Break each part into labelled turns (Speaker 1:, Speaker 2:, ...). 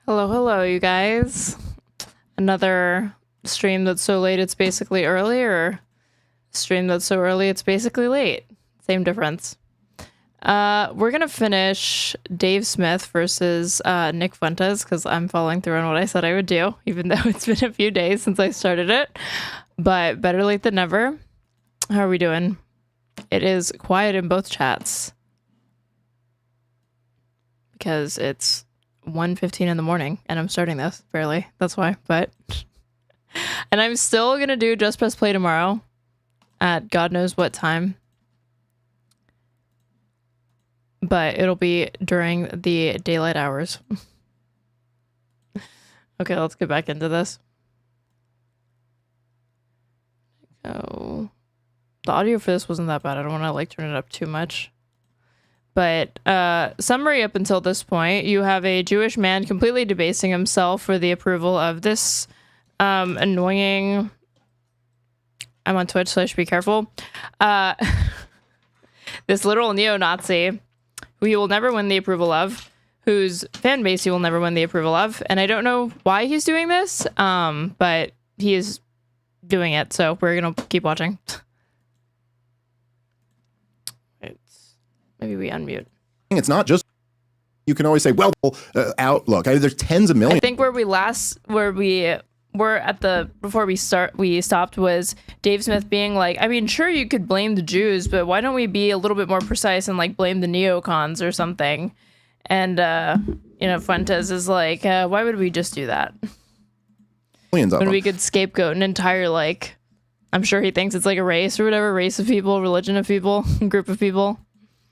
Speaker 1: Hello, hello, you guys. Another stream that's so late it's basically early, or stream that's so early it's basically late. Same difference. We're gonna finish Dave Smith versus Nick Fuentes because I'm following through on what I said I would do, even though it's been a few days since I started it. But better late than never. How are we doing? It is quiet in both chats because it's 1:15 in the morning and I'm starting this barely. That's why. But and I'm still gonna do Just Press Play tomorrow at God knows what time. But it'll be during the daylight hours. Okay, let's get back into this. Oh, the audio for this wasn't that bad. I don't want to like turn it up too much. But summary up until this point, you have a Jewish man completely debasing himself for the approval of this annoying... I'm on Twitch, so I should be careful. This literal neo-Nazi who he will never win the approval of, whose fan base he will never win the approval of. And I don't know why he's doing this, but he is doing it, so we're going to keep watching. Maybe we unmute.
Speaker 2: It's not just, you can always say, well, outlook. There's tens of millions.
Speaker 1: I think where we were at the, before we stopped was Dave Smith being like, I mean, sure, you could blame the Jews, but why don't we be a little bit more precise and like blame the neocons or something? And, Fuentes is like, why would we just do that?
Speaker 2: Millions of
Speaker 1: when
Speaker 2: them.
Speaker 1: We could scapegoat an entire, like, I'm sure he thinks it's like a race or whatever, race of people, religion of people, group of people.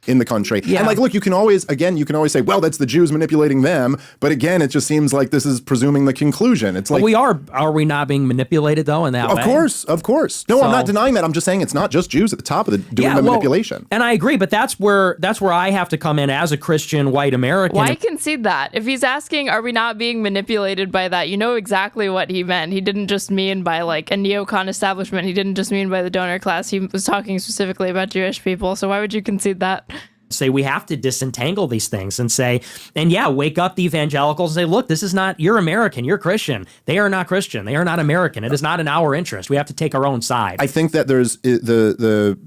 Speaker 2: In the country.
Speaker 1: Yeah.
Speaker 2: And like, look, you can always say, well, that's the Jews manipulating them. But again, it just seems like this is presuming the conclusion. It's like,
Speaker 3: are we not being manipulated though in that way?
Speaker 2: Of course. No, I'm not denying that. I'm just saying it's not just Jews at the top of doing the manipulation.
Speaker 3: And I agree, but that's where I have to come in as a Christian white American.
Speaker 1: Why concede that? If he's asking, are we not being manipulated by that? You know exactly what he meant. He didn't just mean by like a neocon establishment. He didn't just mean by the donor class. He was talking specifically about Jewish people. So why would you concede that?
Speaker 3: Say we have to disentangle these things and say, and yeah, wake up the evangelicals and say, look, this is not, you're American, you're Christian. They are not Christian. They are not American. It is not in our interest. We have to take our own side.
Speaker 2: I think that there's the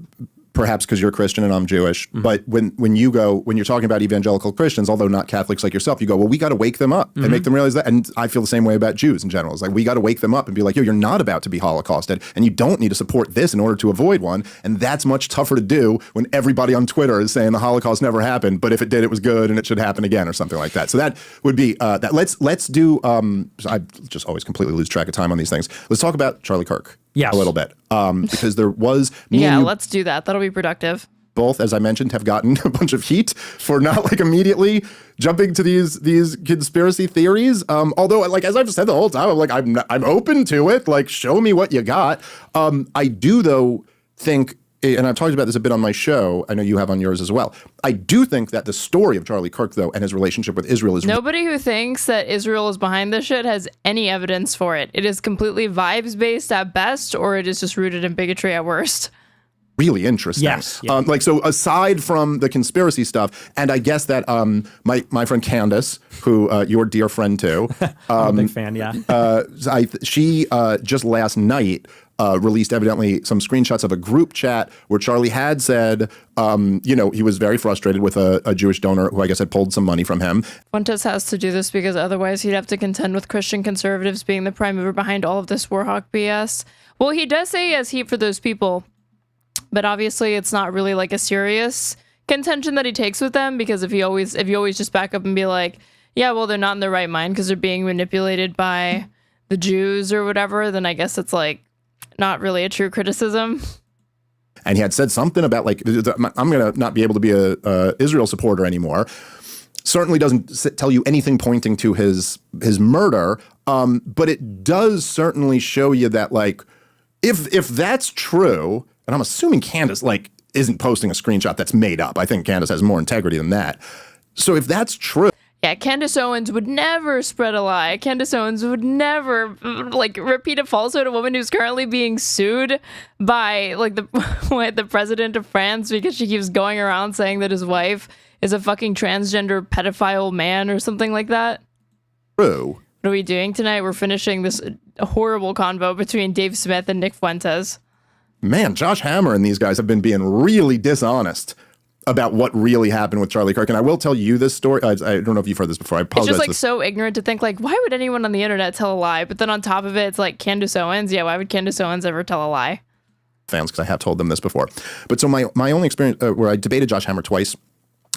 Speaker 2: perhaps because you're Christian and I'm Jewish, but when you're talking about evangelical Christians, although not Catholics like yourself, you go, well, we got to wake them up and make them realize that. And I feel the same way about Jews in general. It's like, we got to wake them up and be like, yo, you're not about to be Holocausted and you don't need to support this in order to avoid one. And that's much tougher to do when everybody on Twitter is saying the Holocaust never happened, but if it did, it was good and it should happen again or something like that. So that would be that. Let's do, I just always completely lose track of time on these things. Let's talk about Charlie Kirk.
Speaker 3: Yes.
Speaker 2: A little bit, because there was...
Speaker 1: let's do that. That'll be productive.
Speaker 2: Both, as I mentioned, have gotten a bunch of heat for not like immediately jumping to these conspiracy theories. Although, like as I've said the whole time, I'm like I'm open to it. Like, show me what you got. I do though think, and I've talked about this a bit on my show. I know you have on yours as well. I do think that the story of Charlie Kirk, though, and his relationship with Israel is...
Speaker 1: Nobody who thinks that Israel is behind this shit has any evidence for it. It is completely vibes-based at best, or it is just rooted in bigotry at worst.
Speaker 2: Really interesting.
Speaker 3: Yes. Yeah.
Speaker 2: So aside from the conspiracy stuff, and I guess that my friend Candace, who your dear friend too,
Speaker 3: I'm a big fan, yeah.
Speaker 2: She just last night released evidently some screenshots of a group chat where Charlie had said, he was very frustrated with a Jewish donor who I guess had pulled some money from him.
Speaker 1: Fuentes has to do this because otherwise he'd have to contend with Christian conservatives being the prime mover behind all of this Warhawk BS. Well, he does say he has heat for those people, but obviously it's not really like a serious contention that he takes with them, because if you always just back up and be like, yeah, well, they're not in their right mind because they're being manipulated by the Jews or whatever, then I guess it's like not really a true criticism.
Speaker 2: And he had said something about like, I'm going to not be able to be a Israel supporter anymore. Certainly doesn't tell you anything pointing to his murder, but it does certainly show you that like, if that's true, and I'm assuming Candace like isn't posting a screenshot that's made up. I think Candace has more integrity than that. So if that's true.
Speaker 1: Yeah, Candace Owens would never spread a lie. Candace Owens would never like repeat a falsehood. A woman who's currently being sued by like the president of France because she keeps going around saying that his wife is a fucking transgender pedophile man or something like that.
Speaker 2: True.
Speaker 1: What are we doing tonight? We're finishing this horrible convo between Dave Smith and Nick Fuentes.
Speaker 2: Man, Josh Hammer and these guys have been being really dishonest about what really happened with Charlie Kirk. And I will tell you this story. I don't know if you've heard this before. I apologize.
Speaker 1: It's just like so ignorant to think like, why would anyone on the internet tell a lie? But then on top of it, it's like Candace Owens. Yeah, why would Candace Owens ever tell a lie?
Speaker 2: Fans, because I have told them this before. But so my only experience where I debated Josh Hammer twice,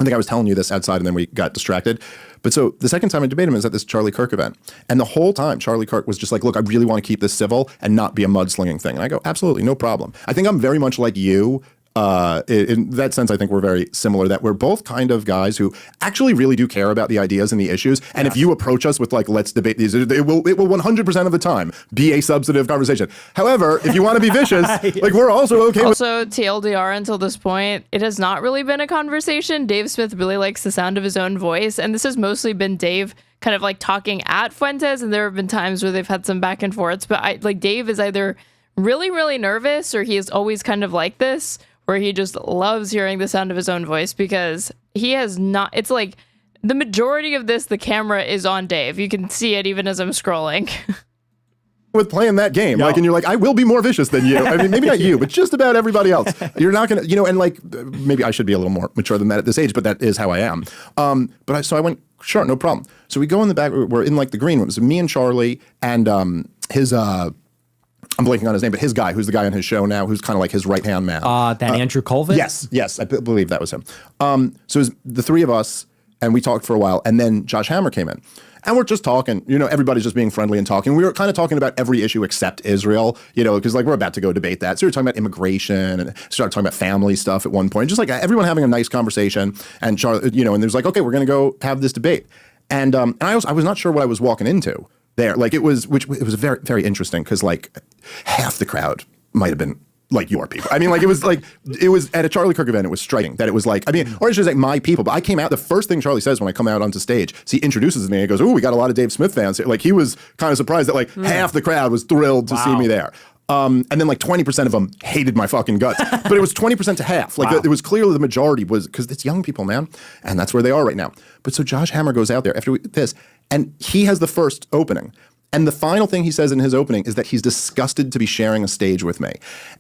Speaker 2: I think I was telling you this outside and then we got distracted. But so the second time I debated him is at this Charlie Kirk event. And the whole time Charlie Kirk was just like, look, I really want to keep this civil and not be a mudslinging thing. And I go, absolutely, no problem. I think I'm very much like you. In that sense, I think we're very similar, that we're both kind of guys who actually really do care about the ideas and the issues. And if you approach us with like, let's debate these, it will 100% of the time be a substantive conversation. However, if you want to be vicious, like we're also okay with.
Speaker 1: Also, TLDR until this point, it has not really been a conversation. Dave Smith really likes the sound of his own voice. And this has mostly been Dave kind of like talking at Fuentes. And there have been times where they've had some back and forths. But Dave is either really, really nervous or he is always kind of like this, where he just loves hearing the sound of his own voice because he has not, it's like the majority of this, the camera is on Dave. You can see it even as I'm scrolling.
Speaker 2: With playing that game, like, and you're like, I will be more vicious than you. I mean, maybe not you, but just about everybody else. You're not gonna, and like, maybe I should be a little more mature than that at this age, but that is how I am. So I went, sure, no problem. So we go in the back, we're in like the green room. So me and Charlie and his, I'm blanking on his name, but his guy, who's the guy on his show now, who's kind of like his right-hand man.
Speaker 3: Andrew Colvin?
Speaker 2: Yes, I believe that was him. So it was the three of us, and we talked for a while, and then Josh Hammer came in. And we're just talking, everybody's just being friendly and talking. We were kind of talking about every issue except Israel, because like we're about to go debate that. So we were talking about immigration and started talking about family stuff at one point, just like everyone having a nice conversation. And Charlie, and there's like, okay, we're going to go have this debate. And I was not sure what I was walking into there. Like it was very, very interesting because like half the crowd might have been like your people. I mean, like it was at a Charlie Kirk event, it was striking that it was like, or it's just like my people. But I came out, the first thing Charlie says when I come out onto stage, he introduces me and he goes, "Ooh, we got a lot of Dave Smith fans." Like he was kind of surprised that like half the crowd was thrilled to see me there. And then like 20% of them hated my fucking guts, but it was 20% to half. Like it was clearly the majority was because it's young people, man. And that's where they are right now. But so Josh Hammer goes out there after this and he has the first opening. And the final thing he says in his opening is that he's disgusted to be sharing a stage with me.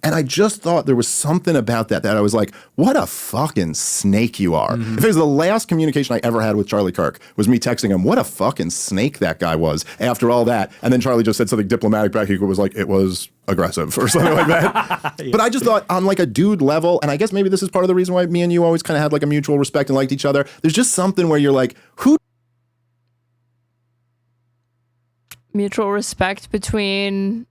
Speaker 2: And I just thought there was something about that I was like, what a fucking snake you are. If it was the last communication I ever had with Charlie Kirk was me texting him, what a fucking snake that guy was after all that. And then Charlie just said something diplomatic back. He was like, it was aggressive or something like that. Yeah. But I just thought on like a dude level, and I guess maybe this is part of the reason why me and you always kind of had like a mutual respect and liked each other. There's just something where you're like, who
Speaker 1: mutual respect between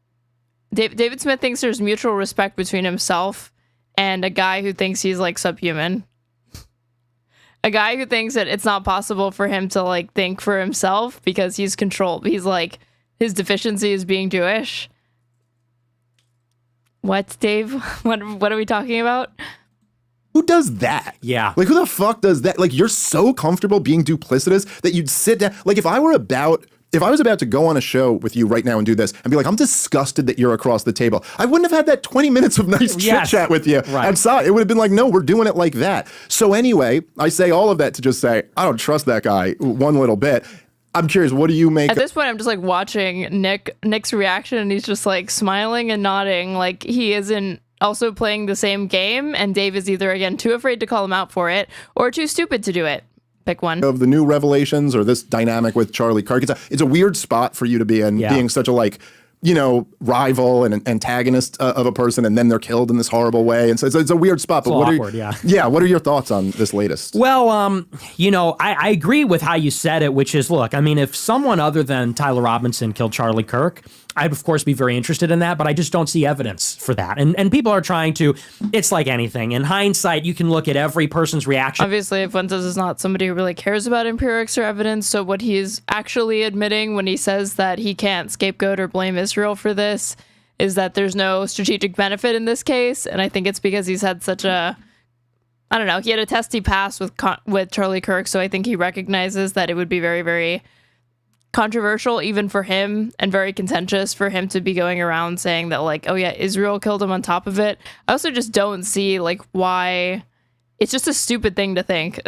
Speaker 1: David Smith thinks there's mutual respect between himself and a guy who thinks he's like subhuman. A guy who thinks that it's not possible for him to like think for himself because he's controlled. He's like, his deficiency is being Jewish. What, Dave? What are we talking about?
Speaker 2: Who does that?
Speaker 3: Yeah.
Speaker 2: Like, who the fuck does that? Like, you're so comfortable being duplicitous that you'd sit down. Like, if I was about to go on a show with you right now and do this and be like, I'm disgusted that you're across the table, I wouldn't have had that 20 minutes of nice chit chat with you outside. It would have been like, no, we're doing it like that. So anyway, I say all of that to just say, I don't trust that guy one little bit. I'm curious, what do you make?
Speaker 1: At this point, I'm just like watching Nick's reaction and he's just like smiling and nodding like he isn't also playing the same game. And Dave is either, again, too afraid to call him out for it or too stupid to do it. Pick one.
Speaker 2: Of the new revelations or this dynamic with Charlie Kirk. It's a weird spot for you to be in, being such a like, rival and antagonist of a person, and then they're killed in this horrible way. And so it's a weird spot. But what
Speaker 3: awkward,
Speaker 2: what are your thoughts on this latest?
Speaker 3: Well, I agree with how you said it, which is, look, I mean, if someone other than Tyler Robinson killed Charlie Kirk, I'd of course be very interested in that, but I just don't see evidence for that. And people are trying to, it's like anything. In hindsight, you can look at every person's reaction.
Speaker 1: Obviously, Fuentes is not somebody who really cares about empirics or evidence. So what he's actually admitting when he says that he can't scapegoat or blame Israel for this is that there's no strategic benefit in this case. And I think it's because he's had such a, I don't know, he had a testy pass with Charlie Kirk. So I think he recognizes that it would be very, very controversial even for him and very contentious for him to be going around saying that like, oh yeah, Israel killed him on top of it. I also just don't see like why it's just a stupid thing to think.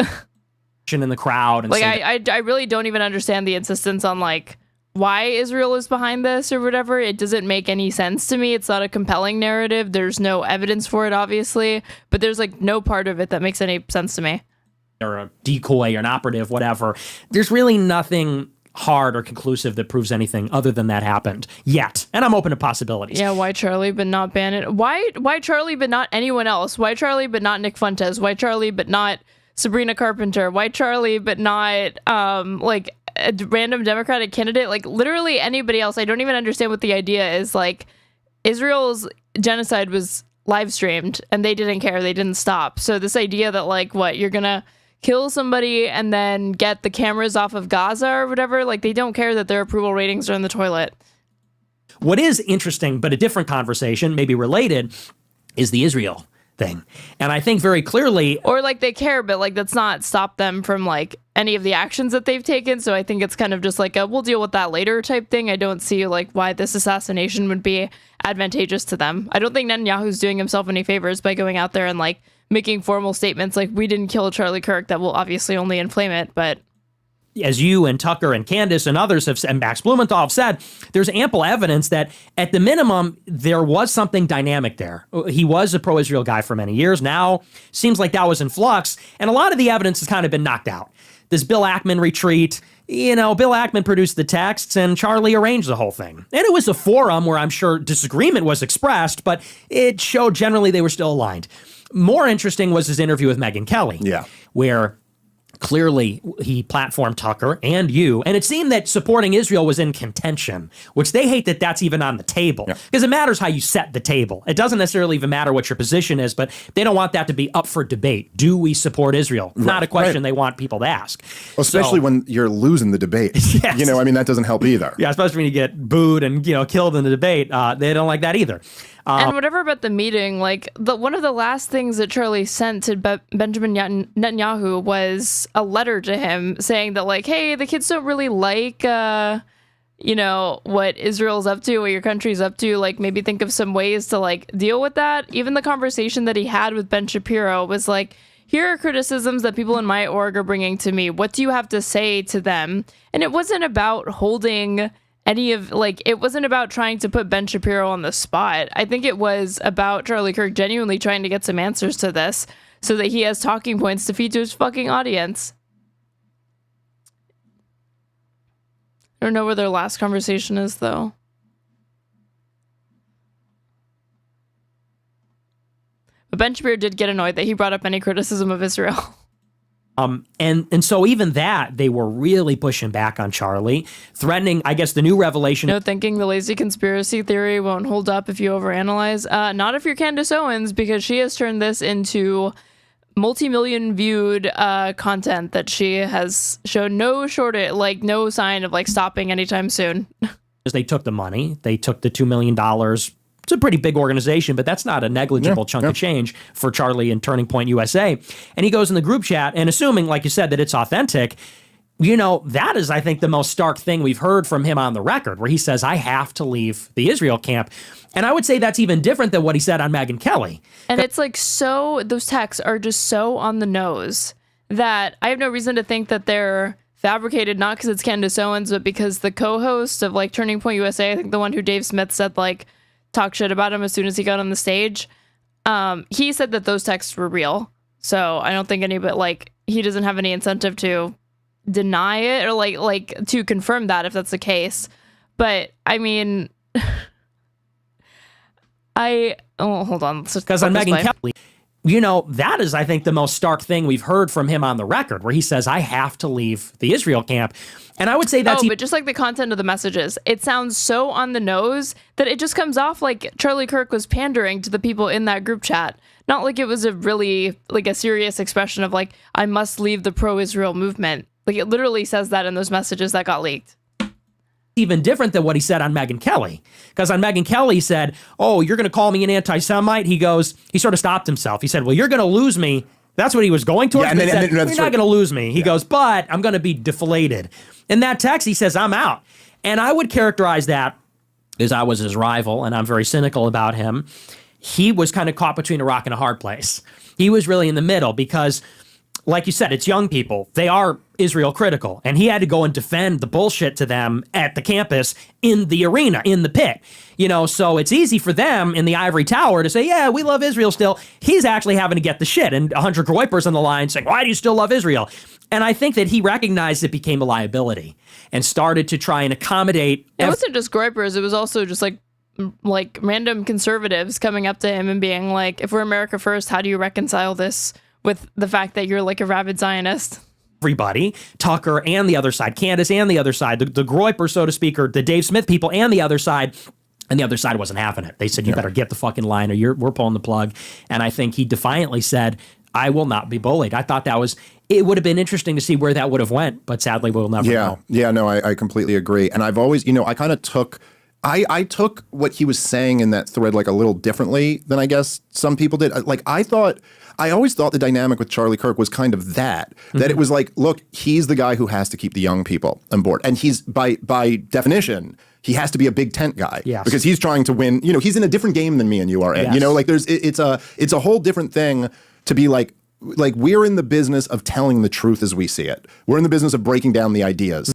Speaker 3: in the crowd. And
Speaker 1: like, I really don't even understand the insistence on like why Israel is behind this or whatever. It doesn't make any sense to me. It's not a compelling narrative. There's no evidence for it, obviously, but there's like no part of it that makes any sense to me.
Speaker 3: Or a decoy or an operative, whatever. There's really nothing hard or conclusive that proves anything other than that happened yet. And I'm open to possibilities.
Speaker 1: Yeah, why Charlie but not Bannon? Why Charlie but not anyone else? Why Charlie but not Nick Fuentes? Why Charlie but not Sabrina Carpenter? Why Charlie but not like a random Democratic candidate? Like literally anybody else. I don't even understand what the idea is. Like Israel's genocide was live streamed and they didn't care. They didn't stop. So this idea that like what you're gonna kill somebody and then get the cameras off of Gaza or whatever, like they don't care that their approval ratings are in the toilet.
Speaker 3: What is interesting, but a different conversation, maybe related, is the Israel thing. And I think very clearly...
Speaker 1: Or like they care, but like that's not stopped them from like any of the actions that they've taken. So I think it's kind of just like a we'll deal with that later type thing. I don't see like why this assassination would be advantageous to them. I don't think Netanyahu's doing himself any favors by going out there and like making formal statements like we didn't kill Charlie Kirk. That will obviously only inflame it, but...
Speaker 3: As you and Tucker and Candace and others have, and Max Blumenthal have said, there's ample evidence that at the minimum, there was something dynamic there. He was a pro-Israel guy for many years. Now, seems like that was in flux. And a lot of the evidence has kind of been knocked out. This Bill Ackman retreat, you know, Bill Ackman produced the texts and Charlie arranged the whole thing. And it was a forum where I'm sure disagreement was expressed, but it showed generally they were still aligned. More interesting was his interview with Megyn Kelly.
Speaker 2: Yeah.
Speaker 3: Where clearly he platformed Tucker and you, and it seemed that supporting Israel was in contention, which they hate that that's even on the table, because it matters how you set the table. It doesn't necessarily even matter what your position is, but they don't want that to be up for debate. Do we support Israel? Not a question they want people to ask.
Speaker 2: Especially when you're losing the debate.
Speaker 3: Yes.
Speaker 2: You know, I mean, that doesn't help either.
Speaker 3: Yeah, especially when you get booed and, you know, killed in the debate. They don't like that either.
Speaker 1: And whatever about the meeting, like one of the last things that Charlie sent to Benjamin Netanyahu was a letter to him saying that like, hey, the kids don't really like, you know, what Israel's up to, what your country's up to. Like maybe think of some ways to like deal with that. Even the conversation that he had with Ben Shapiro was like, here are criticisms that people in my org are bringing to me. What do you have to say to them? And it wasn't about holding any of, like, it wasn't about trying to put Ben Shapiro on the spot. I think it was about Charlie Kirk genuinely trying to get some answers to this so that he has talking points to feed to his fucking audience. I don't know where their last conversation is, though. But Ben Shapiro did get annoyed that he brought up any criticism of Israel.
Speaker 3: And so even that, they were really pushing back on Charlie, threatening, I guess, the new revelation.
Speaker 1: No, thinking the lazy conspiracy theory won't hold up if you overanalyze. Not if you're Candace Owens, because she has turned this into multi-million viewed content that she has shown no sign of like stopping anytime soon.
Speaker 3: They took the money. They took the $2 million. It's a pretty big organization, but that's not a negligible chunk of change for Charlie and Turning Point USA. And he goes in the group chat, and assuming, like you said, that it's authentic, you know, that is, I think, the most stark thing we've heard from him on the record, where he says, I have to leave the Israel camp. And I would say that's even different than what he said on Megyn Kelly.
Speaker 1: And it's like so, those texts are just so on the nose that I have no reason to think that they're fabricated, not because it's Candace Owens, but because the co-host of like Turning Point USA, I think the one who Dave Smith said like, talk shit about him as soon as he got on the stage. He said that those texts were real. So I don't think anybody, like, he doesn't have any incentive to deny it or like to confirm that if that's the case. But I mean, hold on. Because
Speaker 3: on Megyn Kelly, you know, that is, I think, the most stark thing we've heard from him on the record, where he says, I have to leave the Israel camp. And I would say that's...
Speaker 1: but just like the content of the messages, it sounds so on the nose that it just comes off like Charlie Kirk was pandering to the people in that group chat. Not like it was a really, like a serious expression of like, I must leave the pro-Israel movement. Like it literally says that in those messages that got leaked.
Speaker 3: Even different than what he said on Megyn Kelly. Because on Megyn Kelly, he said, oh, you're going to call me an anti-Semite? He sort of stopped himself. He said, well, you're going to lose me. That's what he was going towards.
Speaker 2: Yeah,
Speaker 3: you're not going to lose me. He goes, but I'm going to be deflated. In that text, he says, I'm out. And I would characterize that as I was his rival, and I'm very cynical about him. He was kind of caught between a rock and a hard place. He was really in the middle because like you said, it's young people. They are Israel critical. And he had to go and defend the bullshit to them at the campus, in the arena, in the pit. You know, so it's easy for them in the ivory tower to say, yeah, we love Israel still. He's actually having to get the shit. And 100 Groypers on the line saying, why do you still love Israel? And I think that he recognized it became a liability and started to try and accommodate.
Speaker 1: It wasn't just Groypers. It was also just like random conservatives coming up to him and being like, if we're America first, how do you reconcile this with the fact that you're like a rabid Zionist?
Speaker 3: Everybody, Tucker and the other side, Candace and the other side, the Groyper, so to speak, or the Dave Smith people and the other side. And the other side wasn't having it. They said, you better get the fucking line or we're pulling the plug. And I think he defiantly said, I will not be bullied. I thought it would have been interesting to see where that would have went, but sadly we'll never know.
Speaker 2: Yeah, no, I completely agree. And I've always, I kind of took, I took what he was saying in that thread like a little differently than I guess some people did. Like I always thought the dynamic with Charlie Kirk was kind of that it was like, look, he's the guy who has to keep the young people on board. And he's by definition, he has to be a big tent guy because he's trying to win. He's in a different game than me and you are in. Like it's a whole different thing to be like we're in the business of telling the truth as we see it. We're in the business of breaking down the ideas.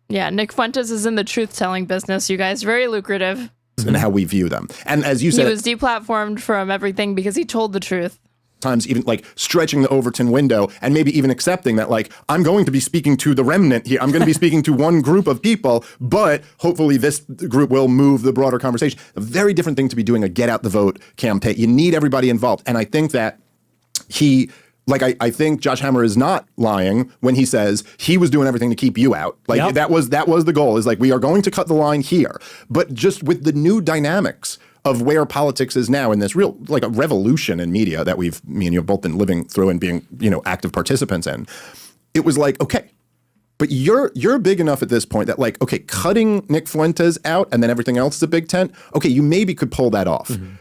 Speaker 1: Yeah, Nick Fuentes is in the truth-telling business, you guys. Very lucrative.
Speaker 2: And how we view them. And as you said,
Speaker 1: he was deplatformed from everything because he told the truth.
Speaker 2: Times even like stretching the Overton window and maybe even accepting that like, I'm going to be speaking to the remnant here. I'm going to be speaking to one group of people, but hopefully this group will move the broader conversation. A very different thing to be doing a get out the vote campaign. You need everybody involved. And I think that I think Josh Hammer is not lying when he says he was doing everything to keep you out. Like that was the goal, is like, we are going to cut the line here. But just with the new dynamics of where politics is now in this real, like a revolution in media that me and you have both been living through and being, active participants in, it was like, okay, but you're big enough at this point that like, okay, cutting Nick Fuentes out and then everything else is a big tent. Okay, you maybe could pull that off. Mm-hmm.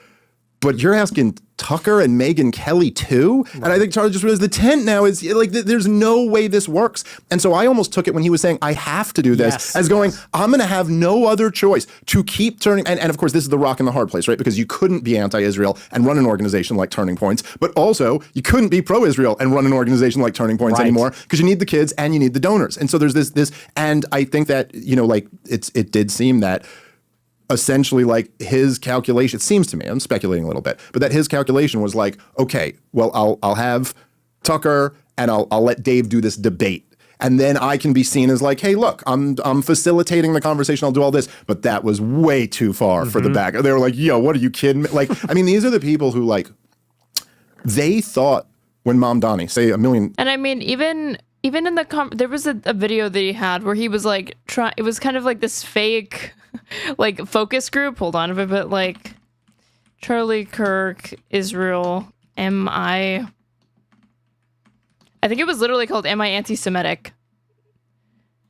Speaker 2: But you're asking Tucker and Megyn Kelly too? Right. And I think Charlie just realized the tent now is like, there's no way this works. And so I almost took it when he was saying, I have to do this, as going, I'm going to have no other choice to keep turning. And of course, this is the rock and the hard place, right? Because you couldn't be anti-Israel and run an organization like Turning Points, but also you couldn't be pro-Israel and run an organization like Turning Points anymore, because you need the kids and you need the donors. And so there's this, and I think that, it did seem that essentially like his calculation, it seems to me, I'm speculating a little bit, but that his calculation was like, okay, well, I'll have Tucker and I'll let Dave do this debate. And then I can be seen as like, hey, look, I'm facilitating the conversation. I'll do all this. But that was way too far for the back. They were like, yo, what are you kidding me? Like, I mean, these are the people who like, they thought when Mom Donnie, say a million.
Speaker 1: And I mean, even in the, there was a video that he had where he was like, it was kind of like this fake like focus group. Hold on, but like Charlie Kirk, Israel, I think it was literally called Am I Anti-Semitic?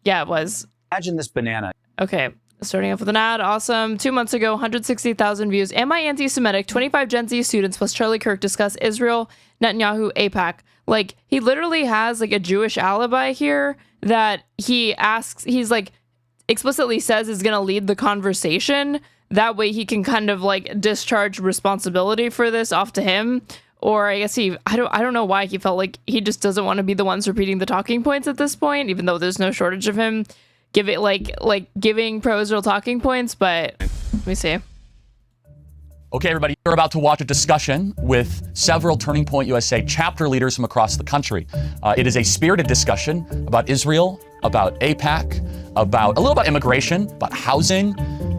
Speaker 1: Yeah, it was.
Speaker 4: Imagine this banana.
Speaker 1: Okay, starting off with an ad. Awesome. 2 months ago, 160,000 views. Am I Anti-Semitic? 25 Gen Z students plus Charlie Kirk discuss Israel, Netanyahu, AIPAC. Like, he literally has like a Jewish alibi here that he's like explicitly says is going to lead the conversation. That way he can kind of like discharge responsibility for this off to him. Or I guess I don't know why he felt like he just doesn't want to be the ones repeating the talking points at this point, even though there's no shortage of him giving pro-Israel talking points. But let me see.
Speaker 5: Okay, everybody, you're about to watch a discussion with several Turning Point USA chapter leaders from across the country. It is a spirited discussion about Israel, about AIPAC, about a little about immigration, about housing.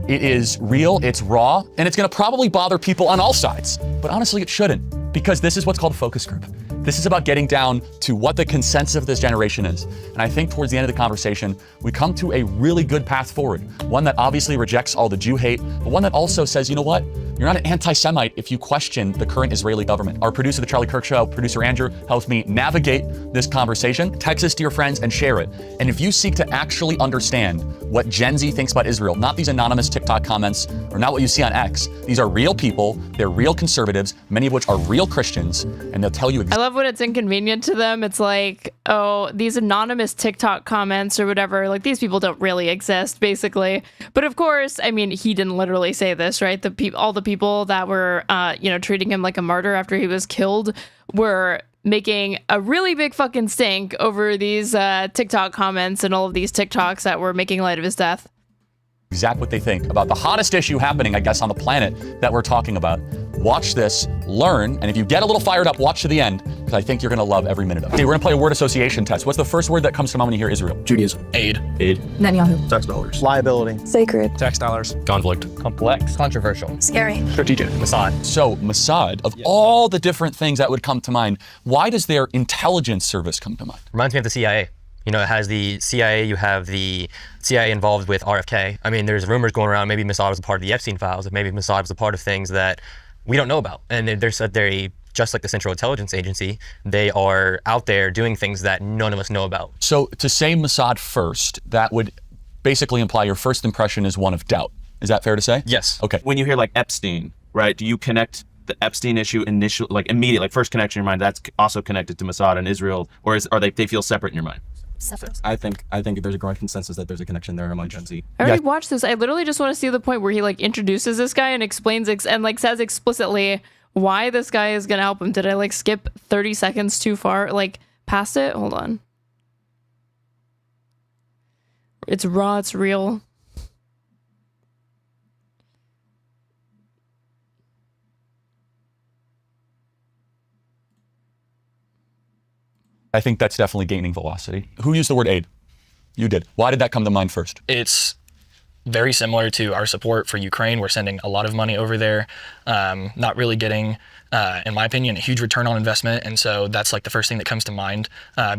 Speaker 5: It is real, it's raw, and it's going to probably bother people on all sides. But honestly, it shouldn't, because this is what's called a focus group. This is about getting down to what the consensus of this generation is. And I think towards the end of the conversation, we come to a really good path forward. One that obviously rejects all the Jew hate, but one that also says, you know what? You're not an anti-Semite if you question the current Israeli government. Our producer, The Charlie Kirk Show, producer Andrew, helps me navigate this conversation. Text this to your friends and share it. And if you seek to actually understand what Gen Z thinks about Israel, not these anonymous TikTok comments or not what you see on X, these are real people, they're real conservatives, many of which are real Christians, and they'll tell you
Speaker 1: I love when it's inconvenient to them. It's like, oh, these anonymous TikTok comments or whatever, like these people don't really exist, basically. But of course, I mean, he didn't literally say this, right? All the people that were, treating him like a martyr after he was killed were making a really big fucking stink over these TikTok comments and all of these TikToks that were making light of his death.
Speaker 5: Exactly what they think about the hottest issue happening, I guess, on the planet that we're talking about. Watch this, learn, and if you get a little fired up, watch to the end, because I think you're going to love every minute of it. Okay, we're going to play a word association test. What's the first word that comes to mind when you hear Israel?
Speaker 4: Judaism.
Speaker 6: Aid.
Speaker 7: Netanyahu.
Speaker 4: Tax dollars.
Speaker 6: Liability.
Speaker 7: Sacred.
Speaker 4: Tax dollars.
Speaker 6: Conflict.
Speaker 4: Complex.
Speaker 6: Controversial.
Speaker 7: Scary.
Speaker 4: Strategic.
Speaker 6: Mossad.
Speaker 5: So, Mossad, of all the different things that would come to mind, why does their intelligence service come to mind?
Speaker 6: Reminds me of the CIA. You know, it has the CIA, you have the CIA involved with RFK. I mean, there's rumors going around, maybe Mossad was a part of the Epstein files, and maybe Mossad was a part of things that we don't know about. And they're just like the Central Intelligence Agency, they are out there doing things that none of us know about.
Speaker 5: So, to say Mossad first, that would basically imply your first impression is one of doubt. Is that fair to say?
Speaker 6: Yes.
Speaker 5: Okay.
Speaker 8: When you hear like Epstein, right, do you connect the Epstein issue initially, like immediate, like first connection in your mind, that's also connected to Mossad and Israel, or are they feel separate in your mind?
Speaker 4: I think there's a growing consensus that there's a connection there among Gen Z.
Speaker 1: I already watched this. I literally just want to see the point where he like introduces this guy and explains and like says explicitly why this guy is gonna help him. Did I like skip 30 seconds too far, like past it? Hold on. It's raw. It's real.
Speaker 5: I think that's definitely gaining velocity. Who used the word aid? You did. Why did that come to mind first?
Speaker 9: It's very similar to our support for Ukraine. We're sending a lot of money over there, not really getting, in my opinion, a huge return on investment. And so that's like the first thing that comes to mind,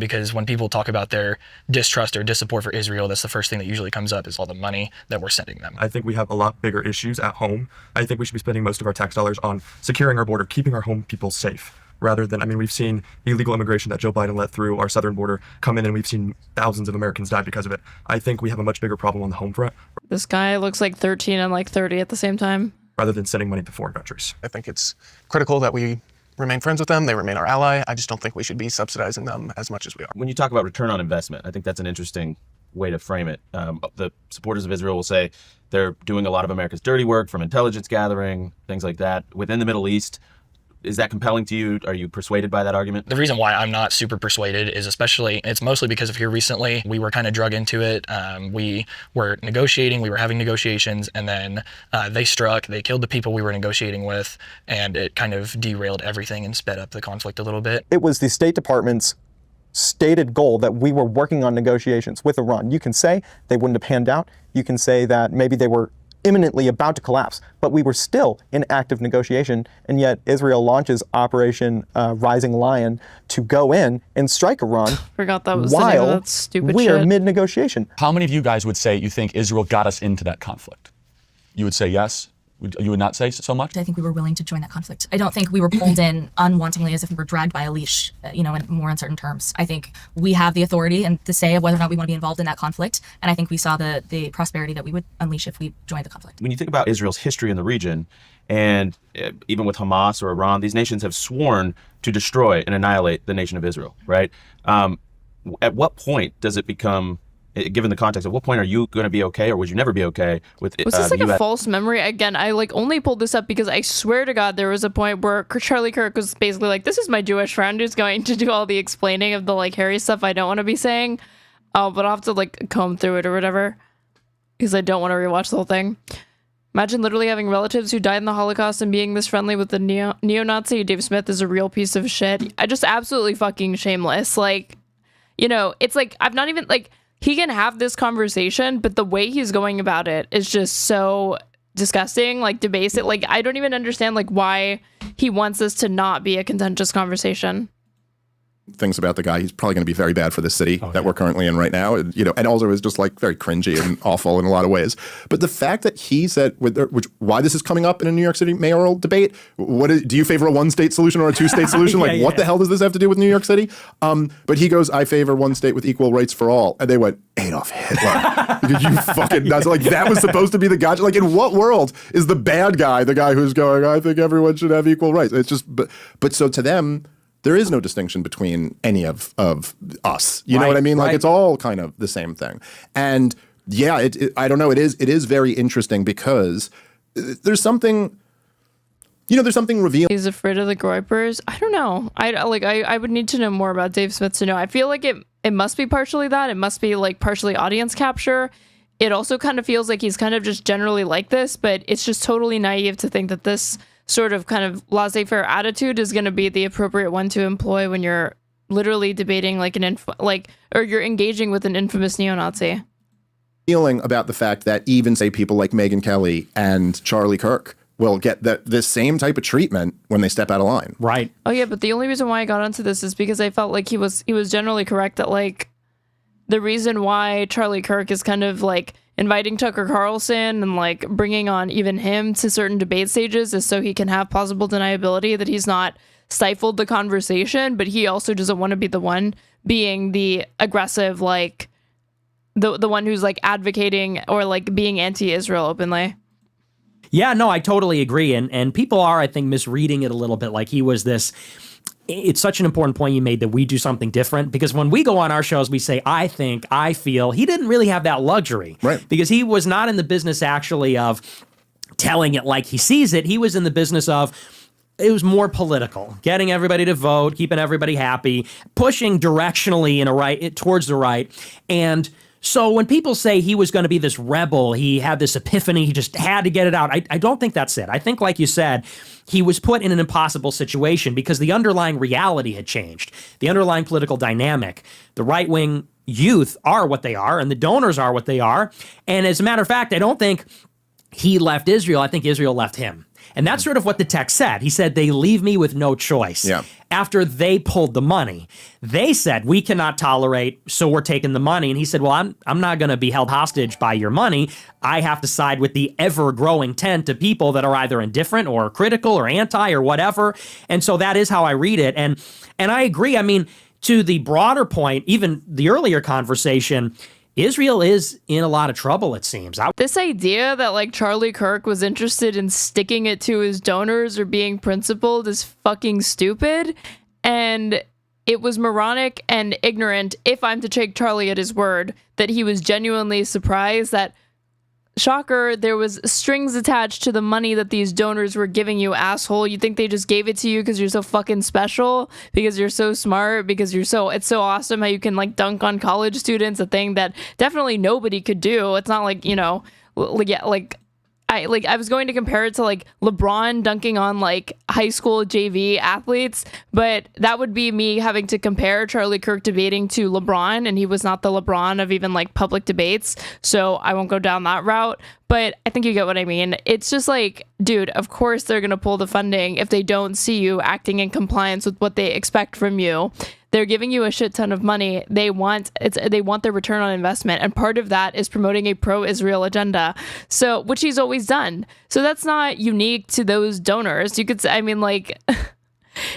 Speaker 9: because when people talk about their distrust or dissupport for Israel, that's the first thing that usually comes up is all the money that we're sending them.
Speaker 10: I think we have a lot bigger issues at home. I think we should be spending most of our tax dollars on securing our border, keeping our home people safe. Rather than, I mean, we've seen illegal immigration that Joe Biden let through our southern border come in, and we've seen thousands of Americans die because of it. I think we have a much bigger problem on the home front.
Speaker 1: This guy looks like 13 and like 30 at the same time.
Speaker 10: Rather than sending money to foreign countries.
Speaker 11: I think it's critical that we remain friends with them. They remain our ally. I just don't think we should be subsidizing them as much as we are.
Speaker 8: When you talk about return on investment, I think that's an interesting way to frame it. The supporters of Israel will say they're doing a lot of America's dirty work, from intelligence gathering, things like that. Within the Middle East, is that compelling to you? Are you persuaded by that argument?
Speaker 9: The reason why I'm not super persuaded is it's mostly because of here recently. We were kind of drug into it. We were negotiating, we were having negotiations, and then they killed the people we were negotiating with, and it kind of derailed everything and sped up the conflict a little bit.
Speaker 12: It was the State Department's stated goal that we were working on negotiations with Iran. You can say they wouldn't have panned out. You can say that maybe they were imminently about to collapse, but we were still in active negotiation, and yet Israel launches Operation Rising Lion to go in and strike Iran.
Speaker 1: Forgot that was the name of that stupid
Speaker 12: we
Speaker 1: shit.
Speaker 12: are mid-negotiation.
Speaker 5: How many of you guys would say you think Israel got us into that conflict? You would say yes? You would not say so much?
Speaker 7: I think we were willing to join that conflict. I don't think we were pulled in unwantingly as if we were dragged by a leash, in more uncertain terms. I think we have the authority and to say whether or not we want to be involved in that conflict. And I think we saw the prosperity that we would unleash if we joined the conflict.
Speaker 8: When you think about Israel's history in the region, and even with Hamas or Iran, these nations have sworn to destroy and annihilate the nation of Israel, right? At what point does it become, given the context, at what point are you going to be okay, or would you never be okay with
Speaker 1: Was this like a false memory? Again, I like only pulled this up because I swear to God there was a point where Charlie Kirk was basically like, this is my Jewish friend who's going to do all the explaining of the like hairy stuff I don't want to be saying. But I'll have to like comb through it or whatever because I don't want to rewatch the whole thing. Imagine literally having relatives who died in the Holocaust and being this friendly with the neo-Nazi. Dave Smith is a real piece of shit. I just absolutely fucking shameless. Like, it's like, I've not even like, he can have this conversation, but the way he's going about it is just so disgusting, like debase it. Like, I don't even understand like why he wants this to not be a contentious conversation.
Speaker 2: Things about the guy, he's probably going to be very bad for the city that we're currently in right now, and also is just like very cringy and awful in a lot of ways. But the fact that he said, why this is coming up in a New York City mayoral debate, do you favor a one-state solution or a two-state solution? What the hell does this have to do with New York City? But he goes, I favor one state with equal rights for all. And they went, Adolf Hitler. You fucking nuts. Like, that was supposed to be the guy. Like, in what world is the bad guy the guy who's going, I think everyone should have equal rights? It's just, but so to them, there is no distinction between any of us. You know what I mean? Like, it's all kind of the same thing. And yeah, I don't know. It is very interesting because there's something There's something revealing.
Speaker 1: He's afraid of the groypers. I don't know. I would need to know more about Dave Smith to know. I feel like it must be partially that. It must be like partially audience capture. It also kind of feels like he's kind of just generally like this, but it's just totally naive to think that this sort of kind of laissez-faire attitude is going to be the appropriate one to employ when you're literally debating like or you're engaging with an infamous neo-Nazi.
Speaker 2: Feeling about the fact that even say people like Megyn Kelly and Charlie Kirk will get this same type of treatment when they step out of line.
Speaker 3: Right.
Speaker 1: Oh yeah, but the only reason why I got onto this is because I felt like he was generally correct that like the reason why Charlie Kirk is kind of like inviting Tucker Carlson and like bringing on even him to certain debate stages is so he can have plausible deniability that he's not stifled the conversation, but he also doesn't want to be the one being the aggressive, like the one who's like advocating or like being anti-Israel openly.
Speaker 3: Yeah, no, I totally agree. And people are, I think, misreading it a little bit. Like he was this. It's such an important point you made that we do something different, because when we go on our shows, we say, I think, I feel. He didn't really have that luxury,
Speaker 2: right?
Speaker 3: Because he was not in the business actually of telling it like he sees it. He was in the business of, it was more political, getting everybody to vote, keeping everybody happy, pushing directionally towards the right. And so when people say he was going to be this rebel, he had this epiphany, he just had to get it out, I don't think that's it. I think, like you said, he was put in an impossible situation because the underlying reality had changed. The underlying political dynamic, the right-wing youth are what they are, and the donors are what they are. And as a matter of fact, I don't think he left Israel. I think Israel left him. And that's sort of what the text said. He said, they leave me with no choice.
Speaker 2: Yeah.
Speaker 3: After they pulled the money, they said, we cannot tolerate, so we're taking the money. And he said, well, I'm not going to be held hostage by your money. I have to side with the ever-growing tent of people that are either indifferent or critical or anti or whatever. And so that is how I read it. And I agree. I mean, to the broader point, even the earlier conversation, Israel is in a lot of trouble, it seems.
Speaker 1: This idea that like Charlie Kirk was interested in sticking it to his donors or being principled is fucking stupid. And it was moronic and ignorant, if I'm to take Charlie at his word, that he was genuinely surprised that, shocker, there was strings attached to the money that these donors were giving you, asshole. You think they just gave it to you because you're so fucking special, because you're so smart, because it's so awesome how you can like dunk on college students, a thing that definitely nobody could do. It's not like, I was going to compare it to like LeBron dunking on like high school JV athletes, but that would be me having to compare Charlie Kirk debating to LeBron, and he was not the LeBron of even like public debates, so I won't go down that route. But I think you get what I mean. It's just like, dude, of course they're going to pull the funding if they don't see you acting in compliance with what they expect from you. They're giving you a shit ton of money. They want their return on investment, and part of that is promoting a pro-Israel agenda. So, which he's always done. So that's not unique to those donors. You could say, I mean, like,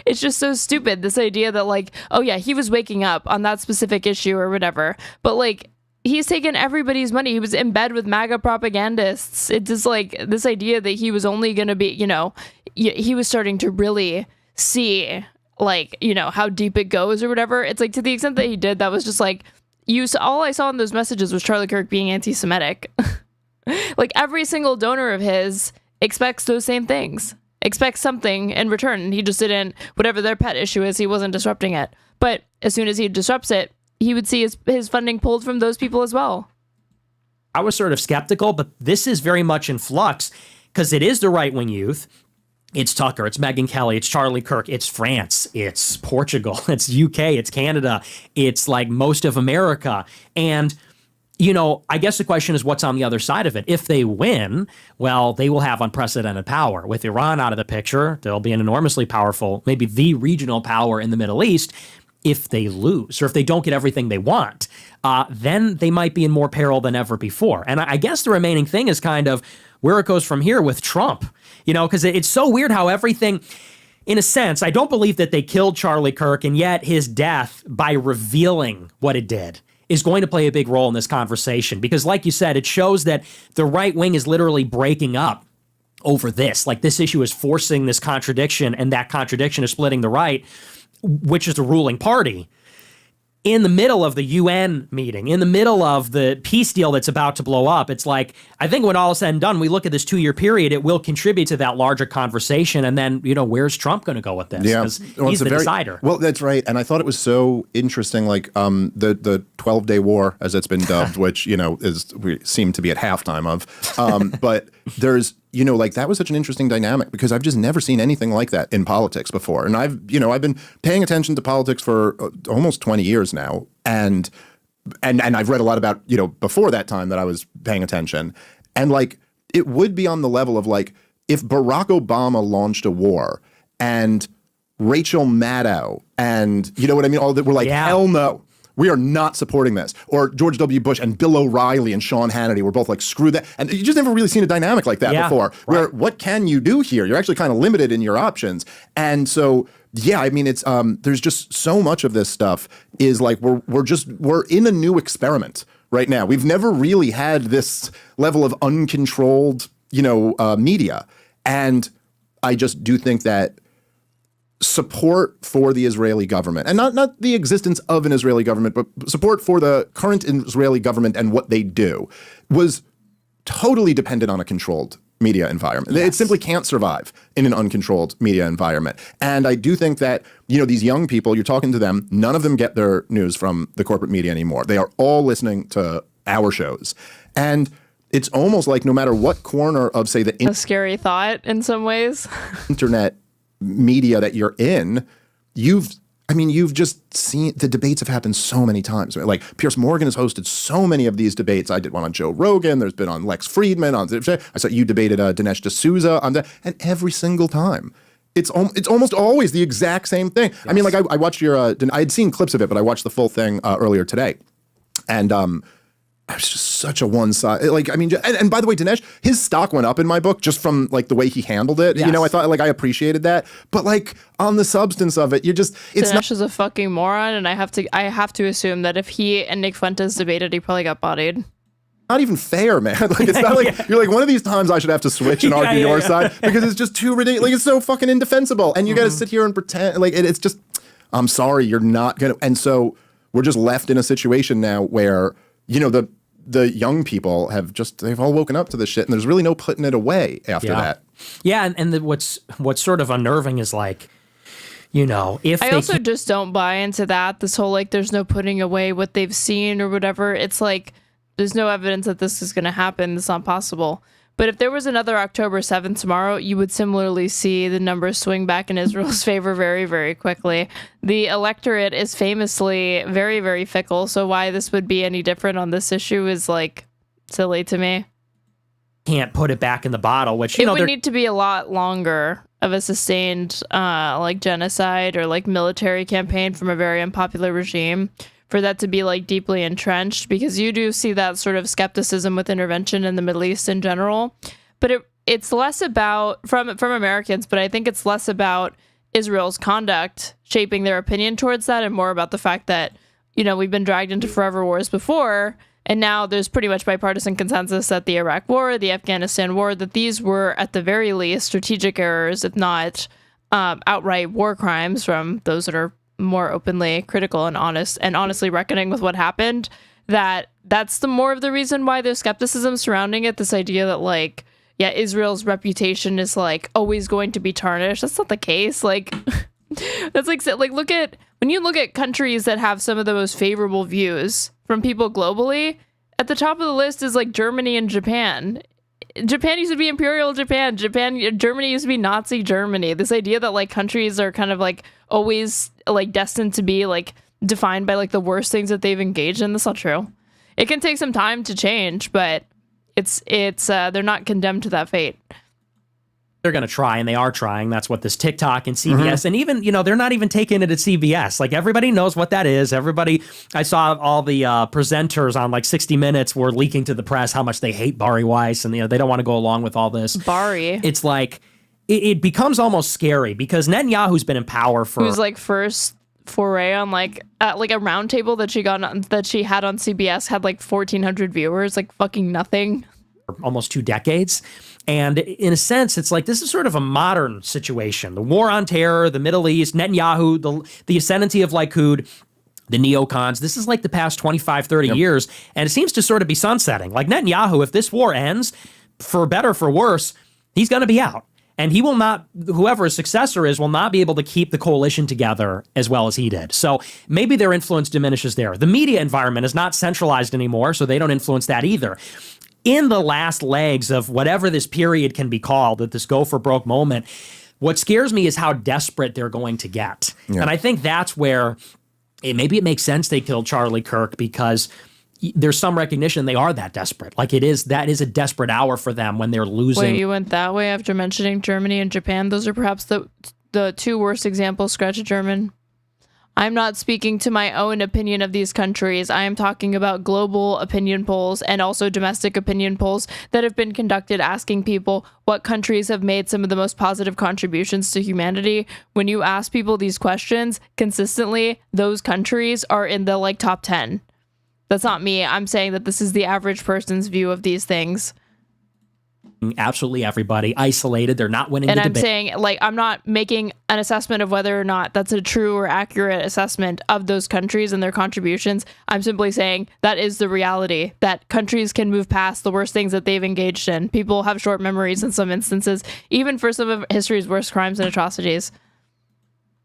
Speaker 1: it's just so stupid, this idea that like, oh yeah, he was waking up on that specific issue or whatever, but like, he's taken everybody's money. He was in bed with MAGA propagandists. It's just like this idea that he was only going to be, he was starting to really see like, how deep it goes or whatever. It's like, to the extent that he did, that was just like, all I saw in those messages was Charlie Kirk being anti-Semitic. Like every single donor of his expects those same things, expects something in return. And he just didn't, whatever their pet issue is, he wasn't disrupting it. But as soon as he disrupts it, he would see his funding pulled from those people as well.
Speaker 3: I was sort of skeptical, but this is very much in flux because it is the right-wing youth. It's Tucker, it's Megyn Kelly, it's Charlie Kirk, it's France, it's Portugal, it's UK, it's Canada, it's like most of America. And, I guess the question is what's on the other side of it? If they win, well, they will have unprecedented power. With Iran out of the picture, they'll be an enormously powerful, maybe the regional power in the Middle East. If they lose, or if they don't get everything they want, then they might be in more peril than ever before. And I guess the remaining thing is kind of where it goes from here with Trump, because it's so weird how everything, in a sense, I don't believe that they killed Charlie Kirk, and yet his death, by revealing what it did, is going to play a big role in this conversation. Because like you said, it shows that the right wing is literally breaking up over this. Like this issue is forcing this contradiction, and that contradiction is splitting the right, which is the ruling party. in the middle of the UN meeting, in the middle of the peace deal that's about to blow up. It's like, I think when all is said and done, we look at this 2-year period, it will contribute to that larger conversation. And then, where's Trump going to go with this?
Speaker 2: Yeah.
Speaker 3: He's the decider.
Speaker 2: Well, that's right. And I thought it was so interesting, like the 12-day war, as it's been dubbed, which, we seem to be at halftime of. But there's, like that was such an interesting dynamic because I've just never seen anything like that in politics before. And I've been paying attention to politics for almost 20 years now. And I've read a lot about, before that time that I was paying attention. And like, it would be on the level of like, if Barack Obama launched a war and Rachel Maddow and, you know what I mean? All that were like, hell no. We are not supporting this. Or George W. Bush and Bill O'Reilly and Sean Hannity were both like, screw that. And you just never really seen a dynamic like that before. Where what can you do here? You're actually kind of limited in your options. And so, yeah, I mean, it's there's just so much of this stuff is like we're in a new experiment right now. We've never really had this level of uncontrolled, media. And I just do think that support for the Israeli government, and not the existence of an Israeli government, but support for the current Israeli government and what they do, was totally dependent on a controlled media environment. It simply can't survive in an uncontrolled media environment. And I do think that, these young people, you're talking to them, none of them get their news from the corporate media anymore. They are all listening to our shows. And it's almost like no matter what corner of, say,
Speaker 1: a scary thought in some ways.
Speaker 2: Internet media that you're in, you've just seen the debates have happened so many times. Like Piers Morgan has hosted so many of these debates. I did one on Joe Rogan. There's been on Lex Friedman. I saw you debated Dinesh D'Souza and every single time, it's almost always the exact same thing. Yes. I mean, like I watched your, I had seen clips of it, but I watched the full thing earlier today, and it was just such a one-side. Like, I mean, and by the way, Dinesh, his stock went up in my book just from like the way he handled it. Yes. I thought like I appreciated that, but like on the substance of it,
Speaker 1: Dinesh is a fucking moron, and I have to assume that if he and Nick Fuentes debated, he probably got bodied.
Speaker 2: Not even fair, man. Like it's not like you're like one of these times I should have to switch and argue your side because it's just too ridiculous. Like it's so fucking indefensible, and you got to sit here and pretend like it's just. I'm sorry, you're not gonna. And so we're just left in a situation now where the young people they've all woken up to this shit, and there's really no putting it away after that.
Speaker 3: Yeah, and what's sort of unnerving is like, if
Speaker 1: I also just don't buy into that. This whole like, there's no putting away what they've seen or whatever. It's like, there's no evidence that this is going to happen. It's not possible. But if there was another October 7th tomorrow, you would similarly see the numbers swing back in Israel's favor very, very quickly. The electorate is famously very, very fickle. So why this would be any different on this issue is like silly to me.
Speaker 3: Can't put it back in the bottle, which,
Speaker 1: it would need to be a lot longer of a sustained like genocide or like military campaign from a very unpopular regime for that to be like deeply entrenched, because you do see that sort of skepticism with intervention in the Middle East in general. But it's less about from Americans, but I think it's less about Israel's conduct shaping their opinion towards that and more about the fact that, we've been dragged into forever wars before. And now there's pretty much bipartisan consensus that the Iraq War, the Afghanistan War, that these were at the very least strategic errors, if not outright war crimes from those that are more openly critical and honestly reckoning with what happened. That's the more of the reason why there's skepticism surrounding it. This idea that like, Israel's reputation is like always going to be tarnished. That's not the case. Like, that's like when you look at countries that have some of the most favorable views from people globally, at the top of the list is like Germany and Japan. Japan used to be Imperial Japan. Germany used to be Nazi Germany. This idea that like countries are kind of like always like destined to be like defined by like the worst things that they've engaged in, that's not true. It can take some time to change, but it's they're not condemned to that fate.
Speaker 3: They're going to try, and they are trying. That's what this TikTok and CBS, and even, they're not even taking it at CBS. Like, everybody knows what that is. I saw all the presenters on, like, 60 Minutes were leaking to the press how much they hate Bari Weiss, and, they don't want to go along with all this.
Speaker 1: Bari.
Speaker 3: It's like, it becomes almost scary, because Netanyahu's been in power for...
Speaker 1: Who's, like, first foray on, like a roundtable that she had on CBS had, like, 1,400 viewers, like, fucking nothing.
Speaker 3: Almost 2 decades. And in a sense, it's like, this is sort of a modern situation. The war on terror, the Middle East, Netanyahu, the ascendancy of Likud, the neocons. This is like the past 25, 30 years, and it seems to sort of be sunsetting. Like Netanyahu, if this war ends, for better or for worse, he's going to be out. And he will not, whoever his successor is, will not be able to keep the coalition together as well as he did. So maybe their influence diminishes there. The media environment is not centralized anymore, so they don't influence that either. In the last legs of whatever this period can be called, at this go for broke moment, what scares me is how desperate they're going to get. And I think that's where maybe it makes sense they killed Charlie Kirk, because there's some recognition they are that desperate. Like that is a desperate hour for them when they're losing.
Speaker 1: Wait, you went that way after mentioning Germany and Japan? Those are perhaps the two worst examples, scratch a German. I'm not speaking to my own opinion of these countries. I am talking about global opinion polls and also domestic opinion polls that have been conducted asking people what countries have made some of the most positive contributions to humanity. When you ask people these questions consistently, those countries are in the top 10. That's not me. I'm saying that this is the average person's view of these things.
Speaker 3: Absolutely everybody isolated. They're not winning the debate. And
Speaker 1: I'm saying, I'm not making an assessment of whether or not that's a true or accurate assessment of those countries and their contributions. I'm simply saying that is the reality, that countries can move past the worst things that they've engaged in. People have short memories in some instances, even for some of history's worst crimes and atrocities.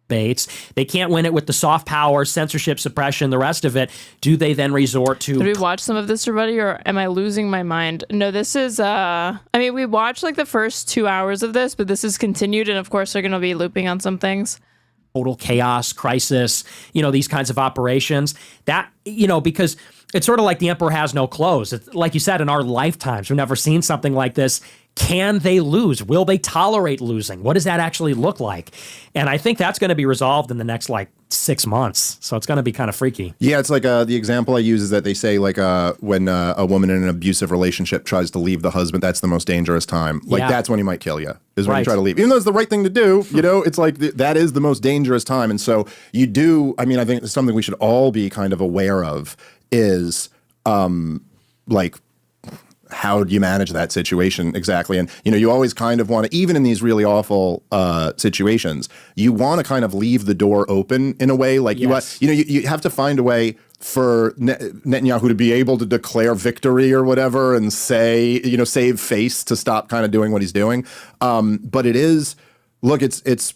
Speaker 3: Debates. They can't win it with the soft power, censorship, suppression, the rest of it. Do they then resort to...
Speaker 1: Did we watch some of this already, or am I losing my mind? No, this is, we watched the first 2 hours of this, but this is continued, and of course they're going to be looping on some things.
Speaker 3: Total chaos, crisis, these kinds of operations. That, because it's sort of like the emperor has no clothes. It's, like you said, in our lifetimes, we've never seen something like this. Can they lose? Will they tolerate losing? What does that actually look like? And I think that's going to be resolved in the next 6 months. So it's going to be kind of freaky.
Speaker 2: Yeah, it's the example I use is that they say when a woman in an abusive relationship tries to leave the husband, that's the most dangerous time. That's when he might kill you, is when you try to leave. Even though it's the right thing to do, it's that is the most dangerous time. And so you do, I think it's something we should all be kind of aware of is how do you manage that situation exactly? And, you always kind of want to, even in these really awful situations, you want to kind of leave the door open in a way. You have to find a way for Netanyahu to be able to declare victory or whatever and say, save face to stop kind of doing what he's doing. But it is, look, it's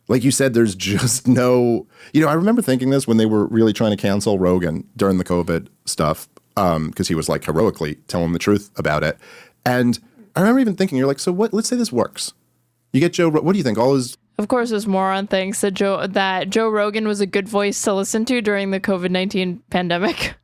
Speaker 2: like you said, there's just no, I remember thinking this when they were really trying to cancel Rogan during the COVID stuff. Because he was heroically telling the truth about it. And I remember even thinking, you're like, so what, let's say this works. You get Joe, what do you think?
Speaker 1: Of course, this moron thinks that Joe Rogan was a good voice to listen to during the COVID-19 pandemic.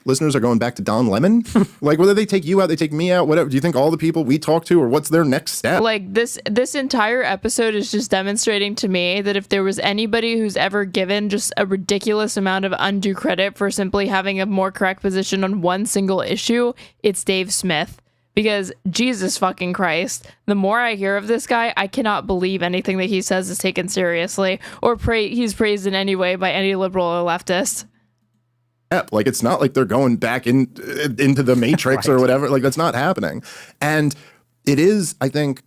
Speaker 2: Listeners are going back to Don Lemon? Whether they take you out, they take me out, whatever. Do you think all the people we talk to, or what's their next step?
Speaker 1: This entire episode is just demonstrating to me that if there was anybody who's ever given just a ridiculous amount of undue credit for simply having a more correct position on one single issue, it's Dave Smith. Because Jesus fucking Christ, the more I hear of this guy, I cannot believe anything that he says is taken seriously or he's praised in any way by any liberal or leftist.
Speaker 2: It's not like they're going back into the Matrix or whatever. That's not happening. And it is, I think,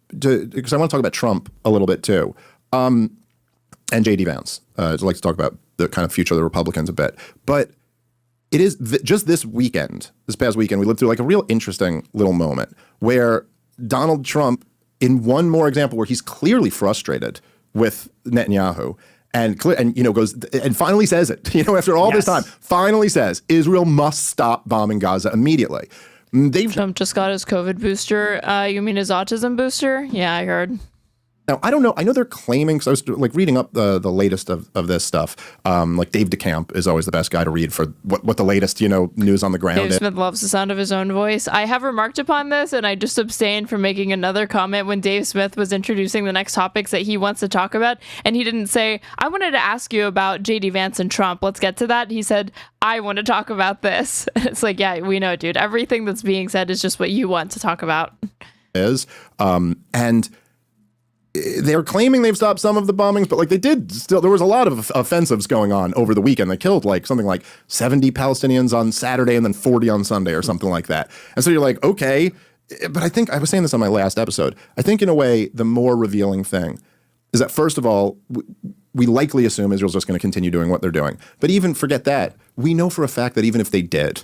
Speaker 2: because I want to talk about Trump a little bit too, and J.D. Vance. I'd like to talk about the kind of future of the Republicans a bit. But it is just this past weekend, we lived through a real interesting little moment where Donald Trump, in one more example where he's clearly frustrated with Netanyahu, and goes and finally says it, after all this time, finally says Israel must stop bombing Gaza immediately.
Speaker 1: Trump just got his COVID booster. You mean his autism booster? Yeah, I heard.
Speaker 2: Now, I don't know. I know they're claiming, because I was reading up the latest of this stuff. Dave DeCamp is always the best guy to read for what the latest, news on the ground is.
Speaker 1: Dave Smith loves the sound of his own voice. I have remarked upon this, and I just abstained from making another comment when Dave Smith was introducing the next topics that he wants to talk about. And he didn't say, I wanted to ask you about J.D. Vance and Trump. Let's get to that. He said, I want to talk about this. It's yeah, we know, dude. Everything that's being said is just what you want to talk about.
Speaker 2: And they're claiming they've stopped some of the bombings, but they did still, there was a lot of offensives going on over the weekend. They killed something like 70 Palestinians on Saturday and then 40 on Sunday or something like that. And so you're okay, but I think I was saying this on my last episode. I think in a way, the more revealing thing is that, first of all, we likely assume Israel's just going to continue doing what they're doing. But even forget that. We know for a fact that even if they did,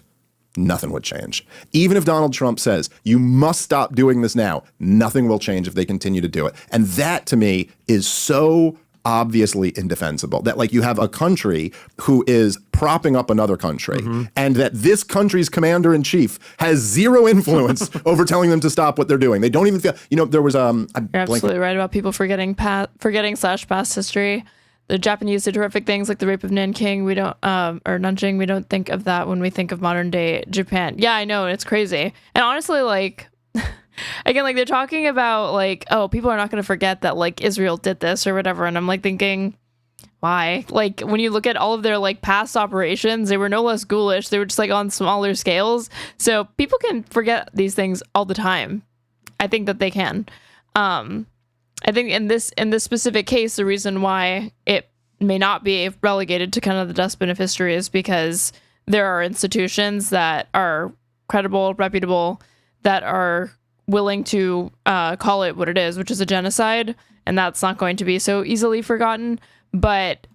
Speaker 2: nothing would change. Even if Donald Trump says, you must stop doing this now, nothing will change if they continue to do it. And that, to me, is so obviously indefensible, that like you have a country who is propping up another country, and that this country's commander-in-chief has zero influence over telling them to stop what they're doing. They don't even feel, there was
Speaker 1: You're absolutely right about people forgetting past history. The Japanese did horrific things like the rape of Nanking. We don't, or Nanjing. We don't think of that when we think of modern day Japan. Yeah, I know, it's crazy. And honestly, like, again, like they're talking about like, oh, people are not going to forget that like Israel did this or whatever. And I'm like thinking, why? Like when you look at all of their like past operations, they were no less ghoulish. They were just like on smaller scales. So people can forget these things all the time. I think that they can. I think in this specific case, the reason why it may not be relegated to kind of the dustbin of history is because there are institutions that are credible, reputable, that are willing to call it what it is, which is a genocide, and that's not going to be so easily forgotten. But,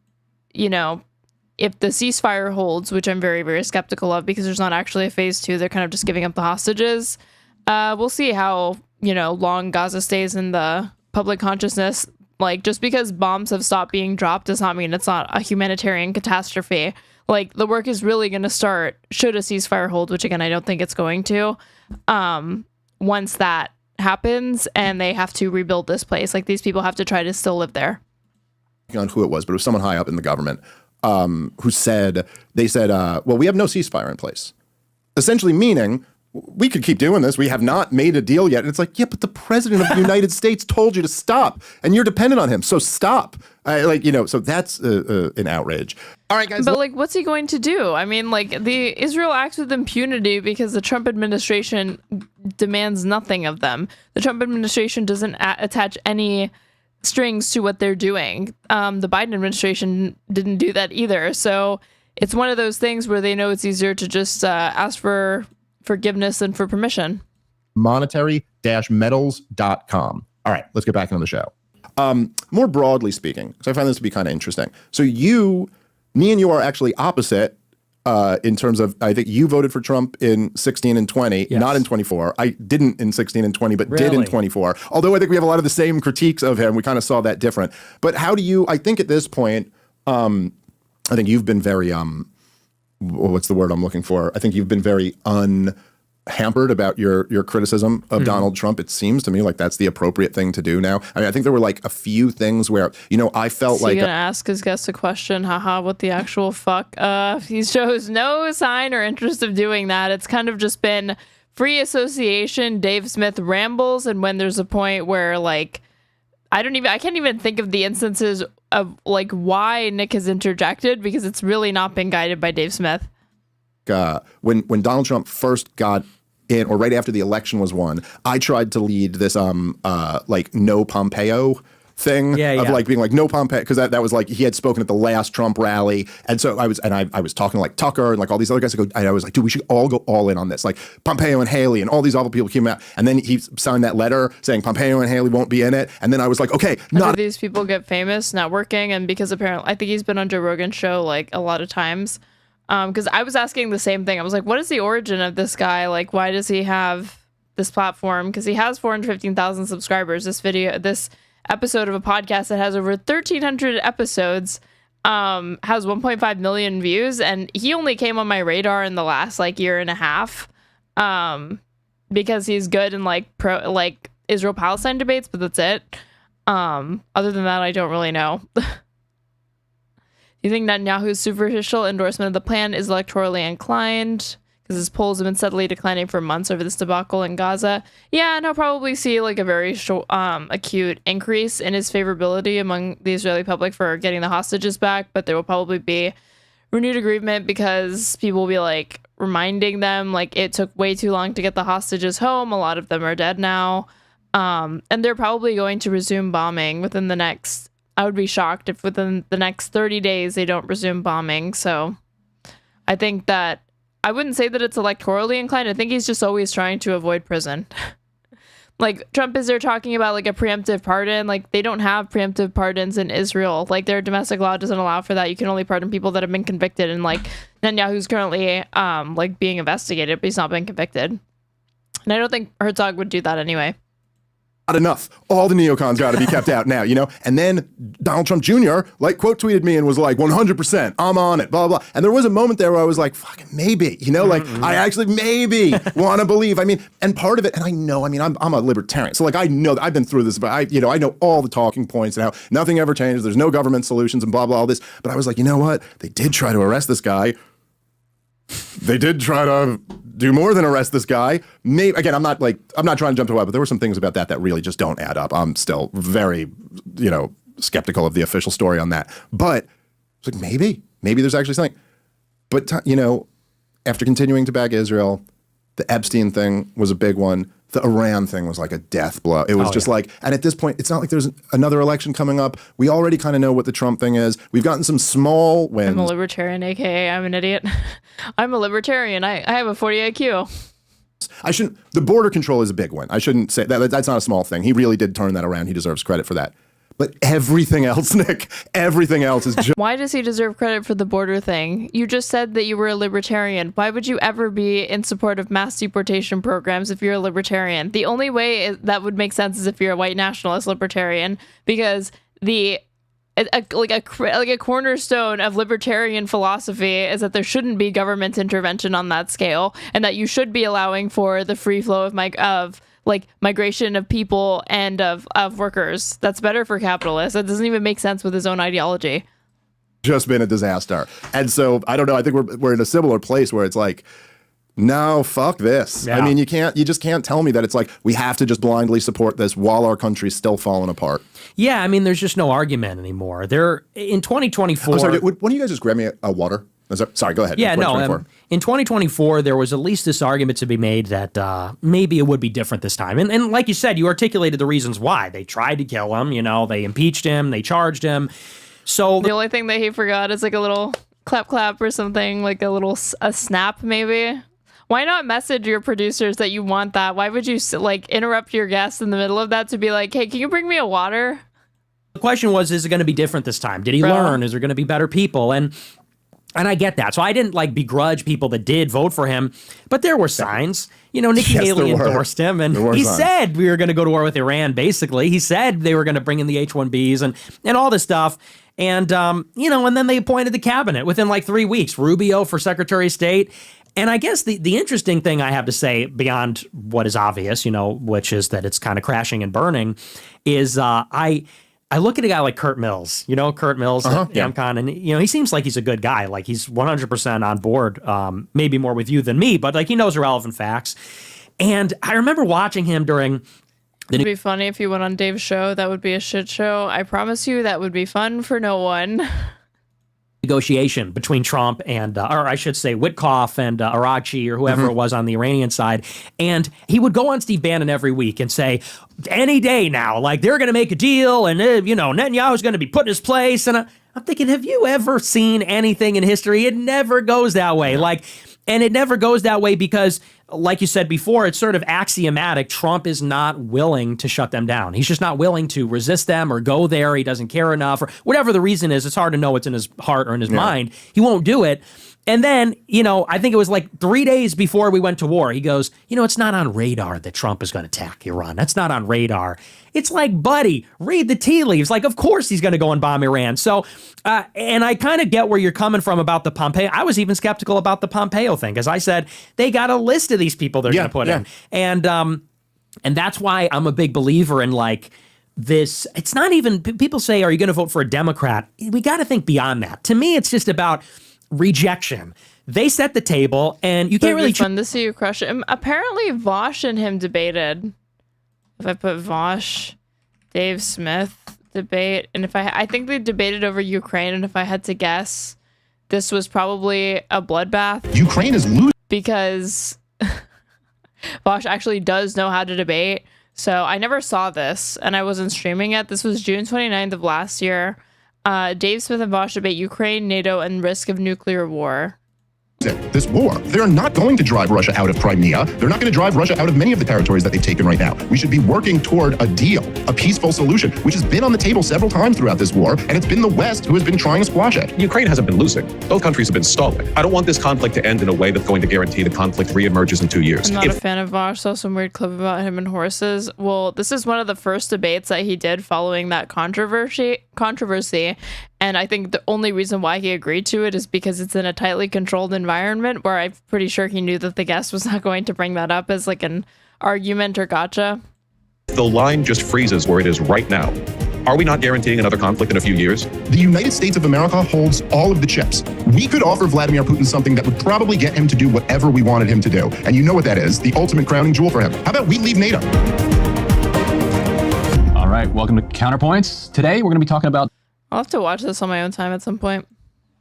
Speaker 1: if the ceasefire holds, which I'm very, very skeptical of because there's not actually a phase 2, they're kind of just giving up the hostages. We'll see how, long Gaza stays in the public consciousness. Like, just because bombs have stopped being dropped does not mean it's not a humanitarian catastrophe. Like, the work is really going to start should a ceasefire hold, which again, I don't think it's going to, once that happens and they have to rebuild this place. Like, these people have to try to still live there.
Speaker 2: On who it was, but it was someone high up in the government who said, well, we have no ceasefire in place. Essentially meaning, we could keep doing this. We have not made a deal yet. And it's like, yeah, but the president of the United States told you to stop, and you're dependent on him. So stop. So that's an outrage. All right, guys.
Speaker 1: But like, what's he going to do? I mean, like, the Israel acts with impunity because the Trump administration demands nothing of them. The Trump administration doesn't attach any strings to what they're doing. The Biden administration didn't do that either. So it's one of those things where they know it's easier to just ask for forgiveness and for permission.
Speaker 2: Monetary-metals.com. All right, let's get back into the show. More broadly speaking, because I find this to be kind of interesting. So me and you are actually opposite in terms of, I think you voted for Trump in 16 and 20, yes. Not in 24. I didn't in 16 and 20, but really? Did in 24. Although I think we have a lot of the same critiques of him. We kind of saw that different. But how do you, I think at this point, I think you've been very, what's the word I'm looking for? I think you've been very unhampered about your criticism of Donald Trump. It seems to me like that's the appropriate thing to do now. I mean, I think there were like a few things where, I felt like...
Speaker 1: He's going to ask his guest a question, haha, what the actual fuck? He shows no sign or interest of doing that. It's kind of just been free association, Dave Smith rambles, and when there's a point where like, I can't even think of the instances of like why Nick has interjected because it's really not been guided by Dave Smith.
Speaker 2: When Donald Trump first got in, or right after the election was won, I tried to lead this like no Pompeo thing of like being like no Pompeo, because that was like he had spoken at the last Trump rally, and so I was talking to like Tucker and like all these other guys. I was like, dude, we should all go all in on this. Like Pompeo and Haley and all these awful people came out, and then he signed that letter saying Pompeo and Haley won't be in it, and then I was like, okay,
Speaker 1: not these people get famous networking, and because apparently I think he's been on Joe Rogan's show like a lot of times. Because I was asking the same thing. I was like, what is the origin of this guy? Like, why does he have this platform? Because he has 415,000 subscribers. This episode of a podcast that has over 1,300 episodes has 1.5 million views. And he only came on my radar in the last like year and a half because he's good in like Israel-Palestine debates, but that's it. Other than that, I don't really know. You think Netanyahu's superficial endorsement of the plan is electorally inclined? Because his polls have been steadily declining for months over this debacle in Gaza. Yeah, and he'll probably see like a very acute increase in his favorability among the Israeli public for getting the hostages back. But there will probably be renewed aggrievement because people will be like reminding them like it took way too long to get the hostages home. A lot of them are dead now. And they're probably going to resume bombing within the next... I would be shocked if within the next 30 days they don't resume bombing. So I think that I wouldn't say that it's electorally inclined. I think he's just always trying to avoid prison. Like, Trump is there talking about like a preemptive pardon. Like, they don't have preemptive pardons in Israel. Like, their domestic law doesn't allow for that. You can only pardon people that have been convicted, and like Netanyahu's currently like being investigated, but he's not been convicted. And I don't think Herzog would do that anyway.
Speaker 2: Not enough. All the neocons got to be kept out now, you know? And then Donald Trump Jr. like quote tweeted me and was like, 100%, I'm on it, blah, blah, blah. And there was a moment there where I was like, fucking maybe, you know, like I actually maybe want to believe. I mean, and part of it, and I know, I mean, I'm a libertarian. So like, I know that I've been through this, but I know all the talking points and how nothing ever changes. There's no government solutions and blah, blah, all this. But I was like, you know what? They did try to arrest this guy. They did try to do more than arrest this guy. Maybe, again, I'm not trying to jump to what, but there were some things about that really just don't add up. I'm still very, skeptical of the official story on that. But it's like, maybe there's actually something. But, after continuing to back Israel, the Epstein thing was a big one. The Iran thing was like a death blow. It was like, and at this point, it's not like there's another election coming up. We already kind of know what the Trump thing is. We've gotten some small wins.
Speaker 1: I'm a libertarian, aka I'm an idiot. I'm a libertarian. I have a 40 IQ.
Speaker 2: The border control is a big one. I shouldn't say that. That's not a small thing. He really did turn that around. He deserves credit for that. But everything else, Nick, everything else is just...
Speaker 1: Why does he deserve credit for the border thing? You just said that you were a libertarian. Why would you ever be in support of mass deportation programs if you're a libertarian? The only way that would make sense is if you're a white nationalist libertarian, because a cornerstone of libertarian philosophy is that there shouldn't be government intervention on that scale, and that you should be allowing for the free flow of migration of people and of workers. That's better for capitalists. That doesn't even make sense with his own ideology.
Speaker 2: Just been a disaster. And so, I don't know, I think we're in a similar place where it's like, no, fuck this. Yeah. I mean, you just can't tell me that it's like, we have to just blindly support this while our country's still falling apart.
Speaker 3: Yeah, I mean, there's just no argument anymore. In 2024...
Speaker 2: I'm sorry, why don't you guys just grab me a water? Sorry, go ahead.
Speaker 3: Yeah, in 2024, there was at least this argument to be made that maybe it would be different this time. And like you said, you articulated the reasons why. They tried to kill him, they impeached him, they charged him. So
Speaker 1: the only thing that he forgot is like a little clap or something, like a snap maybe. Why not message your producers that you want that? Why would you interrupt your guest in the middle of that to be like, hey, can you bring me a water?
Speaker 3: The question was, is it going to be different this time? Did he learn? Is there going to be better people? And I get that. So I didn't begrudge people that did vote for him, but there were signs. Nikki Haley endorsed him, and he said we were going to go to war with Iran, basically. He said they were going to bring in the H-1Bs and all this stuff. And, and then they appointed the cabinet within 3 weeks. Rubio for Secretary of State. And I guess the interesting thing I have to say beyond what is obvious, which is that it's kind of crashing and burning, is I look at a guy like Kurt Mills, Kurt Mills at Amcon, and, he seems like he's a good guy. Like, he's 100% on board, maybe more with you than me, but, he knows relevant facts. And I remember watching him during...
Speaker 1: It would be funny if he went on Dave's show. That would be a shit show. I promise you that would be fun for no one.
Speaker 3: Negotiation between Trump and, or I should say, Witkoff and Araghchi or whoever it was on the Iranian side. And he would go on Steve Bannon every week and say, any day now, they're going to make a deal and, Netanyahu's going to be put in his place. And I'm thinking, have you ever seen anything in history? It never goes that way. And it never goes that way because, like you said before, it's sort of axiomatic. Trump is not willing to shut them down. He's just not willing to resist them or go there. He doesn't care enough or whatever the reason is. It's hard to know what's in his heart or in his mind. He won't do it. And then, I think it was 3 days before we went to war, he goes, it's not on radar that Trump is going to attack Iran. That's not on radar. It's like, buddy, read the tea leaves. Of course he's going to go and bomb Iran. So, and I kind of get where you're coming from about the Pompeo. I was even skeptical about the Pompeo thing, because I said, they got a list of these people they're going to put in. And that's why I'm a big believer in this. It's not even, people say, are you going to vote for a Democrat? We got to think beyond that. To me, it's just about rejection. They set the table, and you can't really...
Speaker 1: It's fun to see you crush it. Apparently, Vaush and him debated. If I put Vaush, Dave Smith debate, and I think they debated over Ukraine, and if I had to guess, this was probably a bloodbath.
Speaker 2: Ukraine is losing.
Speaker 1: Because Vaush actually does know how to debate. So I never saw this, and I wasn't streaming it. This was June 29th of last year. Dave Smith and Vaush debate Ukraine, NATO, and risk of nuclear war.
Speaker 2: this war. They're not going to drive Russia out of Crimea. They're not going to drive Russia out of many of the territories that they've taken right now. We should be working toward a deal, a peaceful solution, which has been on the table several times throughout this war, and it's been the West who has been trying to squash it.
Speaker 13: Ukraine hasn't been losing. Both countries have been stalling. I don't want this conflict to end in a way that's going to guarantee the conflict reemerges in 2 years.
Speaker 1: I'm not a fan of Vaush. Saw some weird clip about him and horses. Well, this is one of the first debates that he did following that controversy. And I think the only reason why he agreed to it is because it's in a tightly controlled environment where I'm pretty sure he knew that the guest was not going to bring that up as like an argument or gotcha.
Speaker 13: The line just freezes where it is right now. Are we not guaranteeing another conflict in a few years?
Speaker 2: The United States of America holds all of the chips. We could offer Vladimir Putin something that would probably get him to do whatever we wanted him to do. And you know what that is, the ultimate crowning jewel for him. How about we leave NATO?
Speaker 5: All right, welcome to Counterpoints. Today, we're going to be talking about...
Speaker 1: I'll have to watch this on my own time at some point.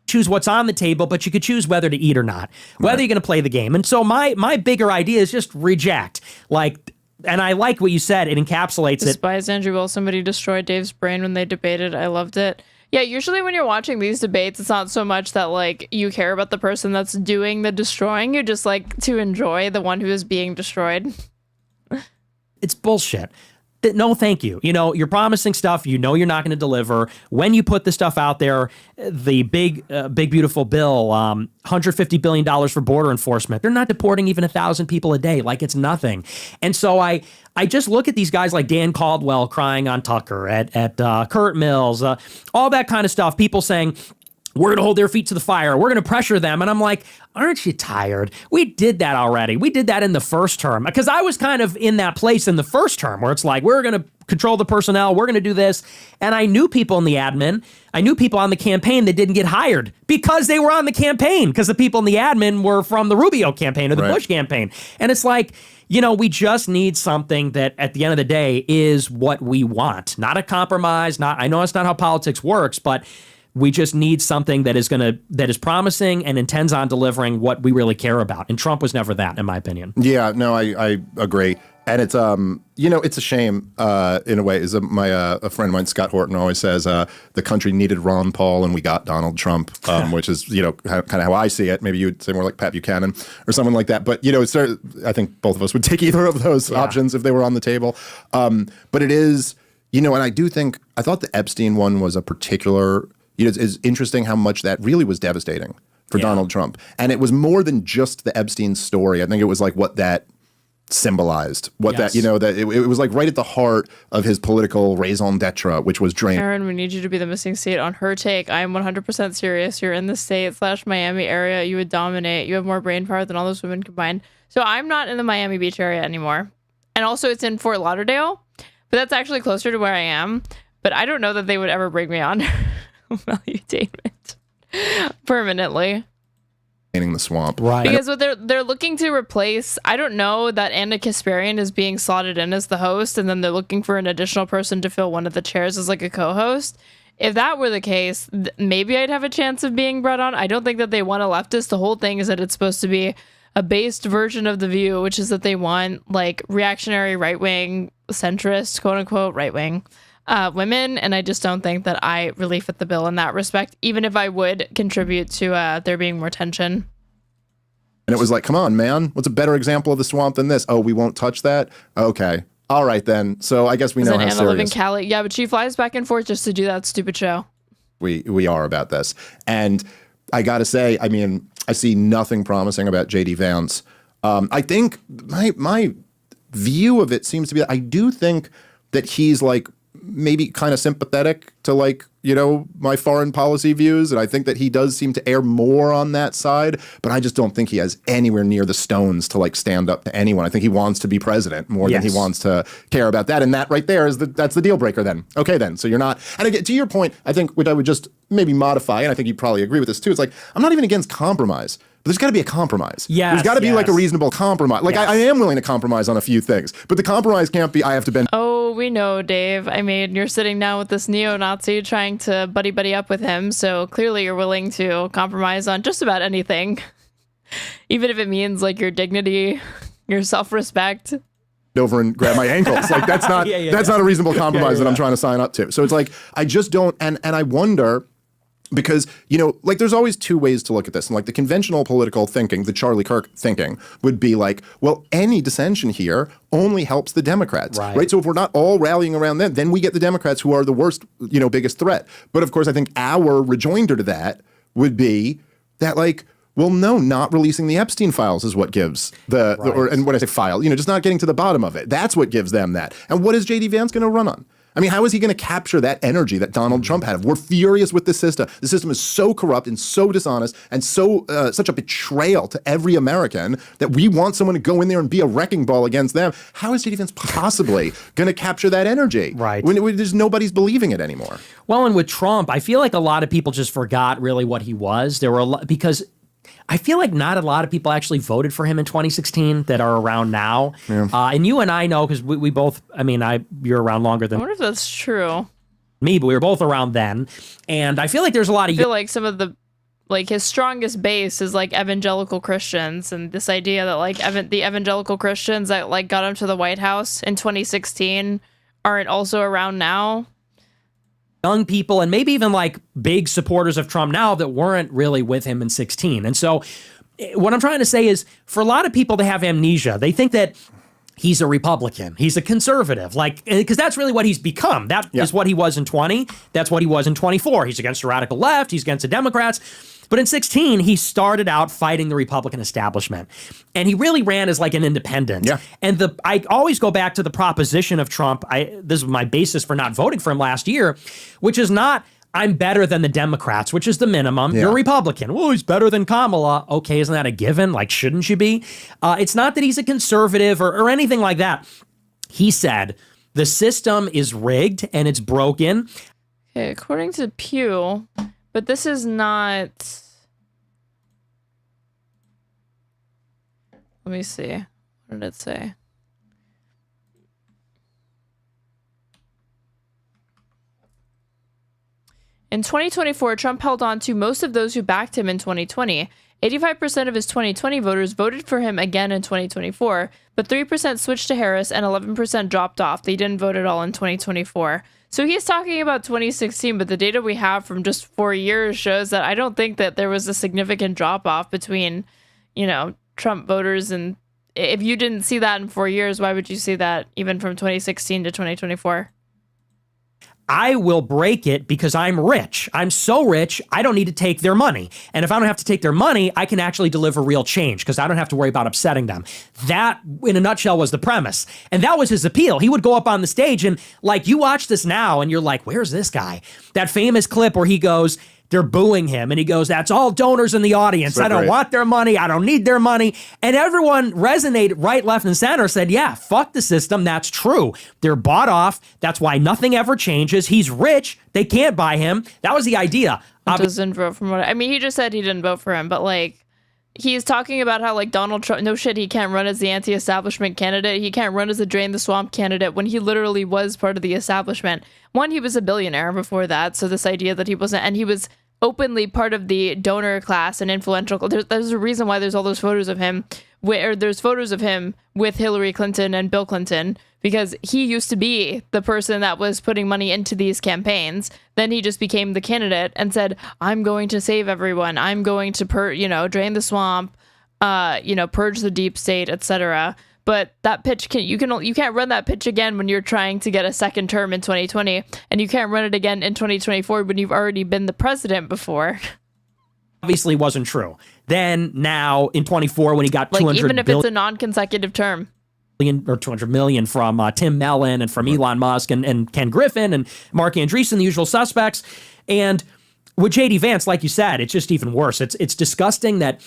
Speaker 3: Choose what's on the table, but you could choose whether to eat or not, whether you're going to play the game. And so my bigger idea is just reject. Like, and I like what you said. It encapsulates it.
Speaker 1: Despise Andrew Will. Somebody destroyed Dave's brain when they debated. I loved it. Yeah, usually when you're watching these debates, it's not so much that like you care about the person that's doing the destroying. You just like to enjoy the one who is being destroyed.
Speaker 3: It's bullshit. No, thank you. You know, you're promising stuff you know you're not going to deliver. When you put the stuff out there, the big beautiful bill, $150 billion for border enforcement, they're not deporting even 1,000 people a day. Like it's nothing. And so I just look at these guys like Dan Caldwell crying on Tucker, at Kurt Mills, all that kind of stuff. People saying, we're going to hold their feet to the fire. We're going to pressure them. And I'm like, aren't you tired? We did that already. We did that in the first term. Because I was kind of in that place in the first term where it's like, we're going to control the personnel. We're going to do this. And I knew people in the admin. I knew people on the campaign that didn't get hired because they were on the campaign. Because the people in the admin were from the Rubio campaign or the Bush campaign. And it's like, you know, we just need something that at the end of the day is what we want. Not a compromise. I know it's not how politics works, but we just need something that is promising and intends on delivering what we really care about. And Trump was never that, in my opinion.
Speaker 2: Yeah, no, I agree. And it's, you know, it's a shame in a way. Is a friend of mine, Scott Horton, always says the country needed Ron Paul and we got Donald Trump, which is, you know, kind of how I see it. Maybe you would say more like Pat Buchanan or someone like that. But, you know, I think both of us would take either of those options if they were on the table. But it is, you know, and I thought the Epstein one was a particular... You know, it's interesting how much that really was devastating for Donald Trump. And it was more than just the Epstein story. I think it was like what that symbolized, that, you know, that it was like right at the heart of his political raison d'etre, which was drained.
Speaker 1: Aaron, we need you to be the missing state on her take. I am 100% serious. You're in the state/Miami area. You would dominate. You have more brain power than all those women combined. So I'm not in the Miami Beach area anymore. And also it's in Fort Lauderdale, but that's actually closer to where I am. But I don't know that they would ever bring me on. Valuetainment permanently
Speaker 2: in the swamp,
Speaker 3: right?
Speaker 1: Because what they're looking to replace, I don't know that Anna Kasparian is being slotted in as the host, and then they're looking for an additional person to fill one of the chairs as like a co-host. If that were the case, maybe I'd have a chance of being brought on. I don't think that they want a leftist. The whole thing is that it's supposed to be a based version of The View, which is that they want like reactionary right-wing centrist, quote unquote right-wing women, and I just don't think that I really fit the bill in that respect, even if I would contribute to there being more tension.
Speaker 2: And it was like, come on, man, what's a better example of the swamp than this? Oh, we won't touch that? Okay. All right, then. So I guess we know how serious.
Speaker 1: Live in Cali. Yeah, but she flies back and forth just to do that stupid show.
Speaker 2: We are about this. And I got to say, I mean, I see nothing promising about J.D. Vance. I think my view of it seems to be that I do think that he's like maybe kind of sympathetic to like, you know, my foreign policy views. And I think that he does seem to err more on that side, but I just don't think he has anywhere near the stones to like stand up to anyone. I think he wants to be president more than he wants to care about that. And that right there is that's the deal breaker then. Okay, then. So you're not, and again, to your point, I think, which I would just maybe modify, and I think you probably agree with this too. It's like, I'm not even against compromise. But there's got to be a compromise. There's got to be like a reasonable compromise. Like I am willing to compromise on a few things, but the compromise can't be I have to bend.
Speaker 1: Oh, we know, Dave. I mean, you're sitting down with this neo-Nazi trying to buddy up with him, so clearly you're willing to compromise on just about anything, even if it means like your dignity, your self-respect.
Speaker 2: Over and grab my ankles. Like that's not that's not a reasonable compromise that I'm trying to sign up to. So it's like I just don't, and I wonder. Because, like there's always two ways to look at this. And like the conventional political thinking, the Charlie Kirk thinking would be like, well, any dissension here only helps the Democrats, right? So if we're not all rallying around them, then we get the Democrats who are the worst, biggest threat. But of course, I think our rejoinder to that would be that like, well, no, not releasing the Epstein files is what gives and when I say file, just not getting to the bottom of it. That's what gives them that. And what is J.D. Vance going to run on? I mean, how is he going to capture that energy that Donald Trump had? We're furious with the system. The system is so corrupt and so dishonest and so such a betrayal to every American that we want someone to go in there and be a wrecking ball against them. How is J.D. Vance possibly going to capture that energy?
Speaker 3: Right.
Speaker 2: When there's nobody's believing it anymore.
Speaker 3: Well, and with Trump, I feel like a lot of people just forgot really what he was. There were a lot, because I feel like not a lot of people actually voted for him in 2016 that are around now. Yeah. And you and I know, because we both, you're around longer than
Speaker 1: I wonder if that's true.
Speaker 3: me, but we were both around then. And I feel like there's a lot of...
Speaker 1: I feel like some of the, like his strongest base is like evangelical Christians, and this idea that like the evangelical Christians that like got him to the White House in 2016 aren't also around now.
Speaker 3: Young people and maybe even like big supporters of Trump now that weren't really with him in 16. And so what I'm trying to say is for a lot of people to have amnesia, they think that he's a Republican, he's a conservative, like, because that's really what he's become. That is what he was in 20. That's what he was in 24. He's against the radical left. He's against the Democrats. But in 16, he started out fighting the Republican establishment. And he really ran as like an independent. Yeah. And I always go back to the proposition of Trump. This is my basis for not voting for him last year, which is not, I'm better than the Democrats, which is the minimum. You're a Republican. Well, he's better than Kamala. Okay, isn't that a given? Like, shouldn't you be? It's not that he's a conservative or anything like that. He said, the system is rigged and it's broken.
Speaker 1: Okay, according to Pew, but this is not... Let me see. What did it say? In 2024, Trump held on to most of those who backed him in 2020. 85% of his 2020 voters voted for him again in 2024, but 3% switched to Harris and 11% dropped off. They didn't vote at all in 2024. So he's talking about 2016, but the data we have from just 4 years shows that I don't think that there was a significant drop off between, Trump voters. And if you didn't see that in 4 years, why would you see that even from 2016 to 2024?
Speaker 3: I will break it because I'm rich. I'm so rich, I don't need to take their money. And if I don't have to take their money, I can actually deliver real change because I don't have to worry about upsetting them. That, in a nutshell, was the premise. And that was his appeal. He would go up on the stage and, like, you watch this now and you're like, where's this guy? That famous clip where he goes, they're booing him. And he goes, that's all donors in the audience. I don't want their money. I don't need their money. And everyone resonated right, left, and center, said, yeah, fuck the system. That's true. They're bought off. That's why nothing ever changes. He's rich. They can't buy him. That was the idea.
Speaker 1: Doesn't vote for what he just said he didn't vote for him, but like he's talking about how like Donald Trump, no shit, he can't run as the anti-establishment candidate. He can't run as a drain the swamp candidate when he literally was part of the establishment. One, he was a billionaire before that. So this idea that he wasn't, and he was openly part of the donor class and influential. There's a reason why there's all those photos of him, where there's photos of him with Hillary Clinton and Bill Clinton, because he used to be the person that was putting money into these campaigns. Then he just became the candidate and said, I'm going to save everyone. I'm going to drain the swamp, purge the deep state, etc. But that pitch you can't run that pitch again when you're trying to get a second term in 2020, and you can't run it again in 2024 when you've already been the president before.
Speaker 3: Obviously wasn't true. Then now in 24 when he got 200
Speaker 1: even if it's a non-consecutive term.
Speaker 3: Or 200 million from Tim Mellon and from Elon Musk and Ken Griffin and Mark Andreessen, the usual suspects. And with J.D. Vance, like you said, it's just even worse. It's disgusting that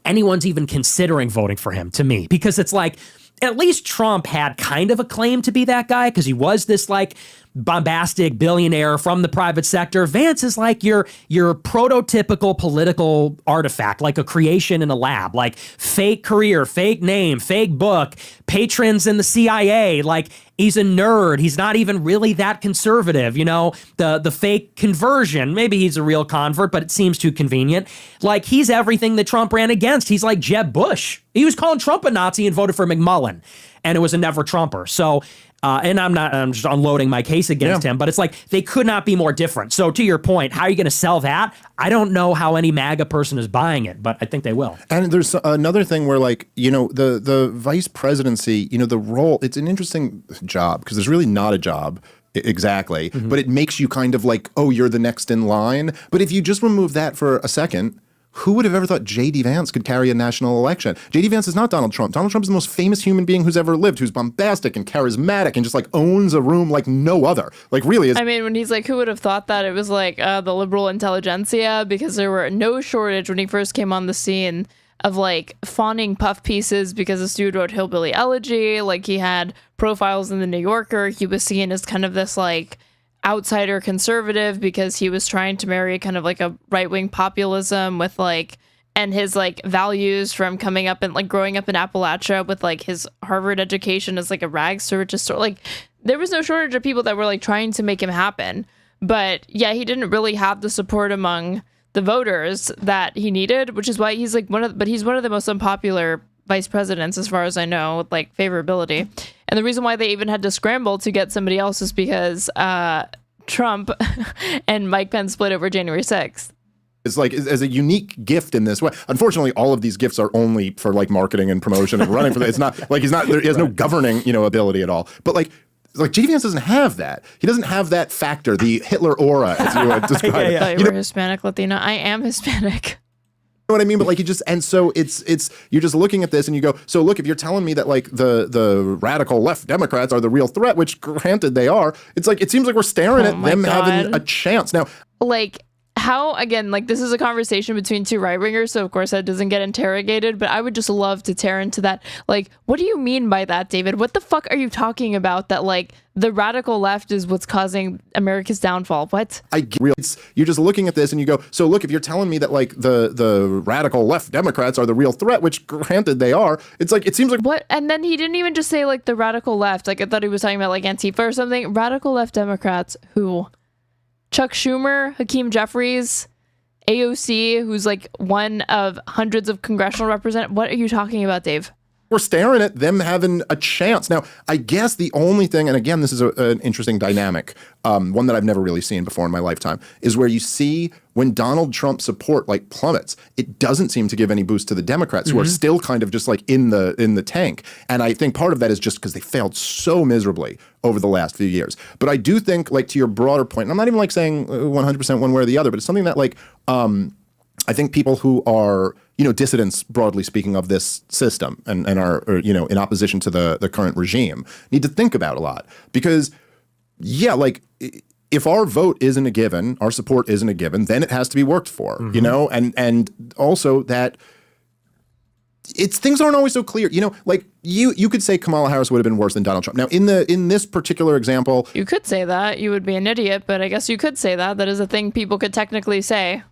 Speaker 3: anyone's even considering voting for him, to me, because it's like, at least Trump had kind of a claim to be that guy because he was this like bombastic billionaire from the private sector. Vance is like your prototypical political artifact, like a creation in a lab, like fake career, fake name, fake book, patrons in the CIA. Like he's a nerd. He's not even really that conservative, the fake conversion. Maybe he's a real convert, but it seems too convenient. Like he's everything that Trump ran against. He's like Jeb Bush. He was calling Trump a Nazi and voted for McMullen, and it was a never Trumper. So And I'm just unloading my case against him, but it's like they could not be more different. So to your point, how are you going to sell that? I don't know how any MAGA person is buying it, but I think they will.
Speaker 2: And there's another thing where, like, you know, the vice presidency, you know, the role, it's an interesting job because there's really not a job. Exactly. But it makes you kind of like, oh, you're the next in line. But if you just remove that for a second, who would have ever thought J.D. Vance could carry a national election? J.D. Vance is not Donald Trump. Donald Trump is the most famous human being who's ever lived, who's bombastic and charismatic and just like owns a room like no other. Like really is.
Speaker 1: I mean, when he's like, who would have thought that? It was like the liberal intelligentsia, because there were no shortage when he first came on the scene of like fawning puff pieces because this dude wrote Hillbilly Elegy. Like he had profiles in the New Yorker. He was seen as kind of this like outsider conservative because he was trying to marry kind of like a right-wing populism with like, and his like values from coming up and like growing up in Appalachia with like his Harvard education as like a rags to riches story. Like there was no shortage of people that were like trying to make him happen. But yeah, he didn't really have the support among the voters that he needed, which is why he's like he's one of the most unpopular vice presidents as far as I know, with like favorability. And the reason why they even had to scramble to get somebody else is because Trump and Mike Pence split over January 6th.
Speaker 2: It's like as a unique gift in this way. Unfortunately, all of these gifts are only for like marketing and promotion and running for that. It's not like he has no governing, you know, ability at all. But like J.D. Vance doesn't have that. He doesn't have that factor, the Hitler aura, as you would describe it.
Speaker 1: I thought you were Hispanic, Latino. I am Hispanic.
Speaker 2: You know what I mean? But like and so it's you're just looking at this and you go, so look, if you're telling me that like the radical left Democrats are the real threat, which granted they are, it's like it seems like we're staring at them having a chance. Now,
Speaker 1: like how, again, like this is a conversation between two right-wingers, so of course that doesn't get interrogated, but I would just love to tear into that. Like, what do you mean by that, David? What the fuck are you talking about that like the radical left is what's causing America's downfall? What?
Speaker 2: You're just looking at this and you go, so look, if you're telling me that like the radical left Democrats are the real threat, which granted they are, it's like, it seems like...
Speaker 1: What? And then he didn't even just say like the radical left. Like I thought he was talking about like Antifa or something. Radical left Democrats who... Chuck Schumer, Hakeem Jeffries, AOC, who's like one of hundreds of congressional representatives. What are you talking about, Dave?
Speaker 2: We're staring at them having a chance. Now, I guess the only thing, and again, this is an interesting dynamic, one that I've never really seen before in my lifetime, is where you see when Donald Trump's support like plummets, it doesn't seem to give any boost to the Democrats who are still kind of just like in the tank. And I think part of that is just because they failed so miserably over the last few years. But I do think, like to your broader point, and I'm not even like saying 100% one way or the other, but it's something that like I think people who are, you know, dissidents, broadly speaking, of this system and are, you know, in opposition to the current regime need to think about a lot. Because, yeah, like if our vote isn't a given, our support isn't a given, then it has to be worked for, you know, and also that things aren't always so clear. You know, like you could say Kamala Harris would have been worse than Donald Trump. Now, in this particular example,
Speaker 1: you could say that. You would be an idiot, but I guess you could say that. That is a thing people could technically say.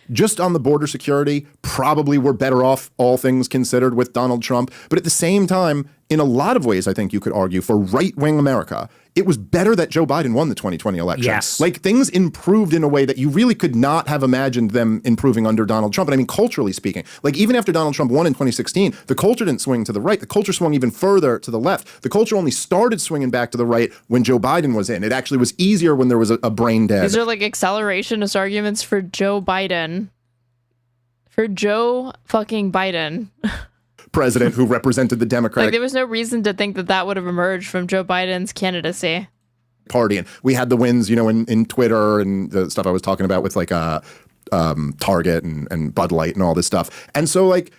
Speaker 2: Just on the border security, probably we're better off, all things considered, with Donald Trump. But at the same time, in a lot of ways, I think you could argue for right-wing America, it was better that Joe Biden won the 2020 election.
Speaker 3: Yes.
Speaker 2: Like things improved in a way that you really could not have imagined them improving under Donald Trump. And I mean, culturally speaking, like even after Donald Trump won in 2016, the culture didn't swing to the right. The culture swung even further to the left. The culture only started swinging back to the right when Joe Biden was in. It actually was easier when there was a brain dead.
Speaker 1: These are like accelerationist arguments for Joe Biden. For Joe fucking Biden.
Speaker 2: President who represented the Democratic
Speaker 1: Like there was no reason to think that would have emerged from Joe Biden's candidacy.
Speaker 2: Party. And we had the wins, you know, in Twitter and the stuff I was talking about with like Target and Bud Light and all this stuff. And so like,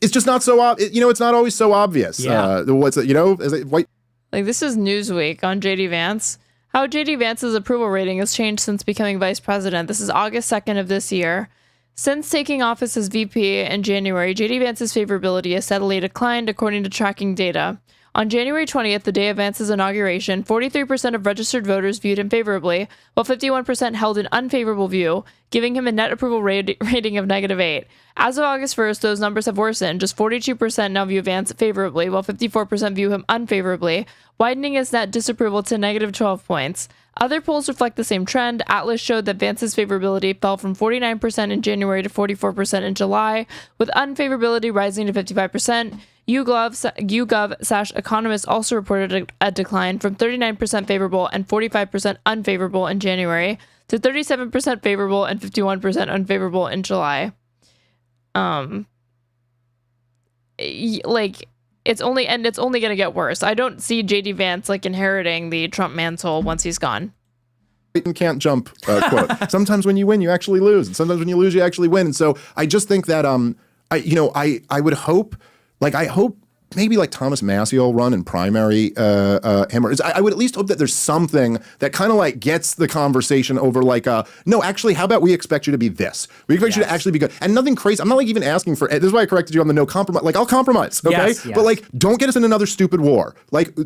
Speaker 2: it's just not so, you know, it's not always so obvious.
Speaker 3: Yeah.
Speaker 2: What's it, you know, is it white?
Speaker 1: Like this is Newsweek on J.D. Vance. How J.D. Vance's approval rating has changed since becoming vice president. This is August 2nd of this year. Since taking office as VP in January, J.D. Vance's favorability has steadily declined according to tracking data. On January 20th, the day of Vance's inauguration, 43% of registered voters viewed him favorably, while 51% held an unfavorable view, giving him a net approval rating of -8. As of August 1st, those numbers have worsened. Just 42% now view Vance favorably, while 54% view him unfavorably, widening his net disapproval to -12 points. Other polls reflect the same trend. Atlas showed that Vance's favorability fell from 49% in January to 44% in July, with unfavorability rising to 55%. YouGov/Economist also reported a decline from 39% favorable and 45% unfavorable in January to 37% favorable and 51% unfavorable in July. Like, it's only going to get worse. I don't see JD Vance like inheriting the Trump mantle once he's gone.
Speaker 2: Can't jump quote. Sometimes when you win, you actually lose, and sometimes when you lose, you actually win. And so I just think that I would hope, like, I hope maybe like Thomas Massey will run in primary hammer. I would at least hope that there's something that kind of like gets the conversation over like, no, actually, how about we expect you to be this? We expect you to actually be good. And nothing crazy. I'm not like even asking for, this is why I corrected you on the no compromise. Like, I'll compromise, okay?
Speaker 3: Yes.
Speaker 2: But like, don't get us in another stupid war. Like,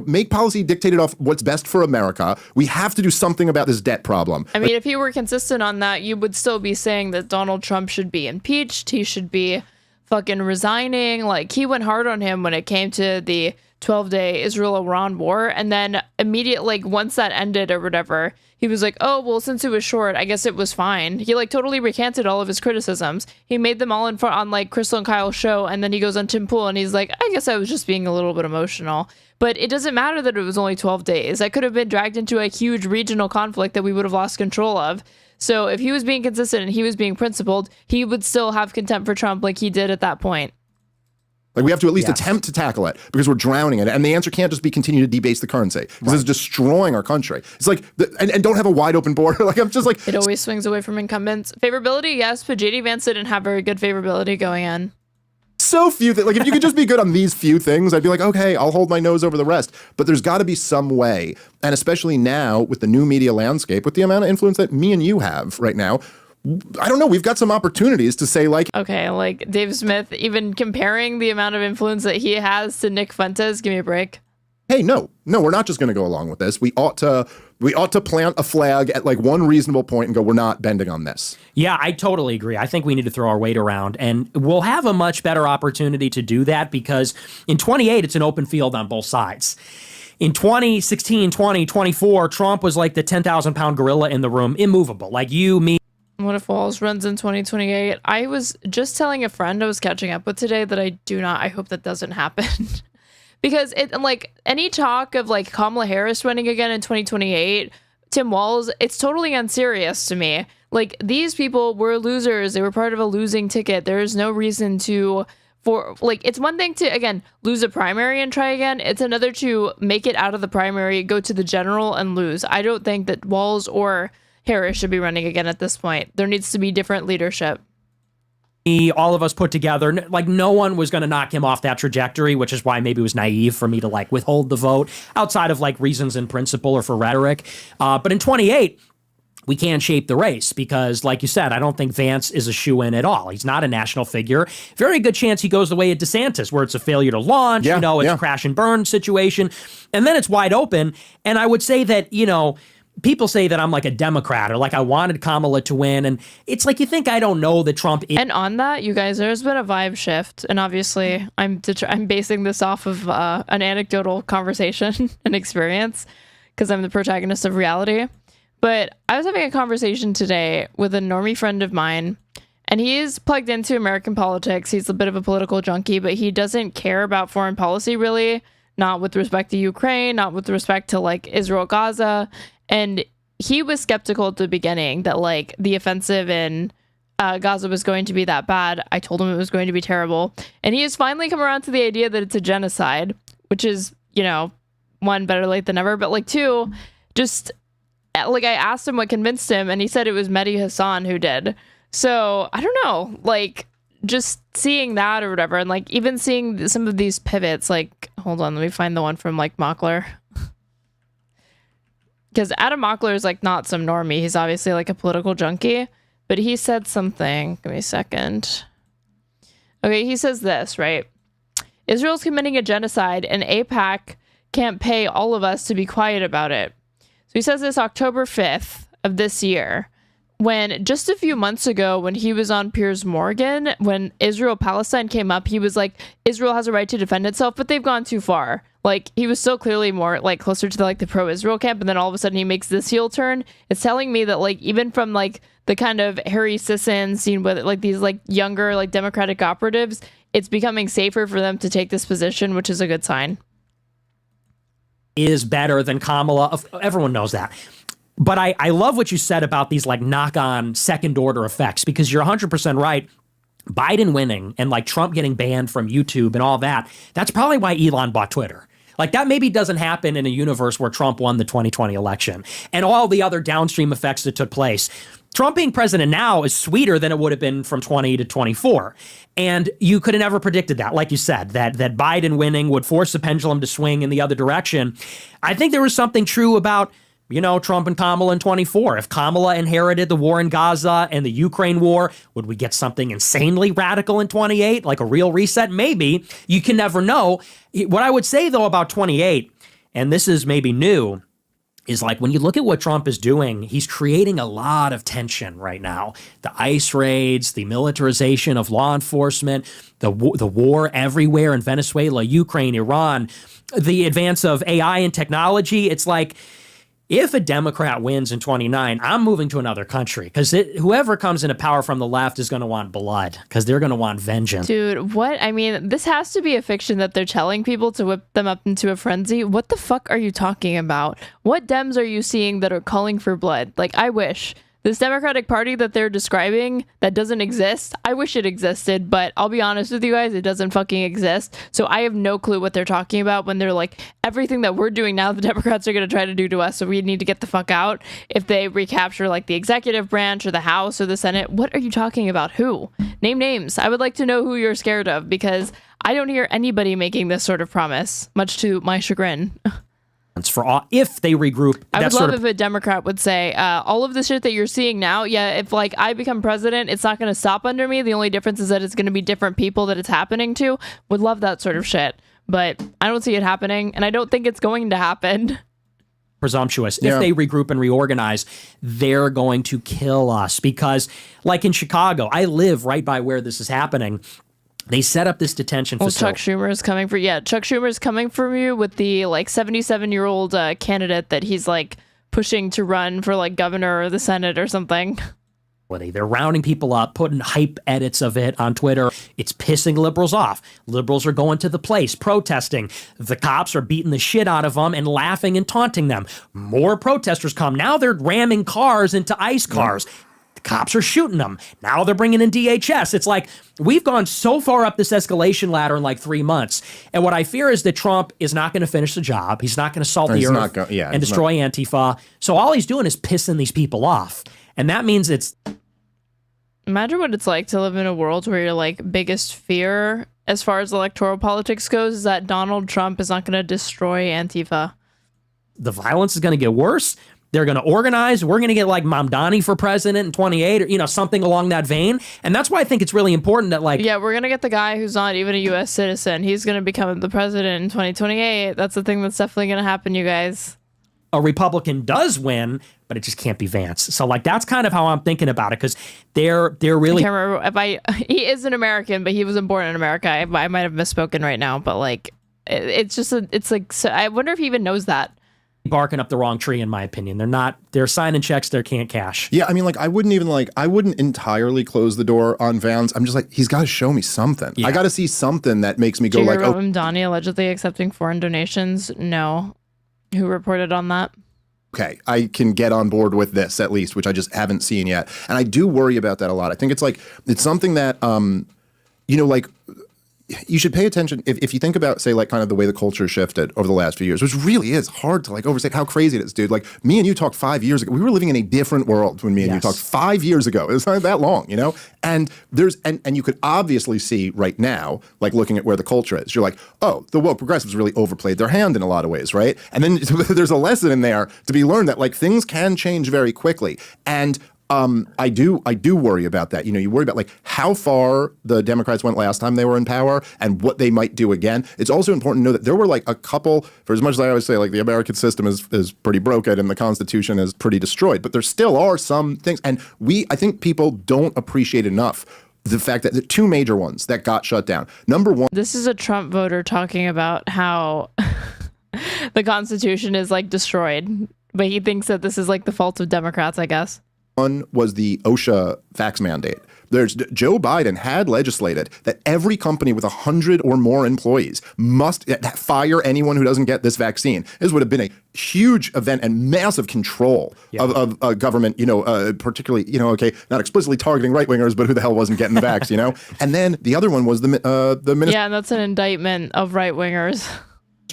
Speaker 2: make policy dictated off what's best for America. We have to do something about this debt problem.
Speaker 1: I mean, if you were consistent on that, you would still be saying that Donald Trump should be impeached. He should be fucking resigning. Like, he went hard on him when it came to the 12-day Israel-Iran war, and then immediately, like, once that ended or whatever, he was like, oh, well, since it was short, I guess it was fine. He like totally recanted all of his criticisms. He made them all on like Crystal and Kyle's show, and then he goes on Tim Pool and he's like, I guess I was just being a little bit emotional. But it doesn't matter that it was only 12 days. That could have been dragged into a huge regional conflict that we would have lost control of. So if he was being consistent and he was being principled, he would still have contempt for Trump like he did at that point.
Speaker 2: Like, we have to at least attempt to tackle it because we're drowning in it. And the answer can't just be continue to debase the currency because it's destroying our country. It's like, and don't have a wide open border. Like, I'm just like.
Speaker 1: It always swings away from incumbents. Favorability, yes, but JD Vance didn't have very good favorability going in.
Speaker 2: So few things. Like, if you could just be good on these few things, I'd be like, okay, I'll hold my nose over the rest. But there's got to be some way. And especially now with the new media landscape, with the amount of influence that me and you have right now, I don't know, we've got some opportunities to say, like,
Speaker 1: okay, like Dave Smith, even comparing the amount of influence that he has to Nick Fuentes, give me a break.
Speaker 2: Hey, no, we're not just going to go along with this. We ought to plant a flag at like one reasonable point and go, we're not bending on this.
Speaker 3: Yeah, I totally agree. I think we need to throw our weight around, and we'll have a much better opportunity to do that because in 28, it's an open field on both sides. In 2016, 2024, Trump was like the 10,000-pound gorilla in the room, immovable. Like you, me.
Speaker 1: What if Walls runs in 2028? I was just telling a friend I was catching up with today that I hope that doesn't happen. Because it, like, any talk of like Kamala Harris running again in 2028, Tim Walz, it's totally unserious to me. Like, these people were losers. They were part of a losing ticket. There is no reason it's one thing to, again, lose a primary and try again. It's another to make it out of the primary, go to the general and lose. I don't think that Walz or Harris should be running again at this point. There needs to be different leadership.
Speaker 3: All of us put together, like, no one was going to knock him off that trajectory, which is why maybe it was naive for me to like withhold the vote outside of like reasons in principle or for rhetoric. But in 28, we can't shape the race because, like you said, I don't think Vance is a shoo-in at all. He's not a national figure. Very good chance he goes the way of DeSantis, where it's a failure to launch, it's a crash and burn situation. And then it's wide open. And I would say that, people say that I'm like a Democrat or like I wanted Kamala to win. And it's like, you think I don't know that Trump is.
Speaker 1: And on that, you guys, there's been a vibe shift. And obviously, I'm basing this off of an anecdotal conversation and experience because I'm the protagonist of reality. But I was having a conversation today with a normie friend of mine, and he's plugged into American politics. He's a bit of a political junkie, but he doesn't care about foreign policy, really. Not with respect to Ukraine, not with respect to like Israel, Gaza. And he was skeptical at the beginning that like the offensive in Gaza was going to be that bad. I told him it was going to be terrible. And he has finally come around to the idea that it's a genocide, which is, one, better late than never. But like two, just like I asked him what convinced him and he said it was Mehdi Hassan who did. So I don't know, like just seeing that or whatever. And like even seeing some of these pivots, like, hold on, let me find the one from like Mockler. Because Adam Mockler is like not some normie. He's obviously like a political junkie, but he said something. Give me a second. Okay, he says this, right? Israel's committing a genocide and AIPAC can't pay all of us to be quiet about it. So he says this October 5th of this year, when just a few months ago, when he was on Piers Morgan, when Israel-Palestine came up, he was like, Israel has a right to defend itself, but they've gone too far. Like, he was still clearly more like closer to the pro-Israel camp, and then all of a sudden he makes this heel turn. It's telling me that like even from like the kind of Harry Sisson seen with like these like younger like Democratic operatives, it's becoming safer for them to take this position, which is a good sign.
Speaker 3: Is better than Kamala. Everyone knows that. But I love what you said about these like knock-on second-order effects, because you're 100% right. Biden winning and like Trump getting banned from YouTube and all that, that's probably why Elon bought Twitter. Like that maybe doesn't happen in a universe where Trump won the 2020 election and all the other downstream effects that took place. Trump being president now is sweeter than it would have been from 20 to 24. And you could have never predicted that. Like you said, that Biden winning would force the pendulum to swing in the other direction. I think there was something true about, you know, Trump and Kamala in 24. If Kamala inherited the war in Gaza and the Ukraine war, would we get something insanely radical in 28? Like a real reset? Maybe. You can never know. What I would say, though, about 28, and this is maybe new, is like when you look at what Trump is doing, he's creating a lot of tension right now. The ICE raids, the militarization of law enforcement, the war everywhere in Venezuela, Ukraine, Iran, the advance of AI and technology. It's like, if a Democrat wins in 29, I'm moving to another country, because whoever comes into power from the left is going to want blood, because they're going to want vengeance.
Speaker 1: Dude, what? I mean, this has to be a fiction that they're telling people to whip them up into a frenzy. What the fuck are you talking about? What Dems are you seeing that are calling for blood? Like, I wish. This Democratic Party that they're describing that doesn't exist, I wish it existed, but I'll be honest with you guys, it doesn't fucking exist. So I have no clue what they're talking about when they're like, everything that we're doing now, the Democrats are going to try to do to us, so we need to get the fuck out. If they recapture like the executive branch or the House or the Senate, what are you talking about? Who? Name names. I would like to know who you're scared of, because I don't hear anybody making this sort of promise, much to my chagrin.
Speaker 3: For all, if they regroup.
Speaker 1: I would love if a Democrat would say, all of the shit that you're seeing now, yeah, if like I become president, it's not going to stop under me. The only difference is that it's going to be different people that it's happening to. Would love that sort of shit. But I don't see it happening, and I don't think it's going to happen.
Speaker 3: Presumptuous. If they regroup and reorganize, they're going to kill us, because like in Chicago, I live right by where this is happening. They set up this detention facility.
Speaker 1: Chuck Schumer is coming for Chuck Schumer is coming for you with the like 77-year-old candidate that he's like pushing to run for like governor or the Senate or something.
Speaker 3: They're rounding people up, putting hype edits of it on Twitter. It's pissing liberals off. Liberals are going to the place, protesting. The cops are beating the shit out of them and laughing and taunting them. More protesters come. Now they're ramming cars into ICE cars. Cops are shooting them. Now they're bringing in DHS. It's like we've gone so far up this escalation ladder in like 3 months. And what I fear is that Trump is not going to finish the job. He's not going to salt the earth and destroy Antifa. So all he's doing is pissing these people off. And that means it's...
Speaker 1: Imagine what it's like to live in a world where your like biggest fear as far as electoral politics goes is that Donald Trump is not going to destroy Antifa.
Speaker 3: The violence is going to get worse. They're going to organize. We're going to get like Mamdani for president in 28, or, you know, something along that vein. And that's why I think it's really important that like...
Speaker 1: Yeah, we're going to get the guy who's not even a U.S. citizen. He's going to become the president in 2028. That's the thing that's definitely going to happen, you guys.
Speaker 3: A Republican does win, but it just can't be Vance. So like that's kind of how I'm thinking about it, because they're really...
Speaker 1: I can't remember if he is an American, but he wasn't born in America. I might have misspoken right now, but like it's just it's like, so I wonder if he even knows that.
Speaker 3: Barking up the wrong tree, in my opinion. They're signing checks they can't cash.
Speaker 2: Yeah, I mean, like, I wouldn't entirely close the door on Vance. I'm just like, he's got to show me something. Yeah. I got to see something that makes me go like,
Speaker 1: oh. Mamdani allegedly accepting foreign donations? No. Who reported on that?
Speaker 2: Okay, I can get on board with this at least, which I just haven't seen yet. And I do worry about that a lot. I think it's like, it's something that, you know, like, you should pay attention if you think about, say, like kind of the way the culture shifted over the last few years, which really is hard to like overstate how crazy it is, dude. Like me and you talked 5 years ago. We were living in a different world when me and you talked 5 years ago. It's not that long, you know? And there's and you could obviously see right now, like looking at where the culture is, you're like, oh, the woke progressives really overplayed their hand in a lot of ways, right? And then there's a lesson in there to be learned that like things can change very quickly. And I do worry about that. You know, you worry about like how far the Democrats went last time they were in power and what they might do again. It's also important to know that there were like a couple, for as much as I always say, like the American system is pretty broken and the Constitution is pretty destroyed, but there still are some things. And I think people don't appreciate enough the fact that the two major ones that got shut down. Number one.
Speaker 1: This is a Trump voter talking about how the Constitution is like destroyed, but he thinks that this is like the fault of Democrats, I guess.
Speaker 2: One was the OSHA vax mandate. Joe Biden had legislated that every company with 100 or more employees must fire anyone who doesn't get this vaccine. This would have been a huge event and massive control of government, particularly, not explicitly targeting right-wingers, but who the hell wasn't getting the vax, And then the other one was the Ministry
Speaker 1: Yeah, and that's an indictment of right-wingers.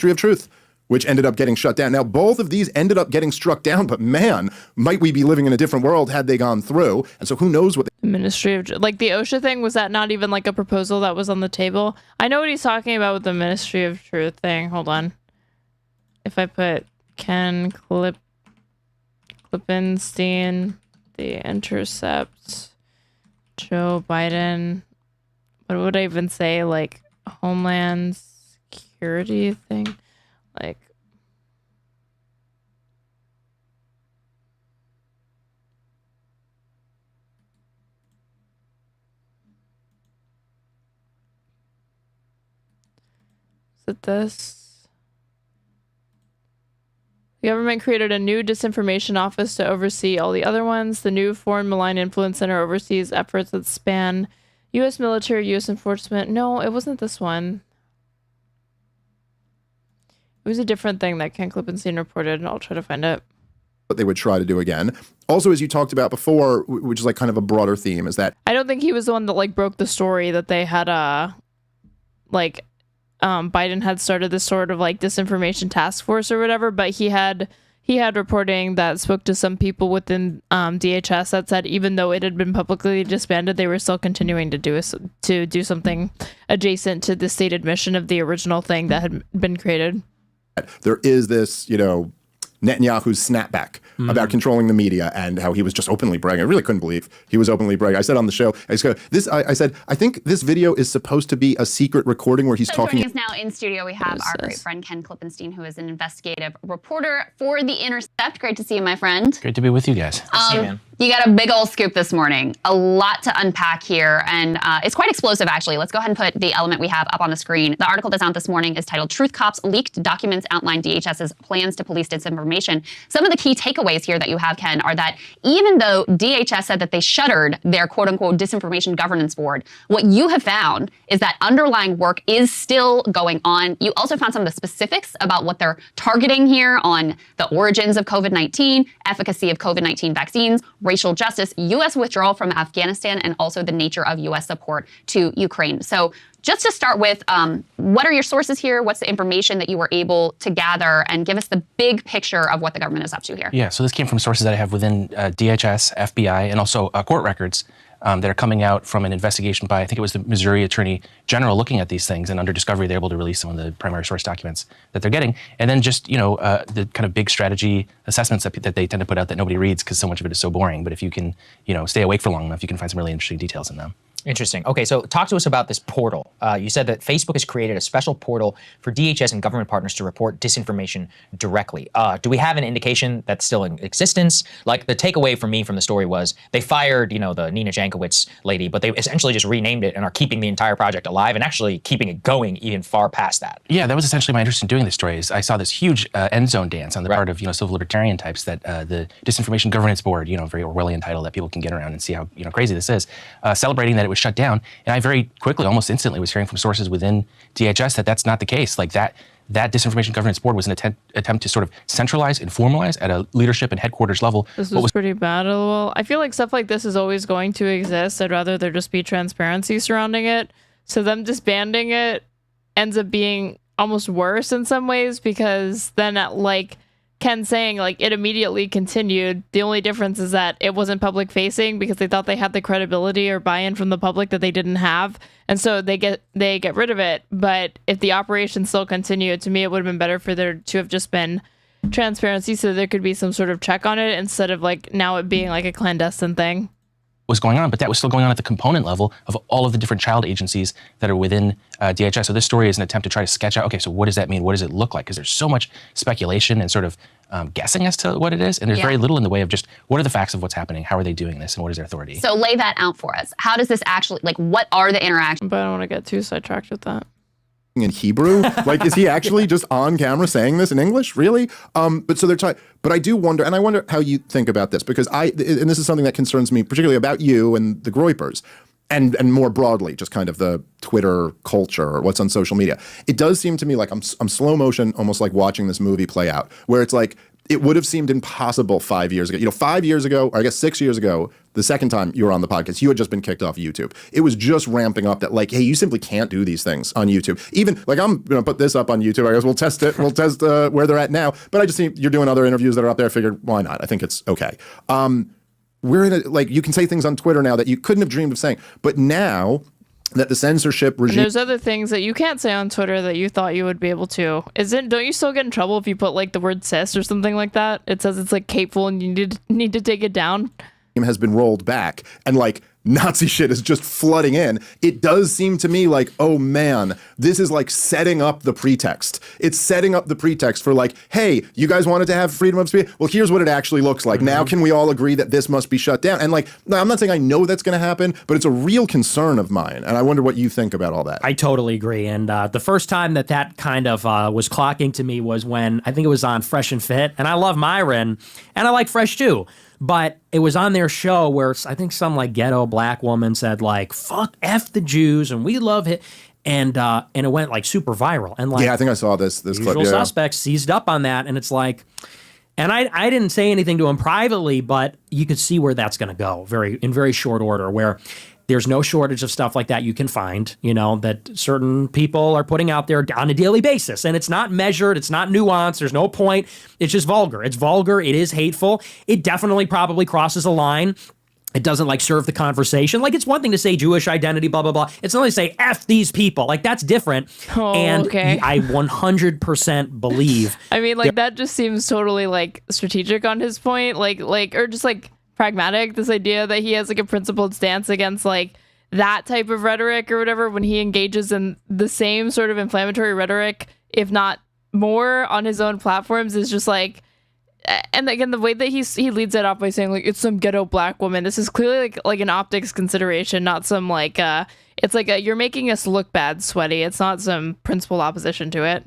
Speaker 2: of Truth, which ended up getting shut down. Now, both of these ended up getting struck down, but man, might we be living in a different world had they gone through. And so who knows what...
Speaker 1: The Ministry of... Like, the OSHA thing, was that not even, like, a proposal that was on the table? I know what he's talking about with the Ministry of Truth thing. Hold on. If I put Ken Klippenstein, The Intercept, Joe Biden... What would I even say? Like, Homeland Security thing? Like, is it this? The government created a new disinformation office to oversee all the other ones. The new Foreign Malign Influence Center oversees efforts that span U.S. military, U.S. enforcement. No, it wasn't this one. It was a different thing that Ken Klippenstein reported, and I'll try to find it.
Speaker 2: What they would try to do again. Also, as you talked about before, which is like kind of a broader theme, is that...
Speaker 1: I don't think he was the one that like broke the story that they had Biden had started this sort of like disinformation task force or whatever, but he had reporting that spoke to some people within DHS that said even though it had been publicly disbanded, they were still continuing to do something adjacent to the stated mission of the original thing that had been created.
Speaker 2: There is this, Netanyahu's snapback about controlling the media and how he was just openly bragging. I really couldn't believe he was openly bragging. I said on the show, I said, I think this video is supposed to be a secret recording where he's talking.
Speaker 14: Joining us now in studio, we have our great friend Ken Klippenstein, who is an investigative reporter for The Intercept. Great to see you, my friend.
Speaker 15: Great to be with you guys.
Speaker 14: See you, man. You got a big old scoop this morning. A lot to unpack here, and it's quite explosive, actually. Let's go ahead and put the element we have up on the screen. The article that's out this morning is titled "Truth Cops Leaked Documents Outline DHS's Plans to Police Disinformation." Some of the key takeaways here that you have, Ken, are that even though DHS said that they shuttered their quote-unquote disinformation governance board, what you have found is that underlying work is still going on. You also found some of the specifics about what they're targeting here on the origins of COVID-19, efficacy of COVID-19 vaccines, racial justice, U.S. withdrawal from Afghanistan, and also the nature of U.S. support to Ukraine. So just to start with, what are your sources here? What's the information that you were able to gather? And give us the big picture of what the government is up to here.
Speaker 15: Yeah, so this came from sources that I have within DHS, FBI, and also court records that are coming out from an investigation by, I think it was the Missouri Attorney General looking at these things, and under discovery, they're able to release some of the primary source documents that they're getting. And then just, the kind of big strategy assessments that they tend to put out that nobody reads because so much of it is so boring. But if you can, stay awake for long enough, you can find some really interesting details in them.
Speaker 16: Interesting. Okay, so talk to us about this portal. You said that Facebook has created a special portal for DHS and government partners to report disinformation directly. Do we have an indication that's still in existence? Like, the takeaway for me from the story was they fired, the Nina Jankowicz lady, but they essentially just renamed it and are keeping the entire project alive and actually keeping it going even far past that.
Speaker 15: Yeah, that was essentially my interest in doing this story. Is I saw this huge end zone dance on the part of civil libertarian types that the Disinformation Governance Board, very Orwellian title that people can get around and see how crazy this is, celebrating that it was shut down. And I very quickly, almost instantly, was hearing from sources within DHS that that's not the case. Like that Disinformation Governance Board was an attempt to sort of centralize and formalize at a leadership and headquarters level.
Speaker 1: This was pretty bad. Well, I feel like stuff like this is always going to exist. I'd rather there just be transparency surrounding it. So them disbanding it ends up being almost worse in some ways, because then Ken saying it immediately continued. The only difference is that it wasn't public facing because they thought they had the credibility or buy-in from the public that they didn't have. And so they get rid of it. But if the operation still continued, to me, it would have been better for there to have just been transparency so there could be some sort of check on it instead of now it being a clandestine thing.
Speaker 15: Was going on, but that was still going on at the component level of all of the different child agencies that are within DHS. So this story is an attempt to try to sketch out, okay, so what does that mean? What does it look like? Because there's so much speculation and sort of guessing as to what it is, and there's very little in the way of just what are the facts of what's happening, how are they doing this, and what is their authority?
Speaker 14: So lay that out for us. How does this actually, what are the interactions?
Speaker 1: But I don't want to get too sidetracked with that.
Speaker 2: In Hebrew? Is he actually just on camera saying this in English? Really? But I do wonder, and I wonder how you think about this, because and this is something that concerns me, particularly about you and the Groypers. and more broadly, just kind of the Twitter culture or what's on social media. It does seem to me like I'm slow motion, almost like watching this movie play out, where it's like, it would have seemed impossible 5 years ago. 5 years ago, or I guess 6 years ago, the second time you were on the podcast, you had just been kicked off YouTube. It was just ramping up that like, hey, you simply can't do these things on YouTube. Even like I'm going to put this up on YouTube. I guess we'll test it. We'll test where they're at now. But I just see you're doing other interviews that are up there. I figured, why not? I think it's okay. We're in a, like, you can say things on Twitter now that you couldn't have dreamed of saying. But now that the censorship regime...
Speaker 1: And there's other things that you can't say on Twitter that you thought you would be able to. Don't you still get in trouble if you put like the word cis or something like that? It says it's like hateful and you need to take it down.
Speaker 2: Has been rolled back and like Nazi shit is just flooding in. It does seem to me like, oh man, this is like setting up the pretext. It's setting up the pretext for like, hey, you guys wanted to have freedom of speech? Well, here's what it actually looks like. Now can we all agree that this must be shut down? And like, I'm not saying I know that's going to happen, but it's a real concern of mine. And I wonder what you think about all that.
Speaker 3: I totally agree. And the first time that kind of was clocking to me was when I think it was on Fresh and Fit. And I love Myron and I like Fresh too. But it was on their show where I think some like ghetto black woman said like, fuck F the Jews and we love it. And it went like super viral. And like,
Speaker 2: yeah, I think I saw this clip.
Speaker 3: Usual Suspects seized up on that. And it's like, and I didn't say anything to him privately, but you could see where that's going to go in very short order, where there's no shortage of stuff like that you can find, that certain people are putting out there on a daily basis. And it's not measured. It's not nuanced. There's no point. It's just vulgar. It's vulgar. It is hateful. It definitely probably crosses a line. It doesn't like serve the conversation. Like, it's one thing to say Jewish identity, blah, blah, blah. It's only to say F these people. Like, that's different.
Speaker 1: Oh,
Speaker 3: and
Speaker 1: okay.
Speaker 3: I 100% believe.
Speaker 1: I mean, like, that just seems totally like strategic on his point. Or just like pragmatic, this idea that he has like a principled stance against like that type of rhetoric or whatever when he engages in the same sort of inflammatory rhetoric, if not more, on his own platforms is just like, and again, the way that he leads it off by saying like it's some ghetto black woman. This is clearly like an optics consideration, not some like it's like you're making us look bad, sweaty. It's not some principled opposition to it.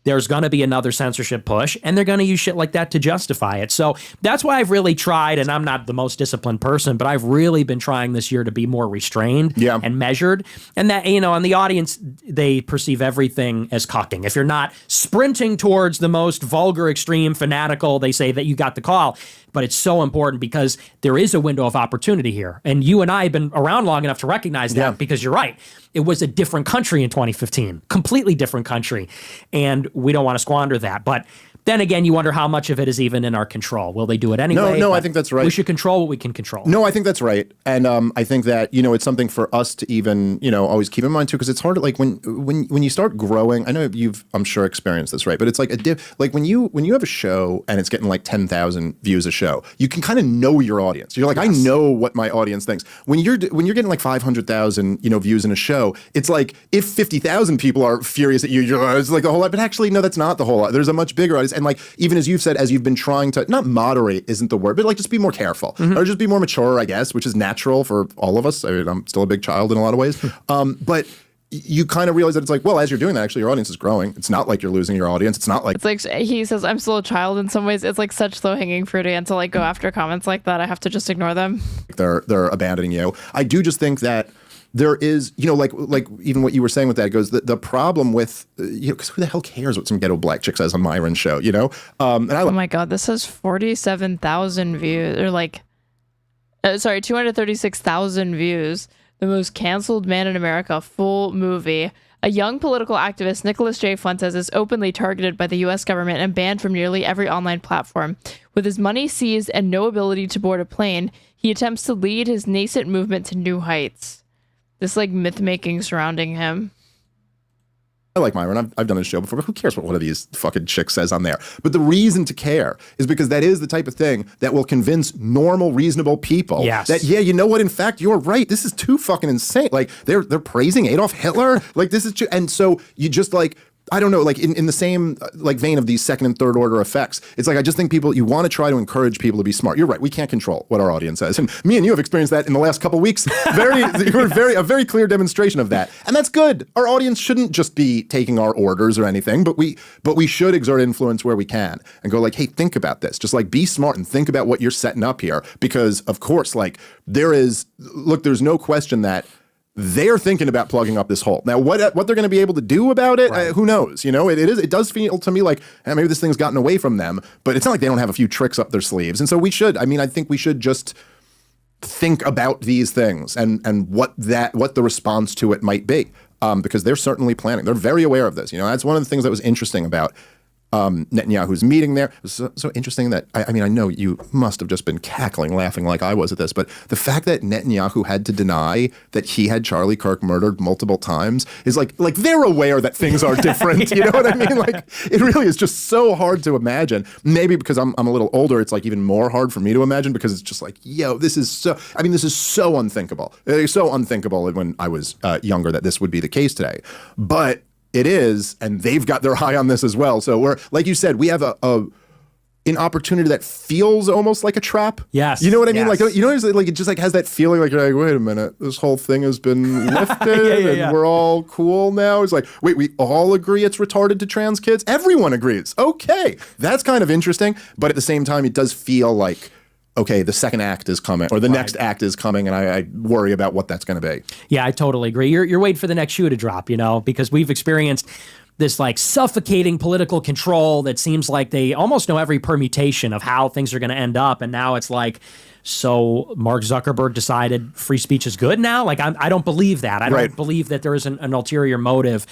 Speaker 3: There's going to be another censorship push, and they're going to use shit like that to justify it. So that's why I've really tried, and I'm not the most disciplined person, but I've really been trying this year to be more restrained and measured. And that, and the audience, they perceive everything as cocking. If you're not sprinting towards the most vulgar, extreme, fanatical, they say that you got the call. But it's so important because there is a window of opportunity here. And you and I have been around long enough to recognize that because you're right. It was a different country in 2015, completely different country. And we don't want to squander that. But then again, you wonder how much of it is even in our control. Will they do it anyway?
Speaker 2: No, I think that's right.
Speaker 3: We should control what we can control.
Speaker 2: No, I think that's right. And I think that, it's something for us to even, always keep in mind too, because it's hard to like when you start growing, I know you've, I'm sure, experienced this, right? But it's like like when you have a show and it's getting like 10,000 views a show, you can kind of know your audience. You're like, I know what my audience thinks. When you're getting like 500,000, views in a show, it's like if 50,000 people are furious at you, it's like the whole lot. But actually, no, that's not the whole lot. There's a much bigger audience. And like, even as you've said, as you've been trying to, not moderate isn't the word, but like just be more careful or just be more mature, I guess, which is natural for all of us. I mean, I'm still a big child in a lot of ways. But you kind of realize that it's like, well, as you're doing that, actually your audience is growing. It's not like you're losing your audience. It's not like...
Speaker 1: It's like, he says, I'm still a child in some ways. It's like such low-hanging fruit. And to like go after comments like that, I have to just ignore them.
Speaker 2: They're abandoning you. I do just think that there is, like even what you were saying with that, it goes, the problem with, because who the hell cares what some ghetto black chick says on Myron's show, And
Speaker 1: oh my God, this has 47,000 views, or like, 236,000 views. The most canceled man in America, full movie. A young political activist, Nicholas J. Fuentes, is openly targeted by the U.S. government and banned from nearly every online platform. With his money seized and no ability to board a plane, he attempts to lead his nascent movement to new heights. This like myth making surrounding him.
Speaker 2: I like Myron. I've done his show before, but who cares what one of these fucking chicks says on there? But the reason to care is because that is the type of thing that will convince normal, reasonable people that, you know what? In fact, you're right. This is too fucking insane. Like they're praising Adolf Hitler. Like this is, and so you just like, I don't know, like in the same like vein of these second and third order effects, it's like I just think you want to try to encourage people to be smart. You're right, we can't control what our audience says, and me and you have experienced that in the last couple of weeks. A very clear demonstration of that, and that's good. Our audience shouldn't just be taking our orders or anything, but we should exert influence where we can and go like, hey, think about this. Just like be smart and think about what you're setting up here, because of course, like there's no question that they're thinking about plugging up this hole. Now, what they're going to be able to do about it, who knows? You know, it does feel to me like maybe this thing's gotten away from them, but it's not like they don't have a few tricks up their sleeves. And so I think we should just think about these things and what the response to it might be, because they're certainly planning. They're very aware of this. You know, that's one of the things that was interesting about Netanyahu's meeting there. It was so interesting that, I mean, I know you must have just been cackling, laughing like I was at this, but the fact that Netanyahu had to deny that he had Charlie Kirk murdered multiple times is like they're aware that things are different. You know what I mean? Like, it really is just so hard to imagine. Maybe because I'm a little older, it's like even more hard for me to imagine, because it's just like, this is so unthinkable. It's so unthinkable when I was younger that this would be the case today. But it is, and they've got their eye on this as well. So we're, like you said, we have an opportunity that feels almost like a trap.
Speaker 3: Yes.
Speaker 2: You know what I mean?
Speaker 3: Yes.
Speaker 2: Like, you know, like it just like has that feeling like you're like, wait a minute, this whole thing has been lifted and we're all cool now. It's like, wait, we all agree it's retarded to trans kids? Everyone agrees. Okay. That's kind of interesting. But at the same time, it does feel like, okay, the second act is coming, or the next act is coming, and I worry about what that's going to be.
Speaker 3: Yeah, I totally agree. You're waiting for the next shoe to drop, you know, because we've experienced this like suffocating political control that seems like they almost know every permutation of how things are going to end up, and now it's like, so Mark Zuckerberg decided free speech is good now? Like, I don't believe that. I don't believe that there is an ulterior motive.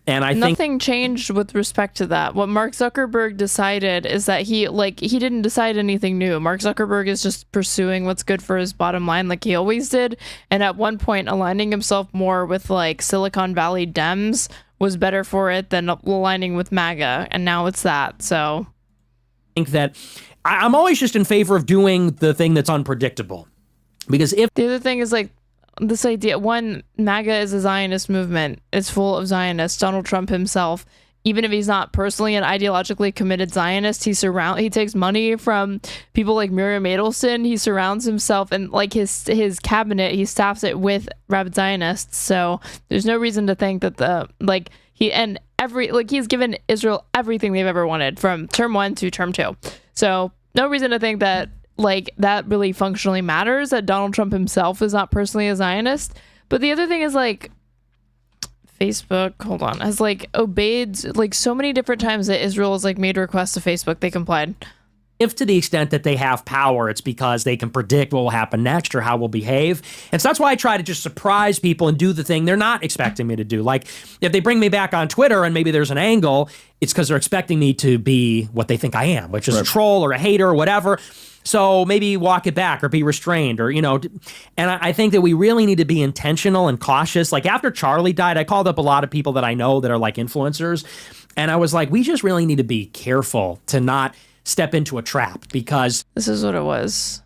Speaker 3: And I think
Speaker 1: nothing changed with respect to that. What Mark Zuckerberg decided is that he didn't decide anything new. Mark Zuckerberg is just pursuing what's good for his bottom line like he always did. And at one point, aligning himself more with like Silicon Valley Dems was better for it than aligning with MAGA. And now it's that. So
Speaker 3: I think that I'm always just in favor of doing the thing that's unpredictable. Because if
Speaker 1: the other thing is like, this idea, one, MAGA is a Zionist movement. It's full of Zionists. Donald Trump himself, even if he's not personally an ideologically committed Zionist, he takes money from people like Miriam Adelson. He surrounds himself and like his cabinet, he staffs it with rabid Zionists. So there's no reason to think that he's given Israel everything they've ever wanted from term 1 to term 2. So no reason to think that like that really functionally matters, that Donald Trump himself is not personally a Zionist. But the other thing is like Facebook, has like obeyed like so many different times that Israel has like made requests to Facebook, they complied.
Speaker 3: If to the extent that they have power, it's because they can predict what will happen next or how we'll behave. And so that's why I try to just surprise people and do the thing they're not expecting me to do. Like if they bring me back on Twitter and maybe there's an angle, it's because they're expecting me to be what they think I am, which is a troll or a hater or whatever. So maybe walk it back or be restrained or, you know, and I think that we really need to be intentional and cautious. Like after Charlie died, I called up a lot of people that I know that are like influencers. And I was like, we just really need to be careful to not step into a trap, because
Speaker 1: this is what it was.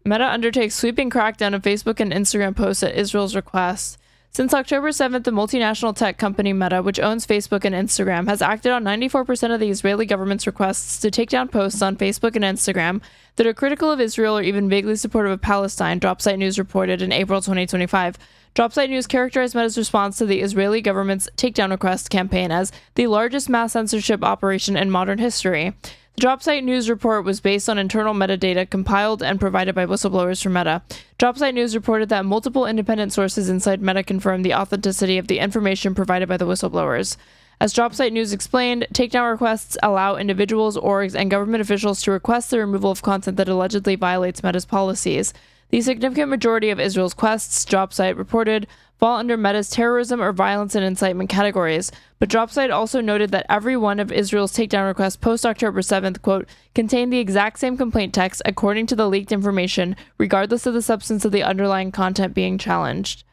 Speaker 1: Meta undertakes sweeping crackdown of Facebook and Instagram posts at Israel's request. Since October 7th, the multinational tech company Meta, which owns Facebook and Instagram, has acted on 94% of the Israeli government's requests to take down posts on Facebook and Instagram that are critical of Israel or even vaguely supportive of Palestine, Dropsite News reported in April 2025. Dropsite News characterized Meta's response to the Israeli government's takedown request campaign as the largest mass censorship operation in modern history. The Dropsite News report was based on internal metadata compiled and provided by whistleblowers from Meta. Dropsite News reported that multiple independent sources inside Meta confirmed the authenticity of the information provided by the whistleblowers. As Dropsite News explained, takedown requests allow individuals, orgs, and government officials to request the removal of content that allegedly violates Meta's policies. The significant majority of Israel's quests, Dropsite reported, fall under Meta's terrorism or violence and incitement categories. But Dropsite also noted that every one of Israel's takedown requests post-October 7th, quote, contained the exact same complaint text according to the leaked information, regardless of the substance of the underlying content being challenged.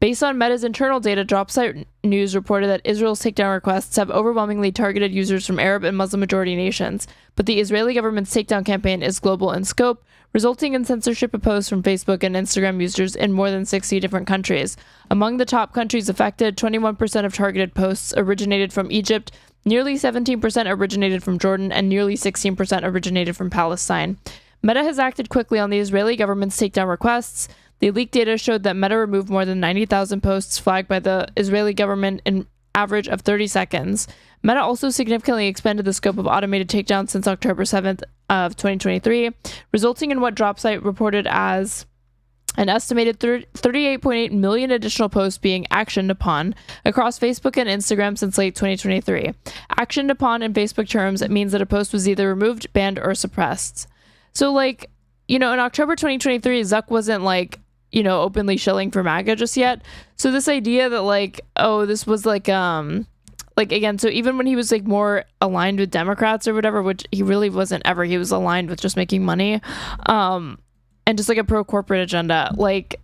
Speaker 1: Based on Meta's internal data, Dropsite News reported that Israel's takedown requests have overwhelmingly targeted users from Arab and Muslim-majority nations, but the Israeli government's takedown campaign is global in scope, resulting in censorship of posts from Facebook and Instagram users in more than 60 different countries. Among the top countries affected, 21% of targeted posts originated from Egypt, nearly 17% originated from Jordan, and nearly 16% originated from Palestine. Meta has acted quickly on the Israeli government's takedown requests. The leaked data showed that Meta removed more than 90,000 posts flagged by the Israeli government in average of 30 seconds. Meta also significantly expanded the scope of automated takedowns since October 7th of 2023, resulting in what Dropsite reported as an estimated 38.8 million additional posts being actioned upon across Facebook and Instagram since late 2023. Actioned upon in Facebook terms, it means that a post was either removed, banned, or suppressed. So, like, you know, in October 2023, Zuck wasn't, like, you know, openly shilling for MAGA just yet. So this idea that, like, oh, this was, like, again, so even when he was, like, more aligned with Democrats or whatever, which he really wasn't ever, he was aligned with just making money, and just, like, a pro-corporate agenda, like,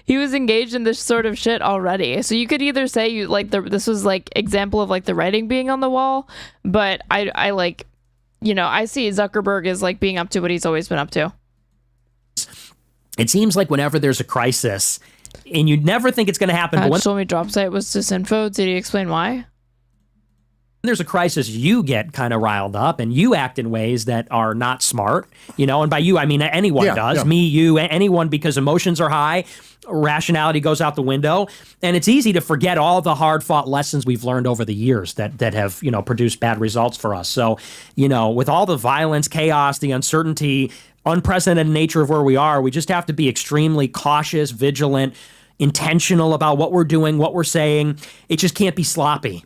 Speaker 1: he was engaged in this sort of shit already. So you could either say, you like, this was, like, example of, like, the writing being on the wall, but I like, you know, I see Zuckerberg as, like, being up to what he's always been up to.
Speaker 3: It seems like whenever there's a crisis, and you never think it's going to happen. But when
Speaker 1: told me Dropsite was disinfo. Did he explain why?
Speaker 3: there's a crisis, you get kind of riled up and you act in ways that are not smart, you know, and by you, I mean anyone does, me, you, anyone, because emotions are high, rationality goes out the window, and it's easy to forget all the hard-fought lessons we've learned over the years that have, you know, produced bad results for us. So, you know, with all the violence, chaos, the uncertainty, unprecedented nature of where we are, we just have to be extremely cautious, vigilant, intentional about what we're doing, what we're saying. It just can't be sloppy.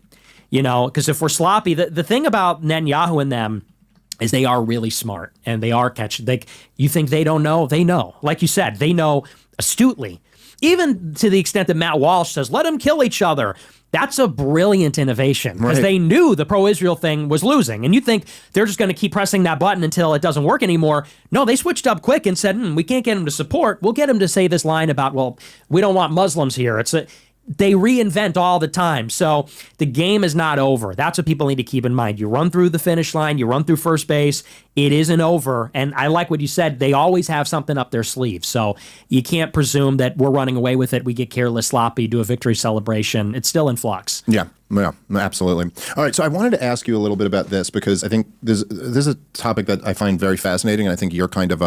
Speaker 3: You know, because if we're sloppy, the thing about Netanyahu and them is they are really smart and they are you think they don't know? They know. Like you said, they know astutely. Even to the extent that Matt Walsh says, let them kill each other. That's a brilliant innovation because they knew the pro-Israel thing was losing. And you think they're just going to keep pressing that button until it doesn't work anymore. No, they switched up quick and said, we can't get him to support. We'll get him to say this line about, well, we don't want Muslims here. They reinvent all the time. So the game is not over. That's what people need to keep in mind. You run through the finish line, you run through first base, it isn't over. And I like what you said. They always have something up their sleeve. So you can't presume that we're running away with it. We get careless, sloppy, do a victory celebration. It's still in flux.
Speaker 2: Yeah, absolutely. All right, so I wanted to ask you a little bit about this because I think this is a topic that I find very fascinating, and I think you're kind of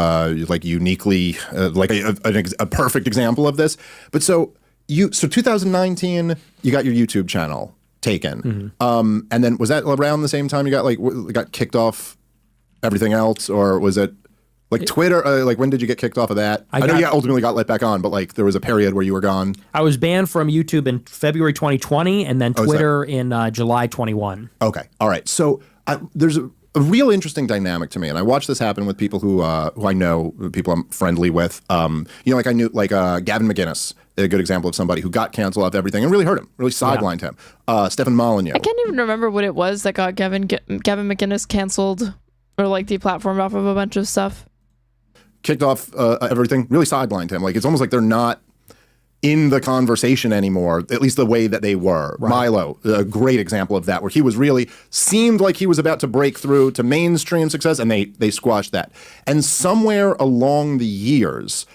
Speaker 2: like uniquely like a perfect example of this. But so 2019, you got your YouTube channel taken, and then was that around the same time you got kicked off everything else, or was it like Twitter? Like when did you get kicked off of that? I know you ultimately got let back on, but like there was a period where you were gone.
Speaker 3: I was banned from YouTube in February 2020, and then Twitter in July 21.
Speaker 2: Okay, all right. So there's a real interesting dynamic to me, and I watched this happen with people who I know, people I'm friendly with. You know, like I knew Gavin McInnes, a good example of somebody who got canceled off everything and really hurt him, really sidelined him. Stefan Molyneux.
Speaker 1: I can't even remember what it was that got Gavin McInnes canceled or like deplatformed off of a bunch of stuff.
Speaker 2: Kicked off everything, really sidelined him. Like it's almost like they're not in the conversation anymore, at least the way that they were. Right. Milo, a great example of that, where he was really seemed like he was about to break through to mainstream success, and they squashed that. And somewhere along the years,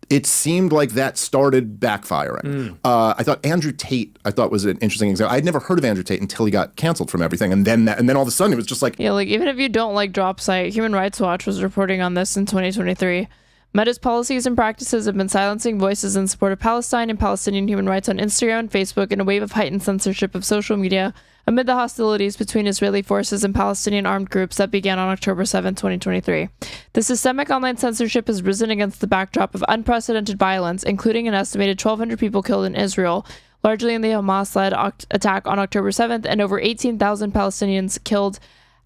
Speaker 2: it seemed like that started backfiring. I thought Andrew Tate, was an interesting example. I'd never heard of Andrew Tate until he got canceled from everything, and then all of a sudden it was just like,
Speaker 1: yeah, like even if you don't like Dropsite, Human Rights Watch was reporting on this in 2023. Meta's policies and practices have been silencing voices in support of Palestine and Palestinian human rights on Instagram and Facebook in a wave of heightened censorship of social media amid the hostilities between Israeli forces and Palestinian armed groups that began on October 7, 2023. The systemic online censorship has risen against the backdrop of unprecedented violence, including an estimated 1,200 people killed in Israel, largely in the Hamas-led attack on October 7th, and over 18,000 Palestinians killed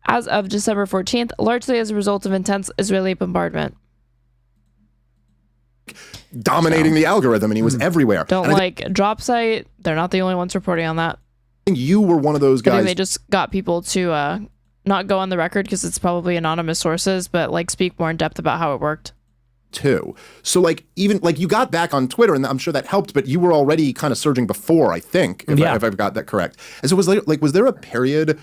Speaker 1: as of December 14th, largely as a result of intense Israeli bombardment.
Speaker 2: Dominating the algorithm, and he was everywhere.
Speaker 1: Dropsite, they're not the only ones reporting on that.
Speaker 2: I think you were one of those guys.
Speaker 1: They just got people to not go on the record because it's probably anonymous sources, but like speak more in depth about how it worked.
Speaker 2: too. So like even like you got back on Twitter, and I'm sure that helped, but you were already kind of surging before, I think, if I've got that correct. And so was there a period?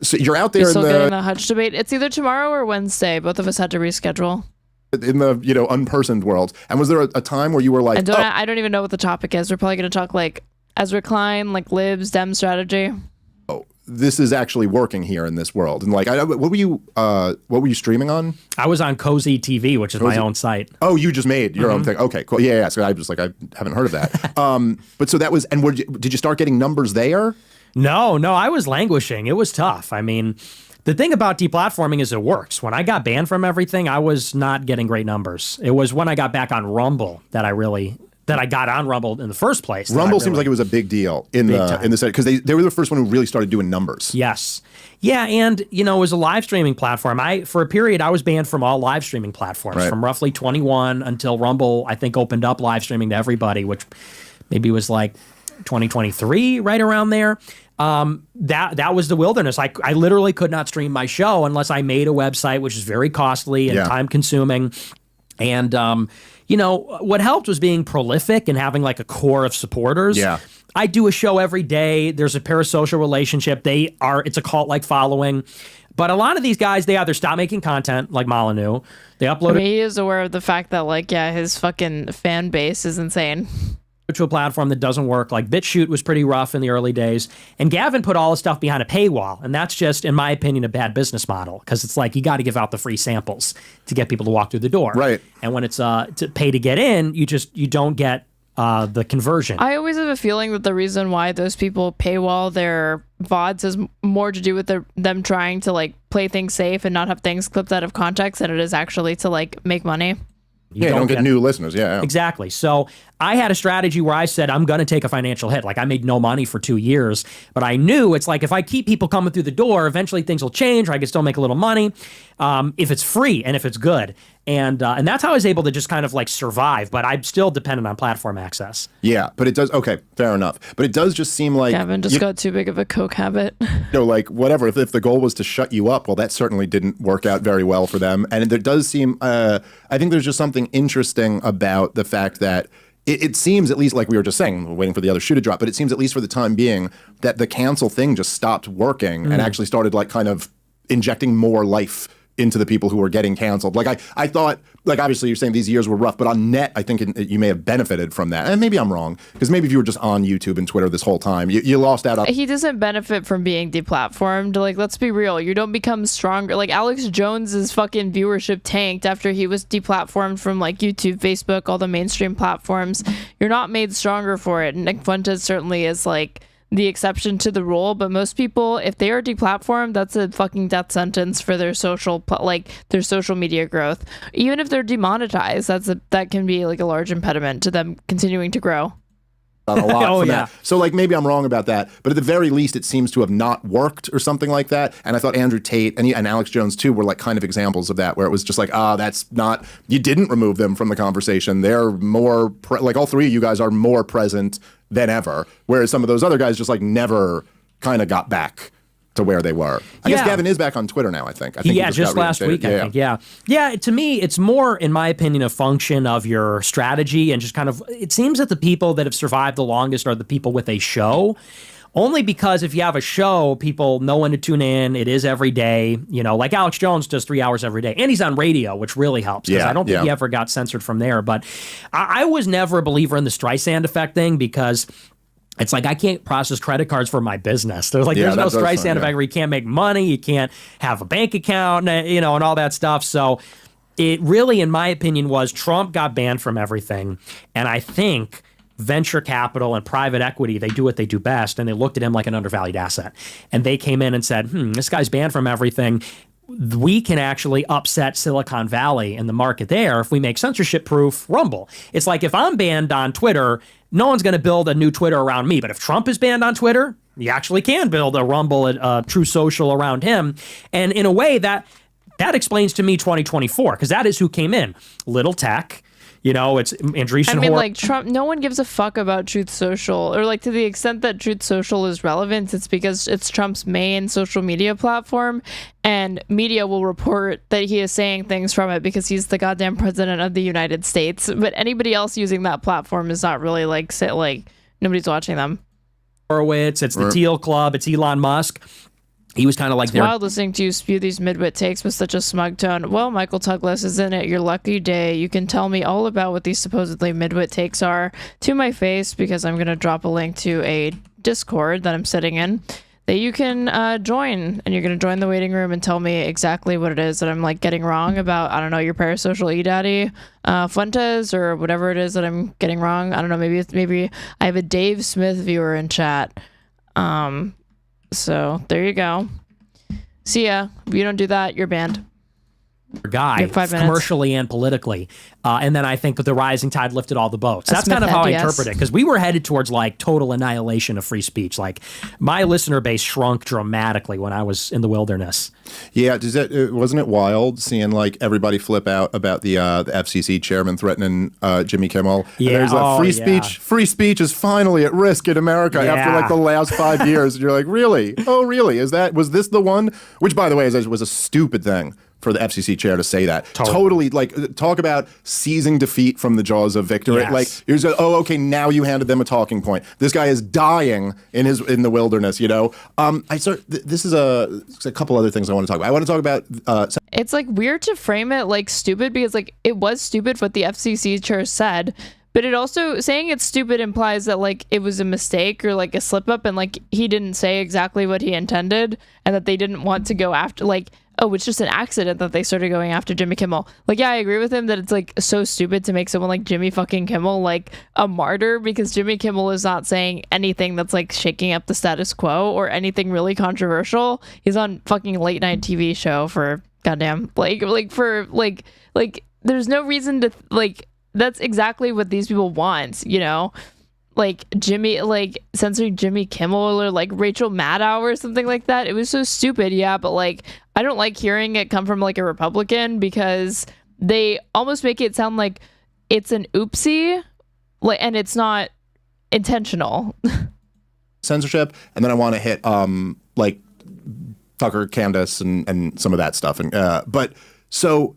Speaker 2: So you're out there
Speaker 1: You're still
Speaker 2: in
Speaker 1: getting the Hutch debate. It's either tomorrow or Wednesday. Both of us had to reschedule.
Speaker 2: In the unpersoned world, and was there a time where you were like,
Speaker 1: I don't even know what the topic is. We're probably going to talk like Ezra Klein, like libs, Dem strategy.
Speaker 2: oh, this is actually working here in this world? And like, what were you streaming on?
Speaker 3: I was on Cozy TV, which is my own site.
Speaker 2: Oh, you just made your own thing. Okay, cool. Yeah. So I was like, I haven't heard of that. But so that was, and did you start getting numbers there?
Speaker 3: No, I was languishing. It was tough. I mean, the thing about deplatforming is it works. When I got banned from everything, I was not getting great numbers. It was when I got back on Rumble that I got on Rumble in the first place.
Speaker 2: Rumble seems like it was a big deal in the set because they were the first one who really started doing numbers.
Speaker 3: Yes. Yeah, and it was a live streaming platform. For a period I was banned from all live streaming platforms from roughly 21 until Rumble I think opened up live streaming to everybody, which maybe was like 2023, right around there. That was the wilderness. I literally could not stream my show unless I made a website, which is very costly and time consuming. And, what helped was being prolific and having like a core of supporters.
Speaker 2: Yeah.
Speaker 3: I do a show every day. There's a parasocial relationship. It's a cult-like following. But a lot of these guys, they either stop making content like Molyneux, they upload it.
Speaker 1: He is aware of the fact that his fucking fan base is insane.
Speaker 3: To a platform that doesn't work. Like BitChute was pretty rough in the early days. And Gavin put all his stuff behind a paywall. And that's just, in my opinion, a bad business model. Because it's like you got to give out the free samples to get people to walk through the door.
Speaker 2: Right.
Speaker 3: And when it's to pay to get in, you don't get the conversion.
Speaker 1: I always have a feeling that the reason why those people paywall their VODs has more to do with them trying to play things safe and not have things clipped out of context than it is actually to make money.
Speaker 2: You don't get new listeners. Yeah.
Speaker 3: Exactly. So I had a strategy where I said, I'm going to take a financial hit. Like I made no money for 2 years, but I knew it's like if I keep people coming through the door, eventually things will change or I can still make a little money if it's free and if it's good. And that's how I was able to just kind of survive, but I'm still dependent on platform access.
Speaker 2: Yeah, but it does, okay, fair enough. But it does just seem like...
Speaker 1: Gavin just got too big of a coke habit.
Speaker 2: Whatever, if the goal was to shut you up, well, that certainly didn't work out very well for them. And there does seem, I think there's just something interesting about the fact that it seems, at least like we were just saying, we're waiting for the other shoe to drop, but it seems at least for the time being that the cancel thing just stopped working and actually started kind of injecting more life into the people who were getting canceled. I thought, obviously you're saying these years were rough, but on net, I think you may have benefited from that. And maybe I'm wrong, because maybe if you were just on YouTube and Twitter this whole time, you lost out on...
Speaker 1: He doesn't benefit from being deplatformed. Let's be real. You don't become stronger. Alex Jones's fucking viewership tanked after he was deplatformed from YouTube, Facebook, all the mainstream platforms. You're not made stronger for it. And Nick Fuentes certainly is the exception to the rule, but most people, if they are deplatformed, that's a fucking death sentence for their social media growth. Even if they're demonetized, that can be a large impediment to them continuing to grow.
Speaker 2: A lot from that. So maybe I'm wrong about that, but at the very least it seems to have not worked or something like that. And I thought Andrew Tate and Alex Jones too were kind of examples of that, where it was just that's not, you didn't remove them from the conversation. They're more all three of you guys are more present than ever, whereas some of those other guys just never kind of got back to where they were. I guess Gavin is back on Twitter now, I think.
Speaker 3: Just last week, I think. Yeah, to me, it's more, in my opinion, a function of your strategy and just kind of, it seems that the people that have survived the longest are the people with a show. Only because if you have a show, people know when to tune in. It is every day. Like Alex Jones does 3 hours every day. And he's on radio, which really helps. Because I don't think he ever got censored from there. But I was never a believer in the Streisand effect thing because it's I can't process credit cards for my business. There's there's no Streisand effect where you can't make money, you can't have a bank account, and all that stuff. So it really, in my opinion, was Trump got banned from everything. And I think venture capital and private equity, they do what they do best, and they looked at him like an undervalued asset. And they came in and said, this guy's banned from everything. We can actually upset Silicon Valley and the market there if we make censorship-proof Rumble. It's if I'm banned on Twitter, no one's going to build a new Twitter around me. But if Trump is banned on Twitter, you actually can build a Rumble, a true social around him. And in a way, that explains to me 2024, because that is who came in. Little tech, You know, it's Andreessen.
Speaker 1: I mean, like Trump, no one gives a fuck about Truth Social, or like to the extent that Truth Social is relevant, it's because it's Trump's main social media platform, and media will report that he is saying things from it because he's the goddamn president of the United States. But anybody else using that platform is not really like nobody's watching them.
Speaker 3: Horowitz, it's the Teal Club, it's Elon Musk. He was kind of like
Speaker 1: it's wild listening to you spew these midwit takes with such a smug tone. Well, Michael Douglas, isn't it your lucky day? You can tell me all about what these supposedly midwit takes are to my face, because I'm going to drop a link to a Discord that I'm sitting in that you can join, and you're going to join the waiting room and tell me exactly what it is that I'm like getting wrong about, I don't know, your parasocial e-daddy, Fuentes, or whatever it is that I'm getting wrong. I don't know, maybe I have a Dave Smith viewer in chat. So there you go. See ya. If you don't do that, you're banned.
Speaker 3: Guy, commercially and politically. And then I think that the rising tide lifted all the boats. That's kind of how I interpret it, because we were headed towards like total annihilation of free speech. Like my listener base shrunk dramatically when I was in the wilderness.
Speaker 2: Yeah, wasn't it wild seeing like everybody flip out about the FCC chairman threatening Jimmy Kimmel?
Speaker 3: Yeah,
Speaker 2: and there's free speech is finally at risk in America after like the last 5 years. And you're like, really? Oh, really? Was this the one? Which, by the way, was a stupid thing for the FCC chair to say that. Totally, like, talk about seizing defeat from the jaws of victory.
Speaker 3: Yes.
Speaker 2: Like, you're just, oh, okay, now you handed them a talking point. This guy is dying in the wilderness, you know? This is a couple other things I want to talk about. I want to talk about...
Speaker 1: it's, like, weird to frame it, like, stupid, because, like, it was stupid what the FCC chair said, but it also, saying it's stupid implies that, like, it was a mistake or, like, a slip-up, and, like, he didn't say exactly what he intended, and that they didn't want to go after, like... Oh, it's just an accident that they started going after Jimmy Kimmel. Like, yeah, I agree with him that it's, like, so stupid to make someone like Jimmy fucking Kimmel, like, a martyr, because Jimmy Kimmel is not saying anything that's, like, shaking up the status quo or anything really controversial. He's on fucking late night TV show for goddamn, there's no reason to, like, that's exactly what these people want, you know? Like Jimmy, like censoring Jimmy Kimmel or like Rachel Maddow or something like that. It was so stupid, yeah, but like I don't like hearing it come from like a Republican, because they almost make it sound like it's an oopsie, like, and it's not intentional.
Speaker 2: Censorship, and then I want to hit like Tucker, Candace, and some of that stuff, and but so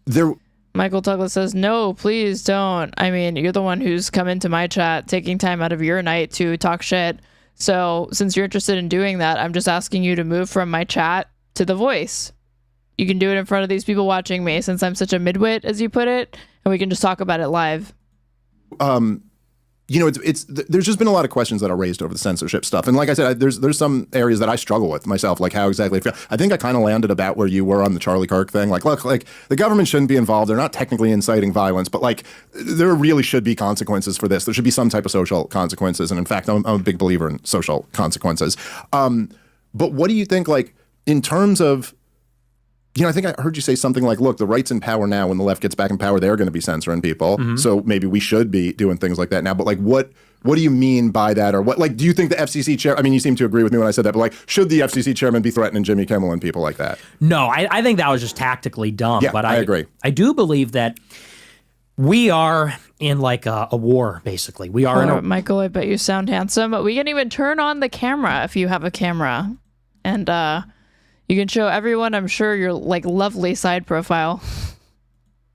Speaker 2: there.
Speaker 1: Michael Douglas says, no, please don't. I mean, you're the one who's come into my chat, taking time out of your night to talk shit. So since you're interested in doing that, I'm just asking you to move from my chat to the voice. You can do it in front of these people watching me, since I'm such a midwit, as you put it, and we can just talk about it live.
Speaker 2: You know, there's just been a lot of questions that are raised over the censorship stuff. And like I said, there's some areas that I struggle with myself, like how exactly I feel. I think I kind of landed about where you were on the Charlie Kirk thing. Like, look, like the government shouldn't be involved. They're not technically inciting violence, but like there really should be consequences for this. There should be some type of social consequences. And in fact, I'm a big believer in social consequences. But what do you think, like, in terms of, you know, I think I heard you say something like, look, the right's in power now. When the left gets back in power, they're going to be censoring people. Mm-hmm. So maybe we should be doing things like that now. But like, what do you mean by that? Or what, like, do you think the FCC chair, I mean, you seem to agree with me when I said that, but like, should the FCC chairman be threatening Jimmy Kimmel and people like that?
Speaker 3: No, I think that was just tactically dumb.
Speaker 2: Yeah,
Speaker 3: but
Speaker 2: I agree.
Speaker 3: I do believe that we are in like a war, basically. We are in a...
Speaker 1: Michael, I bet you sound handsome. We can even turn on the camera if you have a camera. And, you can show everyone, I'm sure, your like lovely side profile.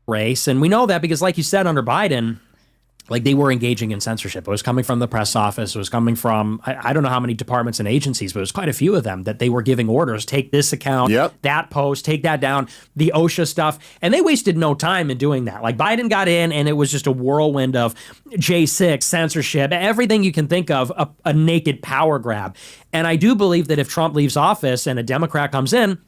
Speaker 3: Race, and we know that because, like you said, under Biden, like they were engaging in censorship. It was coming from the press office. It was coming from I don't know how many departments and agencies, but it was quite a few of them that they were giving orders. Take this account, that post, take that down, the OSHA stuff, and they wasted no time in doing that. Like Biden got in, and it was just a whirlwind of J6 censorship, everything you can think of, a naked power grab. And I do believe that if Trump leaves office and a Democrat comes in,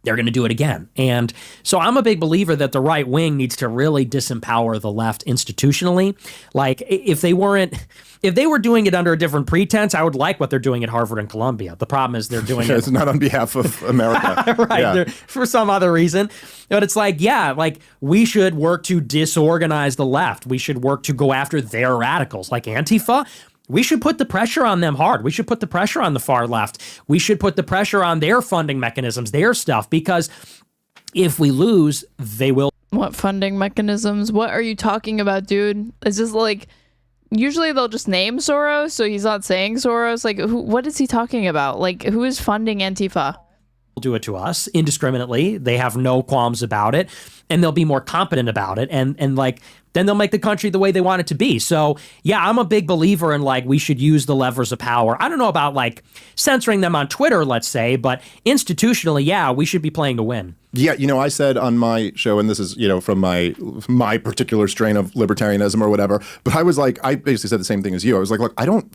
Speaker 3: they're going to do it again. And so I'm a big believer that the right wing needs to really disempower the left institutionally. Like if they were doing it under a different pretense, I would like what they're doing at Harvard and Columbia. The problem is they're doing it.
Speaker 2: It's not on behalf of America.
Speaker 3: Right. Yeah. For some other reason. But it's like, yeah, like we should work to disorganize the left. We should work to go after their radicals like Antifa. We should put the pressure on them hard. We should put the pressure on the far left. We should put the pressure on their funding mechanisms, their stuff, because if we lose, they will.
Speaker 1: What funding mechanisms? What are you talking about, dude? It's just like, usually they'll just name Soros, so he's not saying Soros. Like, what is he talking about? Like, who is funding Antifa?
Speaker 3: Do it to us indiscriminately. They have no qualms about it, and they'll be more competent about it, and like then they'll make the country the way they want it to be. So yeah, I'm a big believer in like we should use the levers of power. I don't know about like censoring them on Twitter, let's say, but institutionally, yeah, we should be playing to win.
Speaker 2: Yeah, I said on my show, and this is, from my particular strain of libertarianism or whatever, but I was like, I basically said the same thing as you. I was like, look, I don't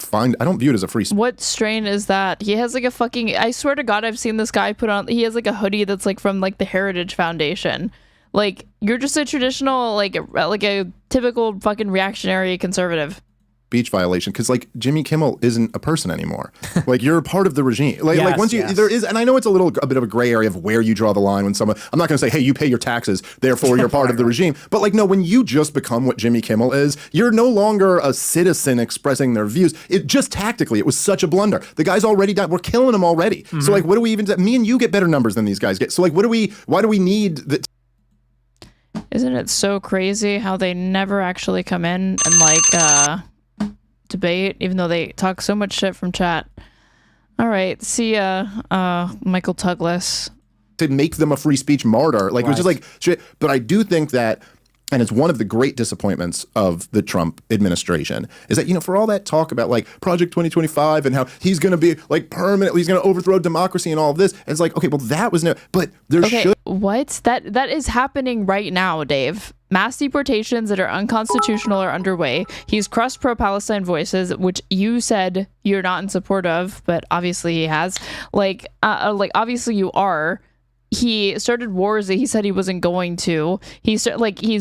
Speaker 2: view it as a free speech.
Speaker 1: What strain is that? He has like a fucking, I swear to God, I've seen this guy put on, he has like a hoodie that's like from like the Heritage Foundation. Like, you're just a traditional, like a typical fucking reactionary conservative.
Speaker 2: Speech violation, because like Jimmy Kimmel isn't a person anymore. Like, you're a part of the regime. Like once there is, and I know it's a bit of a gray area of where you draw the line when someone, I'm not going to say, hey, you pay your taxes, therefore you're part of the regime. But like, no, when you just become what Jimmy Kimmel is, you're no longer a citizen expressing their views. It just tactically, it was such a blunder. The guy's already died. We're killing him already. Mm-hmm. So like, what do we even, me and you get better numbers than these guys get. So like, why do we need the...
Speaker 1: Isn't it so crazy how they never actually come in and like, debate, even though they talk so much shit from chat. All right, see ya, Michael Tuglas.
Speaker 2: To make them a free speech martyr, like, right. It was just like shit. But I do think that, and it's one of the great disappointments of the Trump administration, is that, for all that talk about like Project 2025 and how he's going to be like permanently, he's going to overthrow democracy and all of this, it's like, okay, well, that was no, but there should.
Speaker 1: What? That is happening right now, Dave. Mass deportations that are unconstitutional are underway. He's crushed pro-Palestine voices, which you said you're not in support of, but obviously he has. Like obviously you are. He started wars that he said he wasn't going to. He's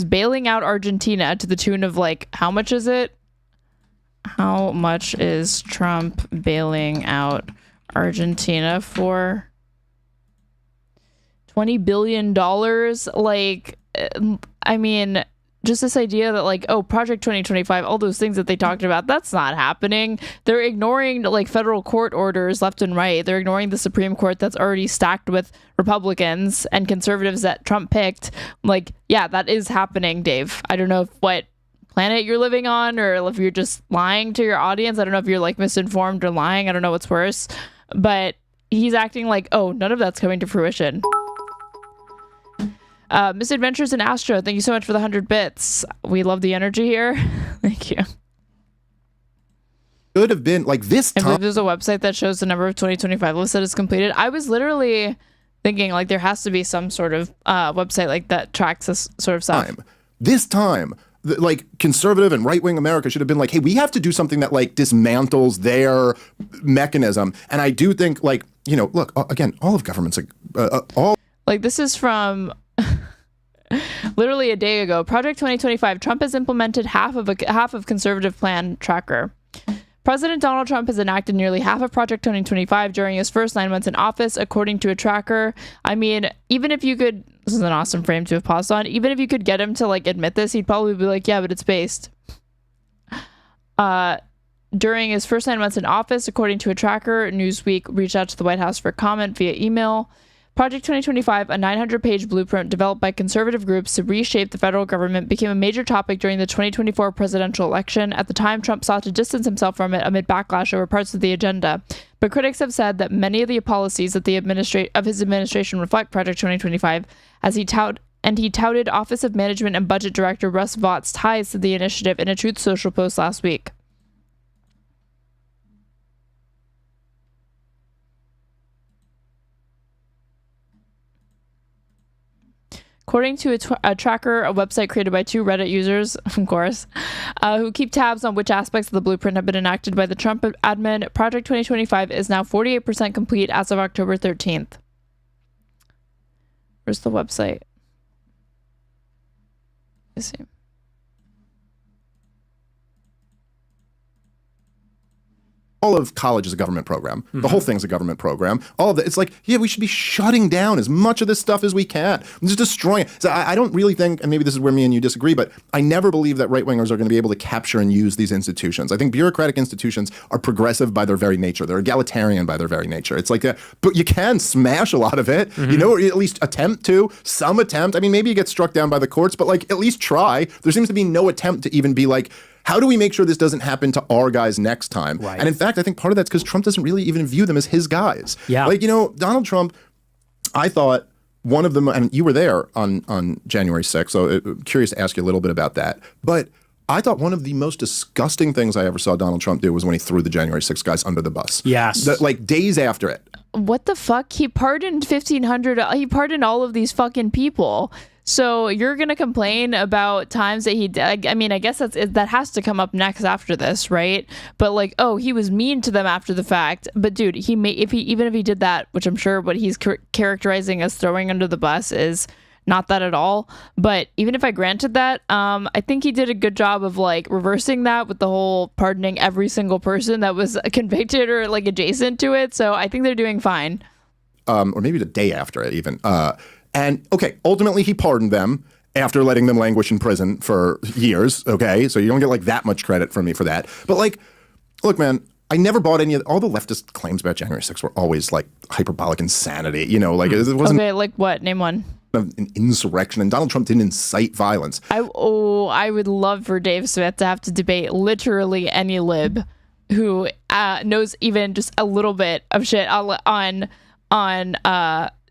Speaker 1: bailing out Argentina to the tune of like, how much is it? How much is Trump bailing out Argentina for? $20 billion? Like, I mean, just this idea that like, oh, Project 2025, all those things that they talked about, that's not happening. They're ignoring like federal court orders left and right. They're ignoring the Supreme Court that's already stacked with Republicans and conservatives that Trump picked. Like, yeah, that is happening, Dave. I don't know what planet you're living on, or if you're just lying to your audience. I don't know if you're like misinformed or lying. I don't know what's worse, but he's acting like, oh, none of that's coming to fruition. Misadventures in Astro, thank you so much for the 100 bits. We love the energy here. Thank you.
Speaker 2: Could have been like this time.
Speaker 1: If there's a website that shows the number of 2025 lists that is completed, I was literally thinking like there has to be some sort of website like that tracks this sort of stuff.
Speaker 2: This time, like conservative and right-wing America should have been like, hey, we have to do something that like dismantles their mechanism. And I do think like, look, again, all of governments, all.
Speaker 1: Like this is from literally a day ago. Project 2025. Trump has implemented half of conservative plan tracker. President Donald Trump has enacted nearly half of Project 2025 during his first 9 months in office, according to a tracker. I mean, even if you could, this is an awesome frame to have paused on. Even if you could get him to like admit this, he'd probably be like, yeah, but it's based. During his first 9 months in office, according to a tracker, Newsweek reached out to the White House for comment via email. Project 2025, a 900-page blueprint developed by conservative groups to reshape the federal government, became a major topic during the 2024 presidential election. At the time, Trump sought to distance himself from it amid backlash over parts of the agenda. But critics have said that many of the policies that of his administration reflect Project 2025, as he touted Office of Management and Budget Director Russ Vaught's ties to the initiative in a Truth Social post last week. According to a tracker, a website created by two Reddit users, of course, who keep tabs on which aspects of the blueprint have been enacted by the Trump admin, Project 2025 is now 48% complete as of October 13th. Where's the website? Let's see.
Speaker 2: all of college is a government program. The whole thing's a government program. All of it. It's like, yeah, we should be shutting down as much of this stuff as we can. Just destroying it. So I don't really think, and maybe this is where me and you disagree, but I never believe that right-wingers are going to be able to capture and use these institutions. I think bureaucratic institutions are progressive by their very nature. They're egalitarian by their very nature. It's like, but you can smash a lot of it, you know, or at least attempt to, some attempt. I mean, maybe you get struck down by the courts, but like at least try. There seems to be no attempt to even be like, how do we make sure this doesn't happen to our guys next time?
Speaker 3: Right.
Speaker 2: And in fact, I think part of that's because Trump doesn't really even view them as his guys.
Speaker 3: Yeah.
Speaker 2: Like, you know, Donald Trump, I thought one of them, and you were there on January 6th, so I'm curious to ask you a little bit about that. But I thought one of the most disgusting things I ever saw Donald Trump do was when he threw the January 6th guys under the bus.
Speaker 3: Yes.
Speaker 2: Like days after it.
Speaker 1: What the fuck? He pardoned 1,500. He pardoned all of these fucking people. So you're gonna complain about times that he did? I mean, I guess that has to come up next after this, right? But like, oh, he was mean to them after the fact. But dude, even if he did that, which I'm sure what he's characterizing as throwing under the bus is not that at all. But even if I granted that, I think he did a good job of like reversing that with the whole pardoning every single person that was convicted or like adjacent to it. So I think they're doing fine.
Speaker 2: Or maybe the day after it even. And okay, ultimately he pardoned them after letting them languish in prison for years. Okay, so you don't get like that much credit from me for that. But like, look, man, I never bought any of all the leftist claims about January 6th were always like hyperbolic insanity. You know, like it wasn't.
Speaker 1: Okay, like what? Name one.
Speaker 2: An insurrection, and Donald Trump didn't incite violence.
Speaker 1: I would love for Dave Smith to have to debate literally any lib who knows even just a little bit of shit on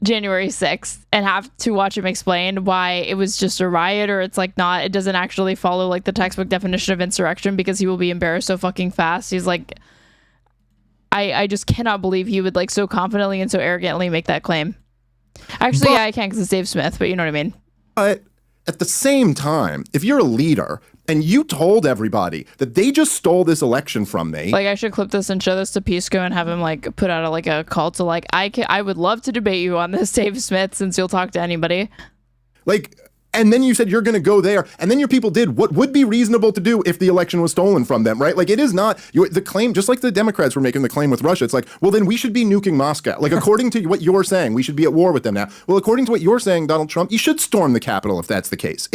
Speaker 1: January 6th and have to watch him explain why it was just a riot, or it's like not, it doesn't actually follow like the textbook definition of insurrection, because he will be embarrassed so fucking fast. He's like, I just cannot believe he would like so confidently and so arrogantly make that claim. Actually, yeah, I can't because it's Dave Smith, but you know what I mean.
Speaker 2: But at the same time, if you're a leader and you told everybody that they just stole this election from me,
Speaker 1: like I should clip this and show this to Pisco and have him like put out a call to like, I would love to debate you on this, Dave Smith, since you'll talk to anybody.
Speaker 2: Like, and then you said you're going to go there, and then your people did what would be reasonable to do if the election was stolen from them, right? Like, it is not the claim, just like the Democrats were making the claim with Russia. It's like, well, then we should be nuking Moscow. Like, according to what you're saying, we should be at war with them now. Well, according to what you're saying, Donald Trump, you should storm the Capitol if that's the case.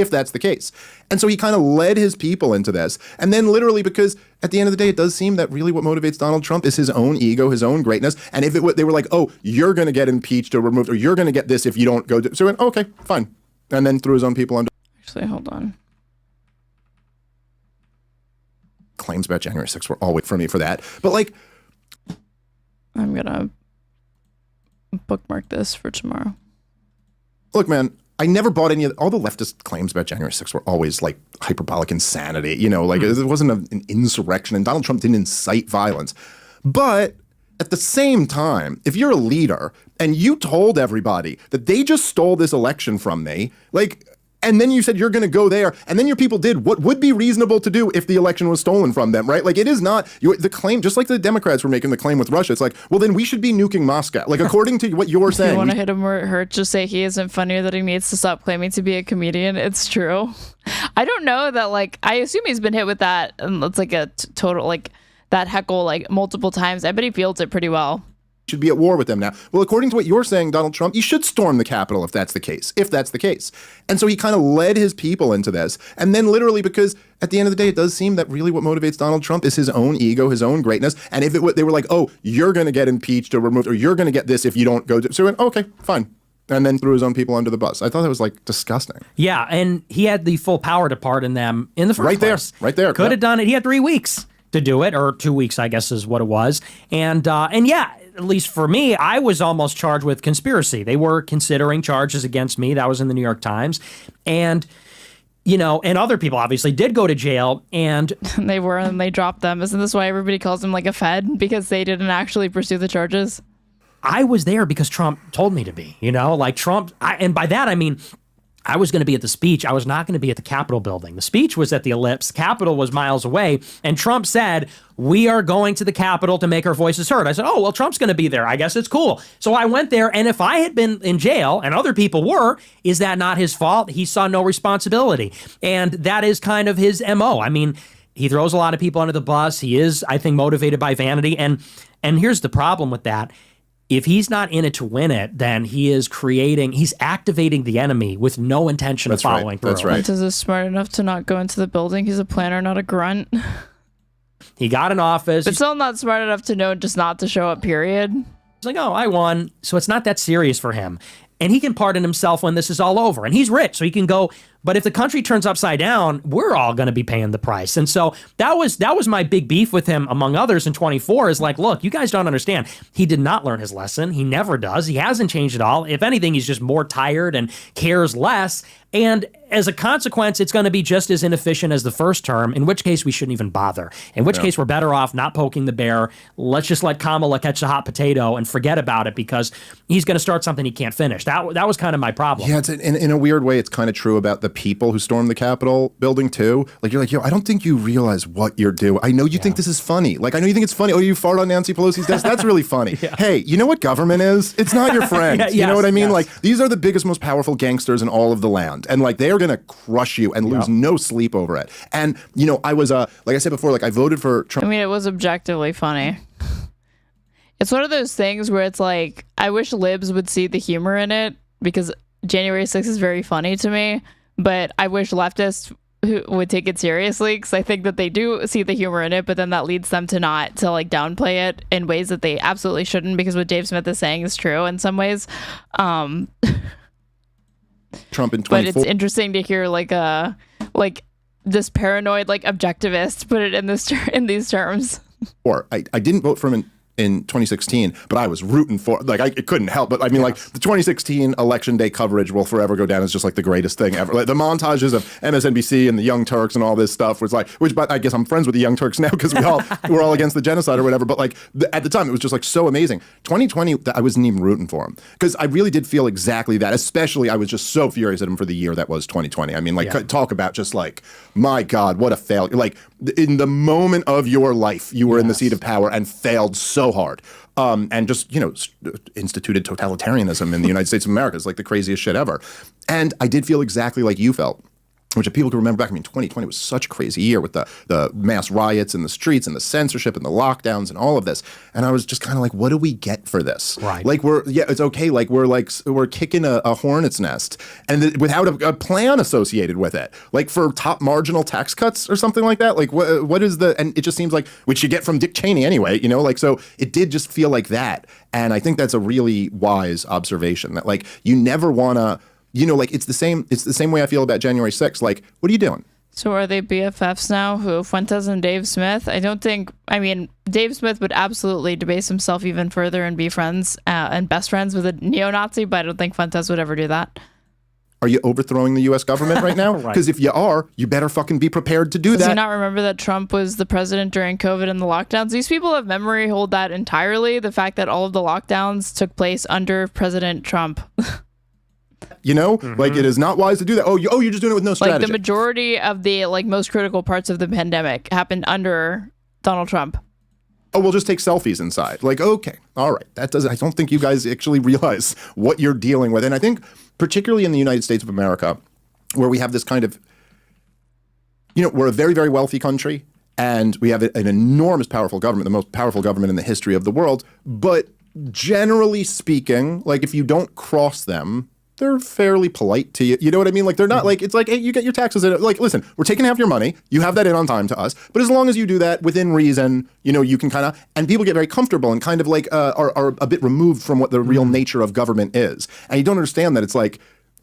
Speaker 2: And so he kind of led his people into this. And then literally, because at the end of the day, it does seem that really what motivates Donald Trump is his own ego, his own greatness. And if they were like, oh, you're going to get impeached or removed, or you're going to get this if you don't go. So he went, okay, fine. And then threw his own people under.
Speaker 1: Actually, hold on.
Speaker 2: Claims about January 6th were always for me for that. But like,
Speaker 1: I'm going to bookmark this for tomorrow.
Speaker 2: Look, man, I never bought any of all the leftist claims about January 6th were always like hyperbolic insanity. You know, like it wasn't an insurrection, and Donald Trump didn't incite violence. But at the same time, if you're a leader and you told everybody that they just stole this election from me, like, and then you said you're going to go there, and then your people did what would be reasonable to do if the election was stolen from them, right? Like, it is not the claim, just like the Democrats were making the claim with Russia. It's like, well, then we should be nuking Moscow. Like, according to what you're saying.
Speaker 1: You want to hit him where it hurts, just say he isn't funny, that he needs to stop claiming to be a comedian. It's true. I don't know that, like, I assume he's been hit with that, and it's like a total, like, that heckle, like, multiple times. I bet he feels it pretty well.
Speaker 2: Should be at war with them now. Well, according to what you're saying, Donald Trump, you should storm the Capitol if that's the case. And so he kind of led his people into this. And then literally, because at the end of the day, it does seem that really what motivates Donald Trump is his own ego, his own greatness. And if they were like, oh, you're going to get impeached or removed, or you're going to get this if you don't go to. So he went, okay, fine. And then threw his own people under the bus. I thought that was like disgusting.
Speaker 3: Yeah, and he had the full power to pardon them in the first place.
Speaker 2: Right there.
Speaker 3: Could have done it. He had 3 weeks to do it, or 2 weeks, I guess is what it was. And yeah, at least for me, I was almost charged with conspiracy. They were considering charges against me. That was in the New York Times. And, you know, and other people obviously did go to jail, and
Speaker 1: they dropped them. Isn't this why everybody calls them like a Fed? Because they didn't actually pursue the charges?
Speaker 3: I was there because Trump told me to be, you know, like Trump. And by that, I mean, I was going to be at the speech. I was not going to be at the Capitol building. The speech was at the Ellipse. Capitol was miles away. And Trump said, we are going to the Capitol to make our voices heard. I said, oh, well, Trump's going to be there. I guess it's cool. So I went there. And if I had been in jail and other people were, is that not his fault? He saw no responsibility. And that is kind of his MO. I mean, He throws a lot of people under the bus. He is, I think, motivated by vanity. And here's the problem with that. If he's not in it to win it, then he's activating the enemy with no intention of following through.
Speaker 2: That's right.
Speaker 1: Fuentes is smart enough to not go into the building. He's a planner, not a grunt.
Speaker 3: He got an office.
Speaker 1: But still not smart enough to know just not to show up, period.
Speaker 3: He's like, oh, I won. So it's not that serious for him. And he can pardon himself when this is all over. And he's rich, so he can go. But if the country turns upside down, we're all going to be paying the price. And so that was my big beef with him, among others, in 24, is like, look, you guys don't understand. He did not learn his lesson. He never does. He hasn't changed at all. If anything, he's just more tired and cares less. And as a consequence, it's going to be just as inefficient as the first term, in which case we shouldn't even bother. In which case we're better off not poking the bear. Let's just let Kamala catch the hot potato and forget about it, because he's going to start something he can't finish. That was kind of my problem.
Speaker 2: Yeah, in a weird way, it's kind of true about the people who stormed the Capitol building too. Like, you're like, yo, I don't think you realize what you're doing. I know you think this is funny. Like, I know you think it's funny. Oh, you fart on Nancy Pelosi's desk? That's really funny. Hey, you know what government is? It's not your friend. You know what I mean? Like, these are the biggest, most powerful gangsters in all of the land. And like, they are going to crush you and lose no sleep over it. And, you know, I was, like I said before, like, I voted for Trump.
Speaker 1: I mean, it was objectively funny. It's one of those things where it's like, I wish libs would see the humor in it, because January 6th is very funny to me, but I wish leftists would take it seriously, because I think that they do see the humor in it, but then that leads them to not to like downplay it in ways that they absolutely shouldn't, because what Dave Smith is saying is true in some ways.
Speaker 2: Trump in 24.
Speaker 1: But it's interesting to hear like this paranoid like objectivist put it in these terms.
Speaker 2: Or I didn't vote for him in 2016, but I was rooting for, like, it couldn't help. But I mean, like, the 2016 election day coverage will forever go down as just like the greatest thing ever. Like, the montages of MSNBC and the Young Turks and all this stuff was like, but I guess I'm friends with the Young Turks now, because we're all against the genocide or whatever. But like, at the time, it was just like so amazing. 2020, I wasn't even rooting for him, because I really did feel exactly that. Especially, I was just so furious at him for the year that was 2020. I mean, like, talk about just like, my God, what a failure. Like, in the moment of your life, you were in the seat of power and failed so hard. And just, you know, instituted totalitarianism in the United States of America. It's like the craziest shit ever. And I did feel exactly like you felt, which if people can remember back, I mean, 2020 was such a crazy year with the mass riots in the streets and the censorship and the lockdowns and all of this. And I was just kind of like, what do we get for this?
Speaker 3: Right.
Speaker 2: Like, it's okay. Like, we're kicking a hornet's nest, and without a plan associated with it, like for top marginal tax cuts or something like that. Like, what is and it just seems like, which you get from Dick Cheney anyway, you know, like, so it did just feel like that. And I think that's a really wise observation, that like, you never want to, you know, like, it's the same way I feel about January 6th. Like, what are you doing?
Speaker 1: So are they BFFs now? Who, Fuentes and Dave Smith? I mean, Dave Smith would absolutely debase himself even further and be friends and best friends with a neo-Nazi, but I don't think Fuentes would ever do that.
Speaker 2: Are you overthrowing the U.S. government right now? Because if you are, you better fucking be prepared to do that.
Speaker 1: Does he not remember that Trump was the president during COVID and the lockdowns? These people of memory hold that entirely. The fact that all of the lockdowns took place under President Trump.
Speaker 2: You know, like, it is not wise to do that. Oh, you're just doing it with no strategy.
Speaker 1: Like, the majority of the like most critical parts of the pandemic happened under Donald Trump.
Speaker 2: Oh, we'll just take selfies inside. Like, okay, all right. I don't think you guys actually realize what you're dealing with. And I think particularly in the United States of America, where we have this kind of, you know, we're a very, very wealthy country, and we have an enormous powerful government, the most powerful government in the history of the world. But generally speaking, like, if you don't cross them, they're fairly polite to you. You know what I mean? Like, they're not like, it's like, hey, you get your taxes in. Like, listen, we're taking half your money. You have that in on time to us. But as long as you do that within reason, you know, you can kind of, and people get very comfortable and kind of like are a bit removed from what the real nature of government is. And you don't understand that it's like,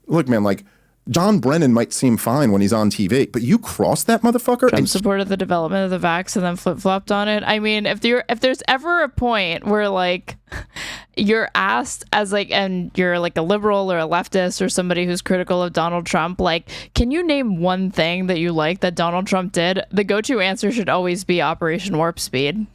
Speaker 2: look, man, like, John Brennan might seem fine when he's on TV, but you cross that motherfucker.
Speaker 1: Trump supported the development of the vax and then flip-flopped on it. I mean, if there's ever a point where like you're asked as like, and you're like a liberal or a leftist or somebody who's critical of Donald Trump, like, can you name one thing that you like that Donald Trump did? The go-to answer should always be Operation Warp Speed.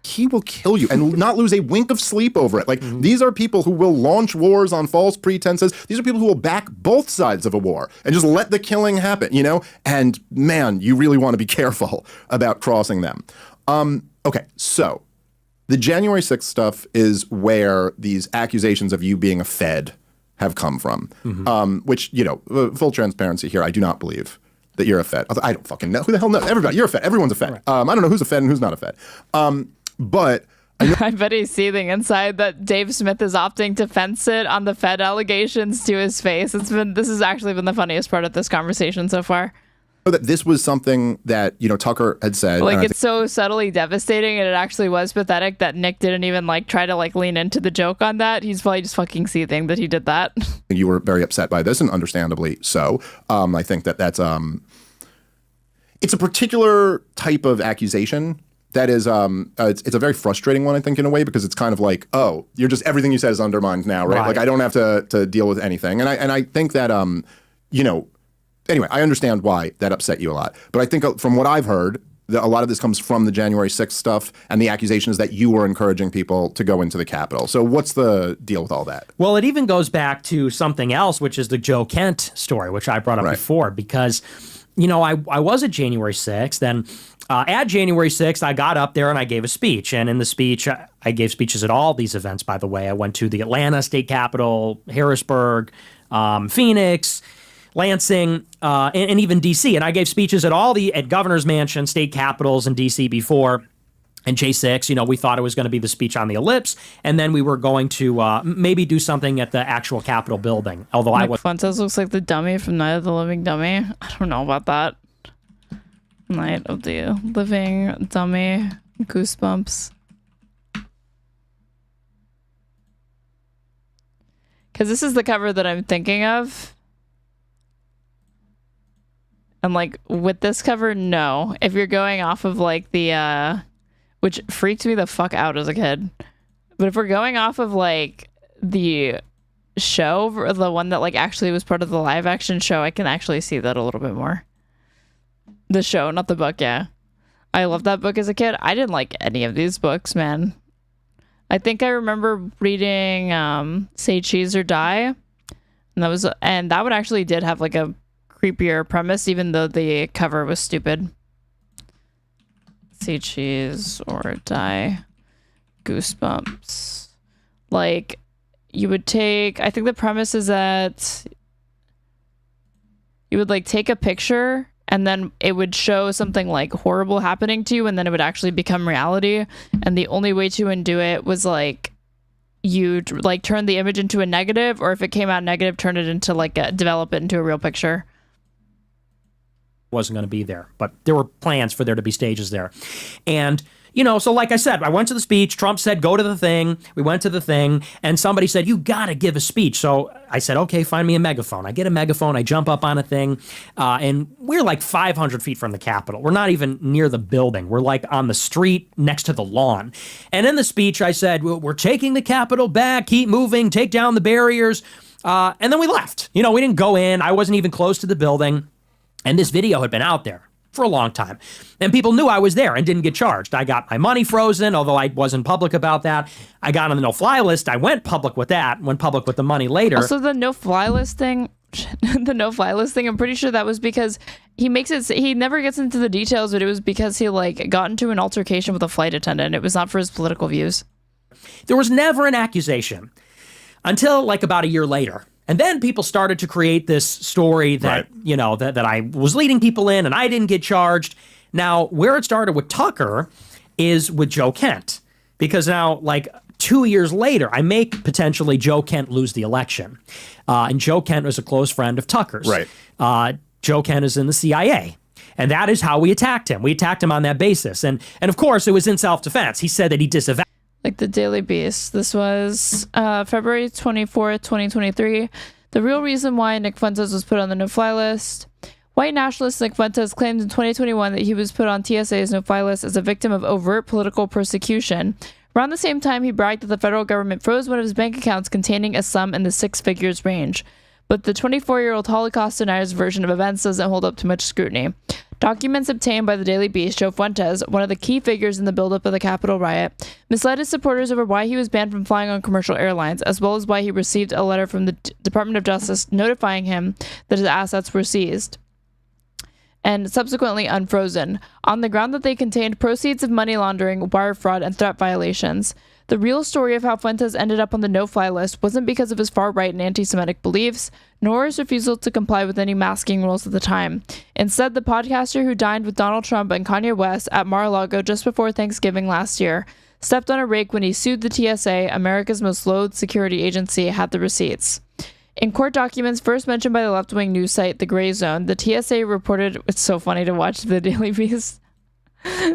Speaker 2: He will kill you and not lose a wink of sleep over it. Like, these are people who will launch wars on false pretenses. These are people who will back both sides of a war and just let the killing happen, you know? And man, you really want to be careful about crossing them. Okay, so the January 6th stuff is where these accusations of you being a Fed have come from, which, you know, full transparency here, I do not believe that you're a Fed. I don't fucking know. Who the hell knows? Everybody, you're a Fed. Everyone's a Fed. I don't know who's a Fed and who's not a Fed. But
Speaker 1: I bet he's seething inside that Dave Smith is opting to fence it on the Fed allegations to his face. This has actually been the funniest part of this conversation so far.
Speaker 2: That this was something that, you know, Tucker had said.
Speaker 1: Like, it's so subtly devastating, and it actually was pathetic that Nick didn't even like try to like lean into the joke on that. He's probably just fucking seething that he did that.
Speaker 2: You were very upset by this, and understandably so. I think that's it's a particular type of accusation that is it's a very frustrating one, I think, in a way, because it's kind of like, oh, you're just, everything you said is undermined now, right? Like, I don't have to deal with anything. And I think that you know, anyway, I understand why that upset you a lot. But I think from what I've heard, a lot of this comes from the January 6th stuff and the accusations that you were encouraging people to go into the Capitol. So what's the deal with all that?
Speaker 3: Well, it even goes back to something else, which is the Joe Kent story, which I brought up before, because, you know, I was at January 6th, and at January 6th, I got up there and I gave a speech. And in the speech, I gave speeches at all these events, by the way. I went to the Atlanta State Capitol, Harrisburg, Phoenix, Lansing, and even D.C. And I gave speeches at Governor's Mansion, state capitals in D.C. before. And J6, you know, we thought it was going to be the speech on the ellipse, and then we were going to maybe do something at the actual Capitol building. Although
Speaker 1: Nick Fuentes looks like the dummy from Night of the Living Dummy. I don't know about that. Night of the Living Dummy. Goosebumps. Because this is the cover that I'm thinking of. And like with this cover, no. If you're going off of like the which freaked me the fuck out as a kid. But if we're going off of like the show, or the one that like actually was part of the live action show, I can actually see that a little bit more. The show, not the book, yeah. I loved that book as a kid. I didn't like any of these books, man. I think I remember reading Say Cheese or Die. And that one actually did have like a creepier premise, even though the cover was stupid. Say Cheese or Die. Goosebumps. Like, you would take, I think the premise is that you would like take a picture and then it would show something like horrible happening to you, and then it would actually become reality. And the only way to undo it was like you'd like turn the image into a negative, or if it came out negative, turn it into like develop it into a real picture.
Speaker 3: Wasn't going to be there, but there were plans for there to be stages there. And, you know, so like I said, I went to the speech. Trump said, go to the thing. We went to the thing, and somebody said, you got to give a speech. So I said, okay, find me a megaphone. I get a megaphone. I jump up on a thing, and we're like 500 feet from the Capitol. We're not even near the building. We're like on the street next to the lawn. And in the speech, I said, we're taking the Capitol back, keep moving, take down the barriers. And then we left. You know, we didn't go in. I wasn't even close to the building. And this video had been out there for a long time. And people knew I was there and didn't get charged. I got my money frozen, although I wasn't public about that. I got on the no-fly list. I went public with that, went public with the money later.
Speaker 1: Also, the no-fly list thing, I'm pretty sure that was because he never gets into the details, but it was because he like got into an altercation with a flight attendant. It was not for his political views.
Speaker 3: There was never an accusation until like about a year later. And then people started to create this story that, you know, that I was leading people in and I didn't get charged. Now, where it started with Tucker is with Joe Kent. Because now, like 2 years later, I make potentially Joe Kent lose the election. And Joe Kent was a close friend of Tucker's. Joe Kent is in the CIA. And that is how we attacked him. We attacked him on that basis. And of course, it was in self-defense. He said that he disavowed.
Speaker 1: Like the Daily Beast. This was February 24th, 2023. The real reason why Nick Fuentes was put on the no-fly list. White nationalist Nick Fuentes claimed in 2021 that he was put on TSA's no-fly list as a victim of overt political persecution. Around the same time, he bragged that the federal government froze one of his bank accounts containing a sum in the six figures range. But the 24-year-old Holocaust denier's version of events doesn't hold up to much scrutiny. Documents obtained by the Daily Beast show Fuentes, one of the key figures in the buildup of the Capitol riot, misled his supporters over why he was banned from flying on commercial airlines, as well as why he received a letter from the Department of Justice notifying him that his assets were seized. and subsequently unfrozen, on the ground that they contained proceeds of money laundering, wire fraud, and threat violations. The real story of how Fuentes ended up on the no-fly list wasn't because of his far-right and anti-Semitic beliefs, nor his refusal to comply with any masking rules at the time. Instead, the podcaster who dined with Donald Trump and Kanye West at Mar-a-Lago just before Thanksgiving last year stepped on a rake when he sued the TSA, America's most loathed security agency, had the receipts. In court documents first mentioned by the left-wing news site The Gray Zone, the TSA reported, it's so funny to watch the Daily Beast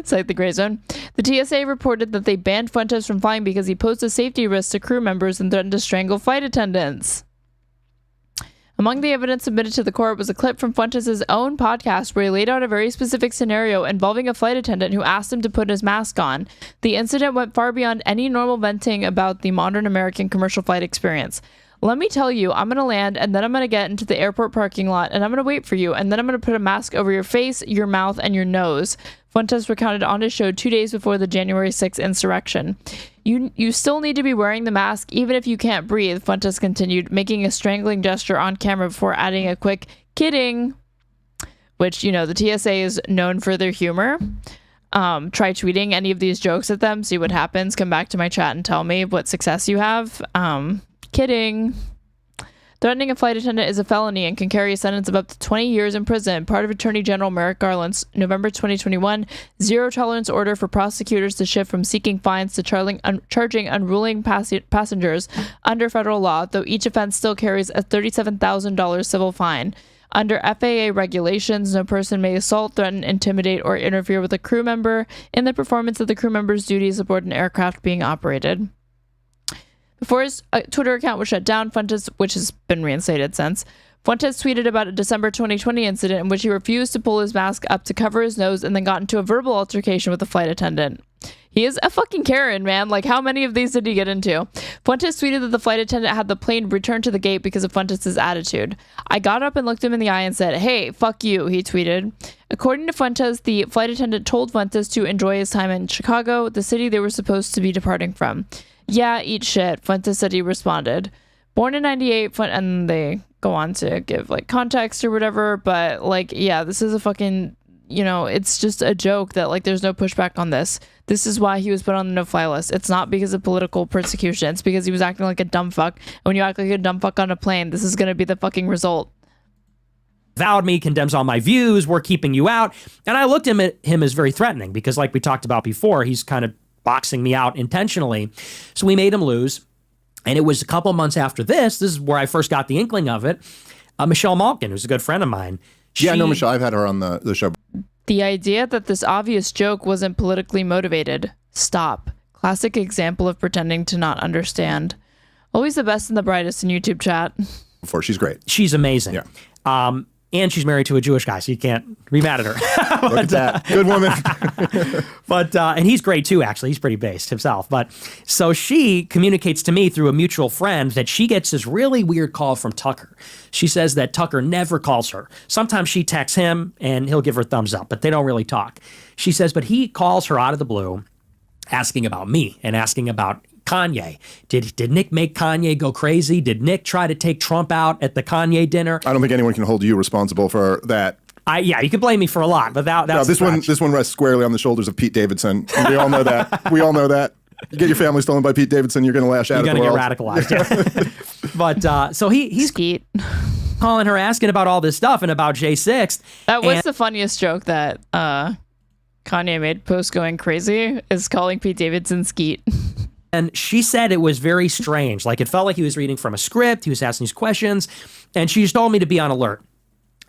Speaker 1: site The Gray Zone, the TSA reported that they banned Fuentes from flying because he posed a safety risk to crew members and threatened to strangle flight attendants. Among the evidence submitted to the court was a clip from Fuentes' own podcast where he laid out a very specific scenario involving a flight attendant who asked him to put his mask on. The incident went far beyond any normal venting about the modern American commercial flight experience. Let me tell you, I'm going to land, and then I'm going to get into the airport parking lot, and I'm going to wait for you, and then I'm going to put a mask over your face, your mouth, and your nose. Fuentes recounted on his show 2 days before the January 6th insurrection. You still need to be wearing the mask, even if you can't breathe, Fuentes continued, making a strangling gesture on camera before adding a quick, kidding, which, you know, the TSA is known for their humor. Try tweeting any of these jokes at them, see what happens, come back to my chat and tell me what success you have. Kidding. Threatening a flight attendant is a felony and can carry a sentence of up to 20 years in prison, part of Attorney General Merrick Garland's November 2021 zero-tolerance order for prosecutors to shift from seeking fines to charging unruly passengers under federal law, though each offense still carries a $37,000 civil fine. Under FAA regulations, no person may assault, threaten, intimidate, or interfere with a crew member in the performance of the crew member's duties aboard an aircraft being operated. Before his Twitter account was shut down, Fuentes, which has been reinstated since, Fuentes tweeted about a December 2020 incident in which he refused to pull his mask up to cover his nose and then got into a verbal altercation with a flight attendant. He is a fucking Karen, man. Like, how many of these did he get into? Fuentes tweeted that the flight attendant had the plane returned to the gate because of Fuentes' attitude. I got up and looked him in the eye and said, "Hey, fuck you," he tweeted. According to Fuentes, the flight attendant told Fuentes to enjoy his time in Chicago, the city they were supposed to be departing from. "Yeah, eat shit," Fuentes said he responded. Born in 98, and they go on to give, like, context or whatever, but, like, yeah, this is a fucking, you know, it's just a joke that, like, there's no pushback on this. This is why he was put on the no-fly list. It's not because of political persecution. It's because he was acting like a dumb fuck. And when you act like a dumb fuck on a plane, this is going to be the fucking result.
Speaker 3: Vowed me, condemns all my views, we're keeping you out. And I looked at him as very threatening because, like we talked about before, he's kind of boxing me out intentionally. So we made him lose. And it was a couple months after this is where I first got the inkling of it. Michelle Malkin, who's a good friend of mine.
Speaker 2: Yeah, I know Michelle. I've had her on the show.
Speaker 1: The idea that this obvious joke wasn't politically motivated. Stop. Classic example of pretending to not understand. Always the best and the brightest in YouTube chat.
Speaker 2: Before, she's great.
Speaker 3: She's amazing.
Speaker 2: Yeah.
Speaker 3: And she's married to a Jewish guy, so you can't be mad at her.
Speaker 2: Look at that. Good woman.
Speaker 3: And he's great too, actually. He's pretty based himself. But so she communicates to me through a mutual friend that she gets this really weird call from Tucker. She says that Tucker never calls her. Sometimes she texts him and he'll give her a thumbs up, but they don't really talk. She says, but he calls her out of the blue asking about me and asking about Kanye. Did Nick make Kanye go crazy? Did Nick try to take Trump out at the Kanye dinner?
Speaker 2: I don't think anyone can hold you responsible for that.
Speaker 3: Yeah, you can blame me for a lot, but that's
Speaker 2: this one rests squarely on the shoulders of Pete Davidson. We all know that. We all know that. You get your family stolen by Pete Davidson, you're going to lash out at the world.
Speaker 3: You're going to get radicalized. Yeah. But so he's
Speaker 1: Skeet.
Speaker 3: calling her asking about all this stuff and about J6.
Speaker 1: That was the funniest joke that Kanye made post going crazy, is calling Pete Davidson Skeet.
Speaker 3: And she said it was very strange. Like, it felt like he was reading from a script. He was asking these questions. And she just told me to be on alert.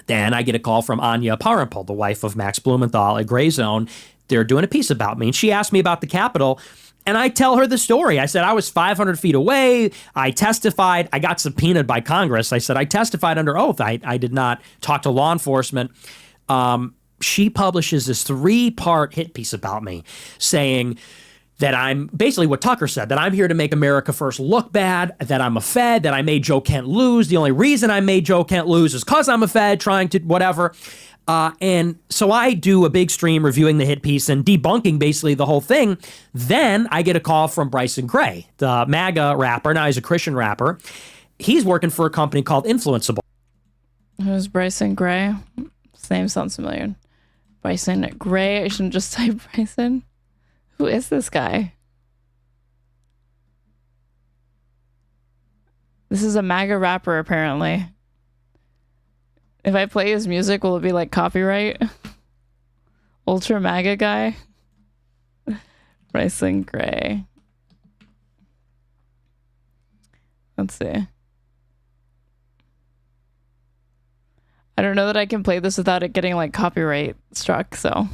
Speaker 3: Then I get a call from Anya Parampal, the wife of Max Blumenthal at Gray Zone. They're doing a piece about me. And she asked me about the Capitol. And I tell her the story. I said, I was 500 feet away. I testified. I got subpoenaed by Congress. I said, I testified under oath. I did not talk to law enforcement. She publishes this 3-part hit piece about me saying that I'm basically what Tucker said, that I'm here to make America first look bad, that I'm a Fed, that I made Joe Kent lose. The only reason I made Joe Kent lose is because I'm a Fed trying to whatever. And so I do a big stream reviewing the hit piece and debunking basically the whole thing. Then I get a call from Bryson Gray, the MAGA rapper. Now he's a Christian rapper. He's working for a company called Influenceable.
Speaker 1: Who's Bryson Gray? His name sounds familiar. Bryson Gray. I shouldn't just type Bryson. Who is this guy? This is a MAGA rapper, apparently. If I play his music, will it be like copyright? Ultra MAGA guy? Bryson Gray. Let's see. I don't know that I can play this without it getting like copyright struck, so.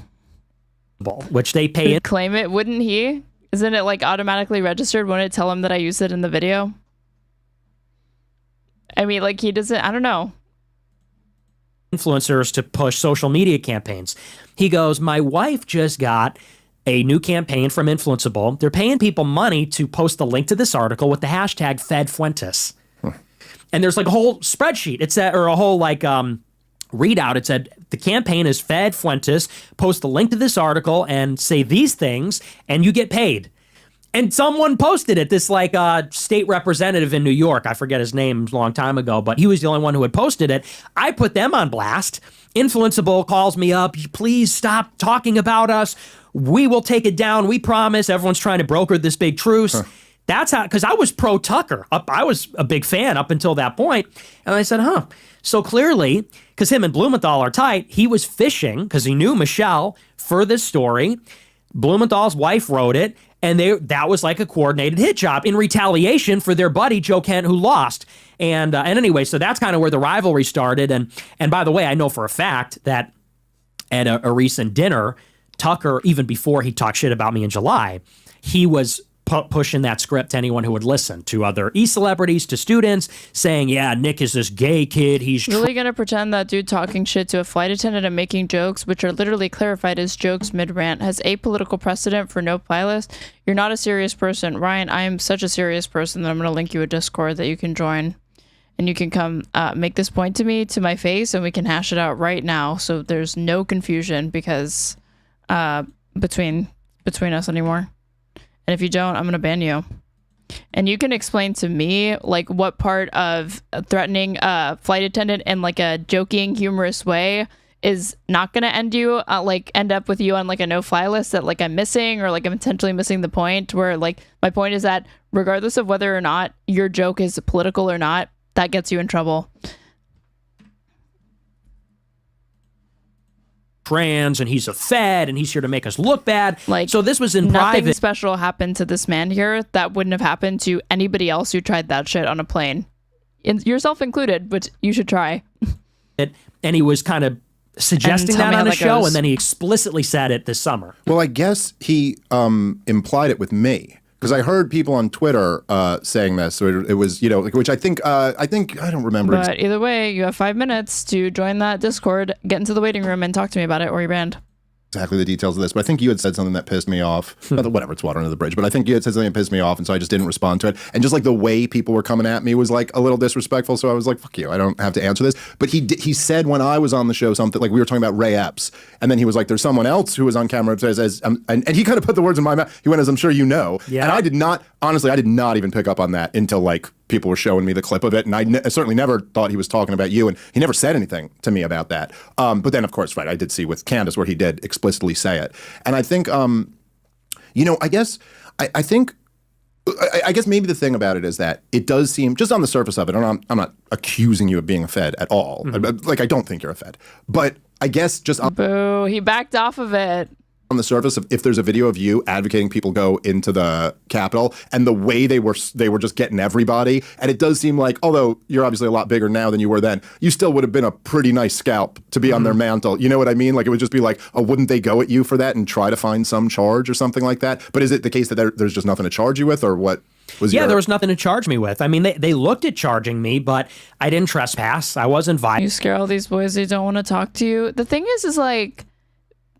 Speaker 3: Which they pay in.
Speaker 1: Claim it, wouldn't he? Isn't it like automatically registered? Wouldn't it tell him that I used it in the video? I mean, like he doesn't, I don't know.
Speaker 3: Influencers to push social media campaigns. He goes, my wife just got a new campaign from Influenceable. They're paying people money to post the link to this article with the hashtag FedFuentes. And there's like a whole spreadsheet. It said, or a whole like readout. It said the campaign is Fed Fuentes. Post the link to this article and say these things, and you get paid. And someone posted it. This like state representative in New York. I forget his name a long time ago, but he was the only one who had posted it. I put them on blast. Influenceable calls me up. Please stop talking about us. We will take it down. We promise. Everyone's trying to broker this big truce. That's how, because I was pro Tucker. I was a big fan up until that point. And I said, so clearly, because him and Blumenthal are tight, he was fishing because he knew Michelle for this story. Blumenthal's wife wrote it, and that was like a coordinated hit job in retaliation for their buddy Joe Kent, who lost. And anyway, so that's kind of where the rivalry started. And by the way, I know for a fact that at a recent dinner, Tucker, even before he talked shit about me in July, he was pushing that script to anyone who would listen, to other e-celebrities, to students, saying, yeah, Nick is this gay kid. He's
Speaker 1: really gonna pretend that dude talking shit to a flight attendant and making jokes, which are literally clarified as jokes mid-rant, has apolitical precedent for no pilots. You're not a serious person. Ryan, I am such a serious person that I'm gonna link you a Discord that you can join. And you can come make this point to me, to my face, and we can hash it out right now. So there's no confusion because between us anymore. And if you don't, I'm going to ban you. And you can explain to me, like, what part of threatening a flight attendant in, like, a joking, humorous way is not going to end up with you on, like, a no-fly list that, like, I'm missing, or, like, I'm intentionally missing the point, where, like, my point is that regardless of whether or not your joke is political or not, that gets you in trouble.
Speaker 3: Trans, and he's a Fed, and he's here to make us look bad. Like, so this was in private.
Speaker 1: Nothing special happened to this man here that wouldn't have happened to anybody else who tried that shit on a plane, yourself included. But you should try.
Speaker 3: And he was kind of suggesting that on the show, and then he explicitly said it this summer.
Speaker 2: Well, I guess he implied it with me. Because I heard people on Twitter saying this, so it was, which I think I don't remember.
Speaker 1: But either way, you have 5 minutes to join that Discord, get into the waiting room, and talk to me about it, or you're banned.
Speaker 2: Exactly the details of this, but I think you had said something that pissed me off. Whatever, it's water under the bridge. But I think you had said something that pissed me off, and so I just didn't respond to it. And just like the way people were coming at me was like a little disrespectful. So I was like, "Fuck you! I don't have to answer this." But he said when I was on the show something like we were talking about Ray Epps, and then he was like, "There's someone else who was on camera and he kind of put the words in my mouth. He went, "As I'm sure you know," and I did not even pick up on that until like people were showing me the clip of it, and I certainly never thought he was talking about you, and he never said anything to me about that. But then, of course, right, I did see with Candace where he did explicitly say it, and I think, I guess maybe the thing about it is that it does seem, just on the surface of it, and I'm not accusing you of being a Fed at all. Like, I don't think you're a Fed, but I guess just
Speaker 1: boo, he backed off of it.
Speaker 2: On the surface of if there's a video of you advocating people go into the Capitol and the way they were just getting everybody, and it does seem like, although you're obviously a lot bigger now than you were then, you still would have been a pretty nice scalp to be on their mantle. You know what I mean? Like, it would just be like, oh, wouldn't they go at you for that and try to find some charge or something like that? But is it the case that there's just nothing to charge you with, or what?
Speaker 3: There was nothing to charge me with. I mean, they looked at charging me, but I didn't trespass. I wasn't violent.
Speaker 1: You scare all these boys, they don't want to talk to you. The thing is like,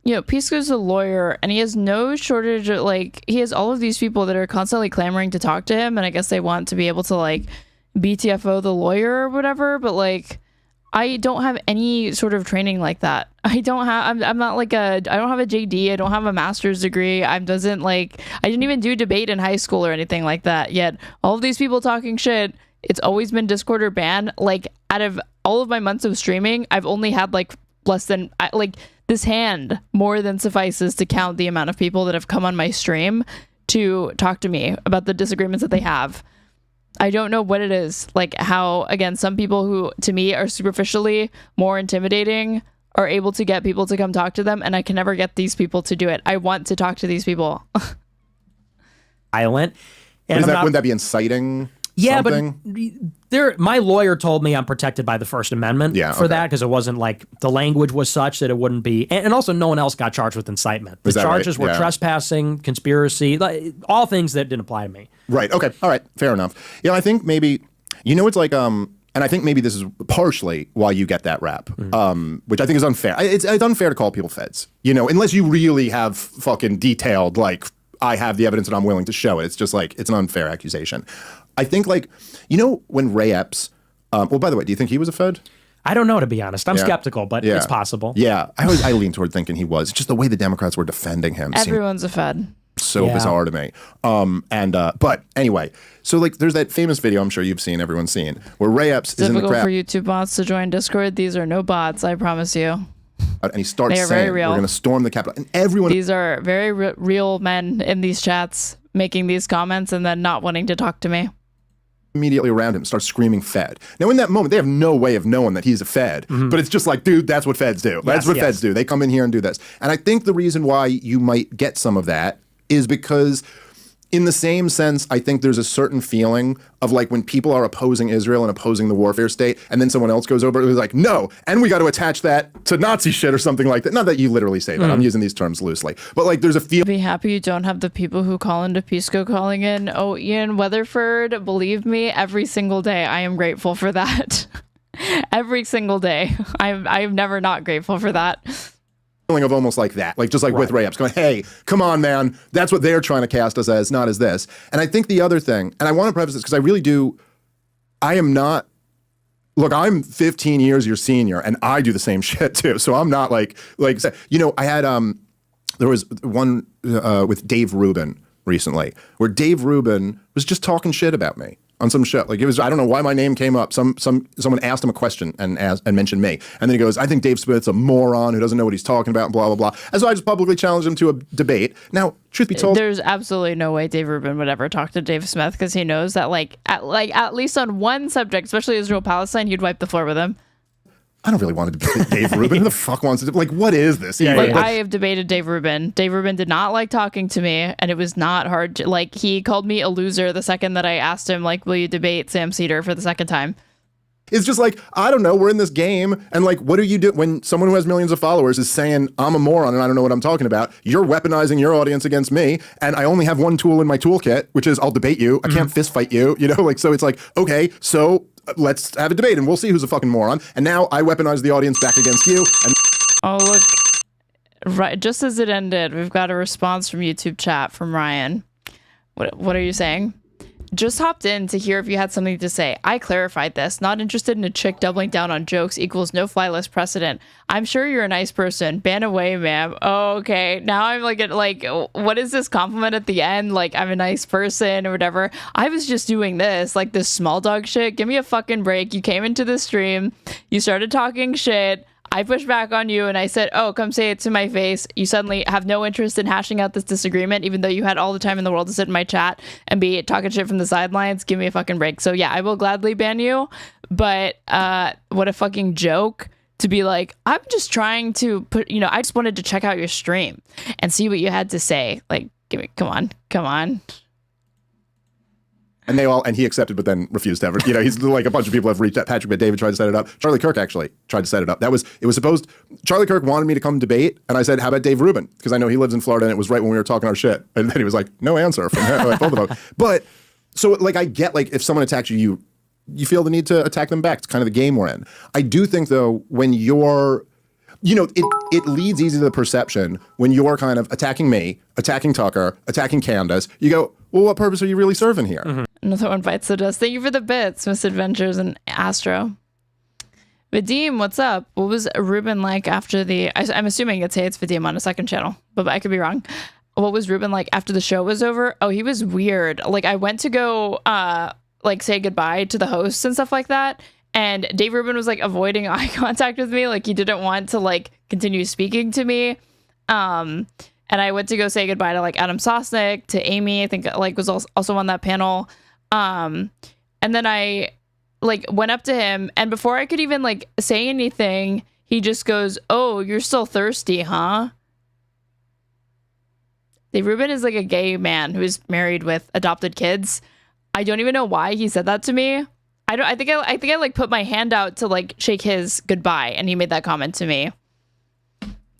Speaker 1: Pisco's a lawyer, and he has no shortage of, like, he has all of these people that are constantly clamoring to talk to him, and I guess they want to be able to, like, BTFO the lawyer or whatever, but, like, I don't have any sort of training like that. I'm not like I don't have a JD, I don't have a master's degree, I didn't even do debate in high school or anything like that, yet all of these people talking shit, it's always been Discord or ban. Like, out of all of my months of streaming, I've only had, like less than like this hand more than suffices to count the amount of people that have come on my stream to talk to me about the disagreements that they have. I don't know what it is. Like how, again, some people who to me are superficially more intimidating are able to get people to come talk to them, and I can never get these people to do it. I want to talk to these people.
Speaker 3: Violent. And
Speaker 2: Wouldn't that be inciting?
Speaker 3: Yeah,
Speaker 2: something?
Speaker 3: but my lawyer told me I'm protected by the First Amendment for that, because it wasn't like the language was such that it wouldn't be. And also, no one else got charged with incitement. The charges were trespassing, conspiracy, all things that didn't apply to me.
Speaker 2: Right. Okay. All right. Fair enough. I think maybe, it's like, and I think maybe this is partially why you get that rap, which I think is unfair. It's unfair to call people feds, unless you really have fucking detailed, like, I have the evidence and I'm willing to show it. It's just like, it's an unfair accusation. I think when Ray Epps, well, by the way, do you think he was a fed?
Speaker 3: I don't know, to be honest. I'm skeptical, but it's possible.
Speaker 2: Yeah. I lean toward thinking he was. It's just the way the Democrats were defending him.
Speaker 1: Everyone's a fed.
Speaker 2: So bizarre to me. But anyway, so there's that famous video I'm sure you've seen, everyone's seen, where Ray Epps is in the crowd.
Speaker 1: Difficult for YouTube bots to join Discord. These are no bots, I promise you.
Speaker 2: And he starts saying, we're going to storm the Capitol. And everyone...
Speaker 1: These are very real men in these chats making these comments and then not wanting to talk to me.
Speaker 2: Immediately around him starts screaming Fed. Now in that moment, they have no way of knowing that he's a Fed, but it's just like, dude, that's what Feds do. That's what Feds do. They come in here and do this. And I think the reason why you might get some of that is because in the same sense, I think there's a certain feeling of like when people are opposing Israel and opposing the warfare state, and then someone else goes over and is like, no, and we got to attach that to Nazi shit or something like that. Not that you literally say that. I'm using these terms loosely. But like there's a feel.
Speaker 1: Be happy you don't have the people who call into Pisco calling in, oh, Ian Weatherford, believe me, every single day. I am grateful for that. Every single day. I'm never not grateful for that.
Speaker 2: Feeling of almost like that, like just like with Ray Epps going, hey, come on, man, that's what they're trying to cast us as, not as this. And I think the other thing, and I want to preface this because I really do, I am not, look, I'm 15 years your senior and I do the same shit too. So I'm not like, I had, there was one with Dave Ruben recently where Dave Ruben was just talking shit about me on some show. Like it was, I don't know why my name came up. Someone asked him a question and mentioned me. And then he goes, I think Dave Smith's a moron who doesn't know what he's talking about and blah, blah, blah. And so I just publicly challenged him to a debate. Now, truth be told,
Speaker 1: there's absolutely no way Dave Ruben would ever talk to Dave Smith because he knows that at least on one subject, especially Israel-Palestine, you'd wipe the floor with him.
Speaker 2: I don't really want to debate Dave Ruben. Who the fuck wants to what is this?
Speaker 1: I have debated Dave Ruben. Dave Ruben did not like talking to me, and it was not hard to, he called me a loser the second that I asked him, will you debate Sam Cedar for the second time?
Speaker 2: It's just I don't know, we're in this game, and what do you do when someone who has millions of followers is saying, I'm a moron and I don't know what I'm talking about? You're weaponizing your audience against me, and I only have one tool in my toolkit, which is I'll debate you. I can't fist fight you, so it's okay, so let's have a debate and we'll see who's a fucking moron. And now I weaponize the audience back against you. And
Speaker 1: oh, look. Right, just as it ended, we've got a response from YouTube chat from Ryan. What are you saying? Just hopped in to hear if you had something to say. I clarified this. Not interested in a chick doubling down on jokes equals no fly list precedent. I'm sure you're a nice person. Ban away, ma'am. Oh, okay. Now I'm what is this compliment at the end? I'm a nice person or whatever. I was just doing this, this small dog shit. Give me a fucking break. You came into the stream. You started talking shit. I pushed back on you and I said, oh, come say it to my face. You suddenly have no interest in hashing out this disagreement, even though you had all the time in the world to sit in my chat and be talking shit from the sidelines. Give me a fucking break. So yeah, I will gladly ban you. But what a fucking joke to be I'm just trying to I just wanted to check out your stream and see what you had to say. Come on.
Speaker 2: And he accepted, but then refused to ever. He's a bunch of people have reached out. Patrick Bet David tried to set it up. Charlie Kirk actually tried to set it up. It was supposed. Charlie Kirk wanted me to come debate, and I said, "How about Dave Ruben?" Because I know he lives in Florida, and it was right when we were talking our shit. And then he was like, "No answer from both of them." But so I get if someone attacks you, you feel the need to attack them back. It's kind of the game we're in. I do think though when you're it leads easy to the perception when you're kind of attacking me, attacking Tucker, attacking Candace. You go, well, what purpose are you really serving here?
Speaker 1: Mm-hmm. Another one bites the dust. Thank you for the bits, Misadventures and Astro. Vadim, what's up? What was Ruben like after I'm assuming it's Vadim on a second channel, but I could be wrong. What was Ruben like after the show was over? Oh, he was weird. I went to go say goodbye to the hosts and stuff like that. And Dave Ruben was like avoiding eye contact with me. Like he didn't want to like continue speaking to me. And I went to go say goodbye to like Adam Sosnick, to Amy, I think like was also on that panel. And then I like went up to him, and before I could even like say anything, he just goes, "Oh, you're still thirsty, huh?" Dave Ruben is like a gay man who's married with adopted kids. I don't even know why he said that to me. I think I like put my hand out to like shake his goodbye, and he made that comment to me.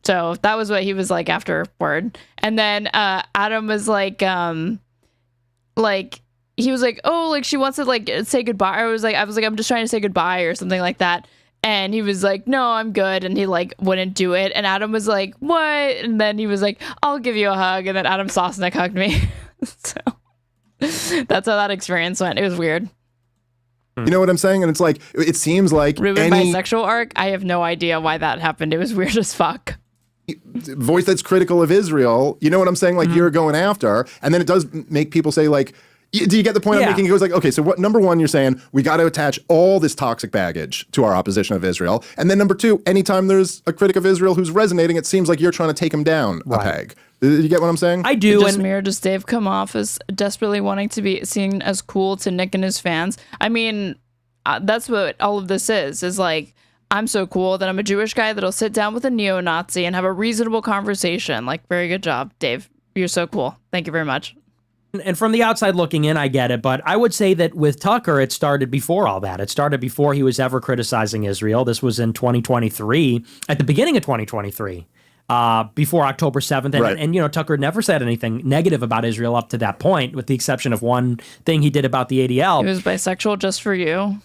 Speaker 1: So that was what he was like afterward. And then Adam was like he was like, "Oh, like she wants to like say goodbye." I was like, "I'm just trying to say goodbye," or something like that. And he was like, "No, I'm good." And he like wouldn't do it. And Adam was like, "What?" And then he was like, "I'll give you a hug." And then Adam Sosnick hugged me. So that's how that experience went. It was weird.
Speaker 2: You know what I'm saying? And it's like, it seems like
Speaker 1: Ruben bisexual arc. I have no idea why that happened. It was weird as fuck.
Speaker 2: Voice that's critical of Israel. You know what I'm saying? Like you're going after, and then it does make people say like, do you get the point I'm making? It goes like, okay, so what? Number one, you're saying we got to attach all this toxic baggage to our opposition of Israel, and then number two, anytime there's a critic of Israel who's resonating, it seems like you're trying to take him down a peg. You get what I'm saying?
Speaker 3: I do.
Speaker 1: Does Dave come off as desperately wanting to be seen as cool to Nick and his fans? I mean, that's what all of this is like, I'm so cool that I'm a Jewish guy that'll sit down with a neo-Nazi and have a reasonable conversation. Like, very good job, Dave. You're so cool. Thank you very much.
Speaker 3: And from the outside looking in, I get it. But I would say that with Tucker, it started before all that. It started before he was ever criticizing Israel. This was in 2023, at the beginning of 2023. Before October 7th. And, you know, Tucker never said anything negative about Israel up to that point, with the exception of one thing he did about the ADL.
Speaker 1: He was bisexual just for you.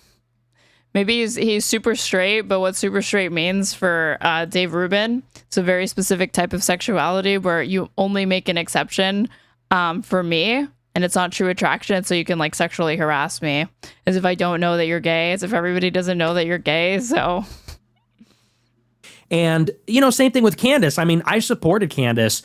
Speaker 1: Maybe he's super straight, but what super straight means for Dave Ruben, it's a very specific type of sexuality where you only make an exception for me, and it's not true attraction, so you can like sexually harass me. As if I don't know that you're gay, as if everybody doesn't know that you're gay, so...
Speaker 3: And, you know, same thing with Candace. I mean, I supported Candace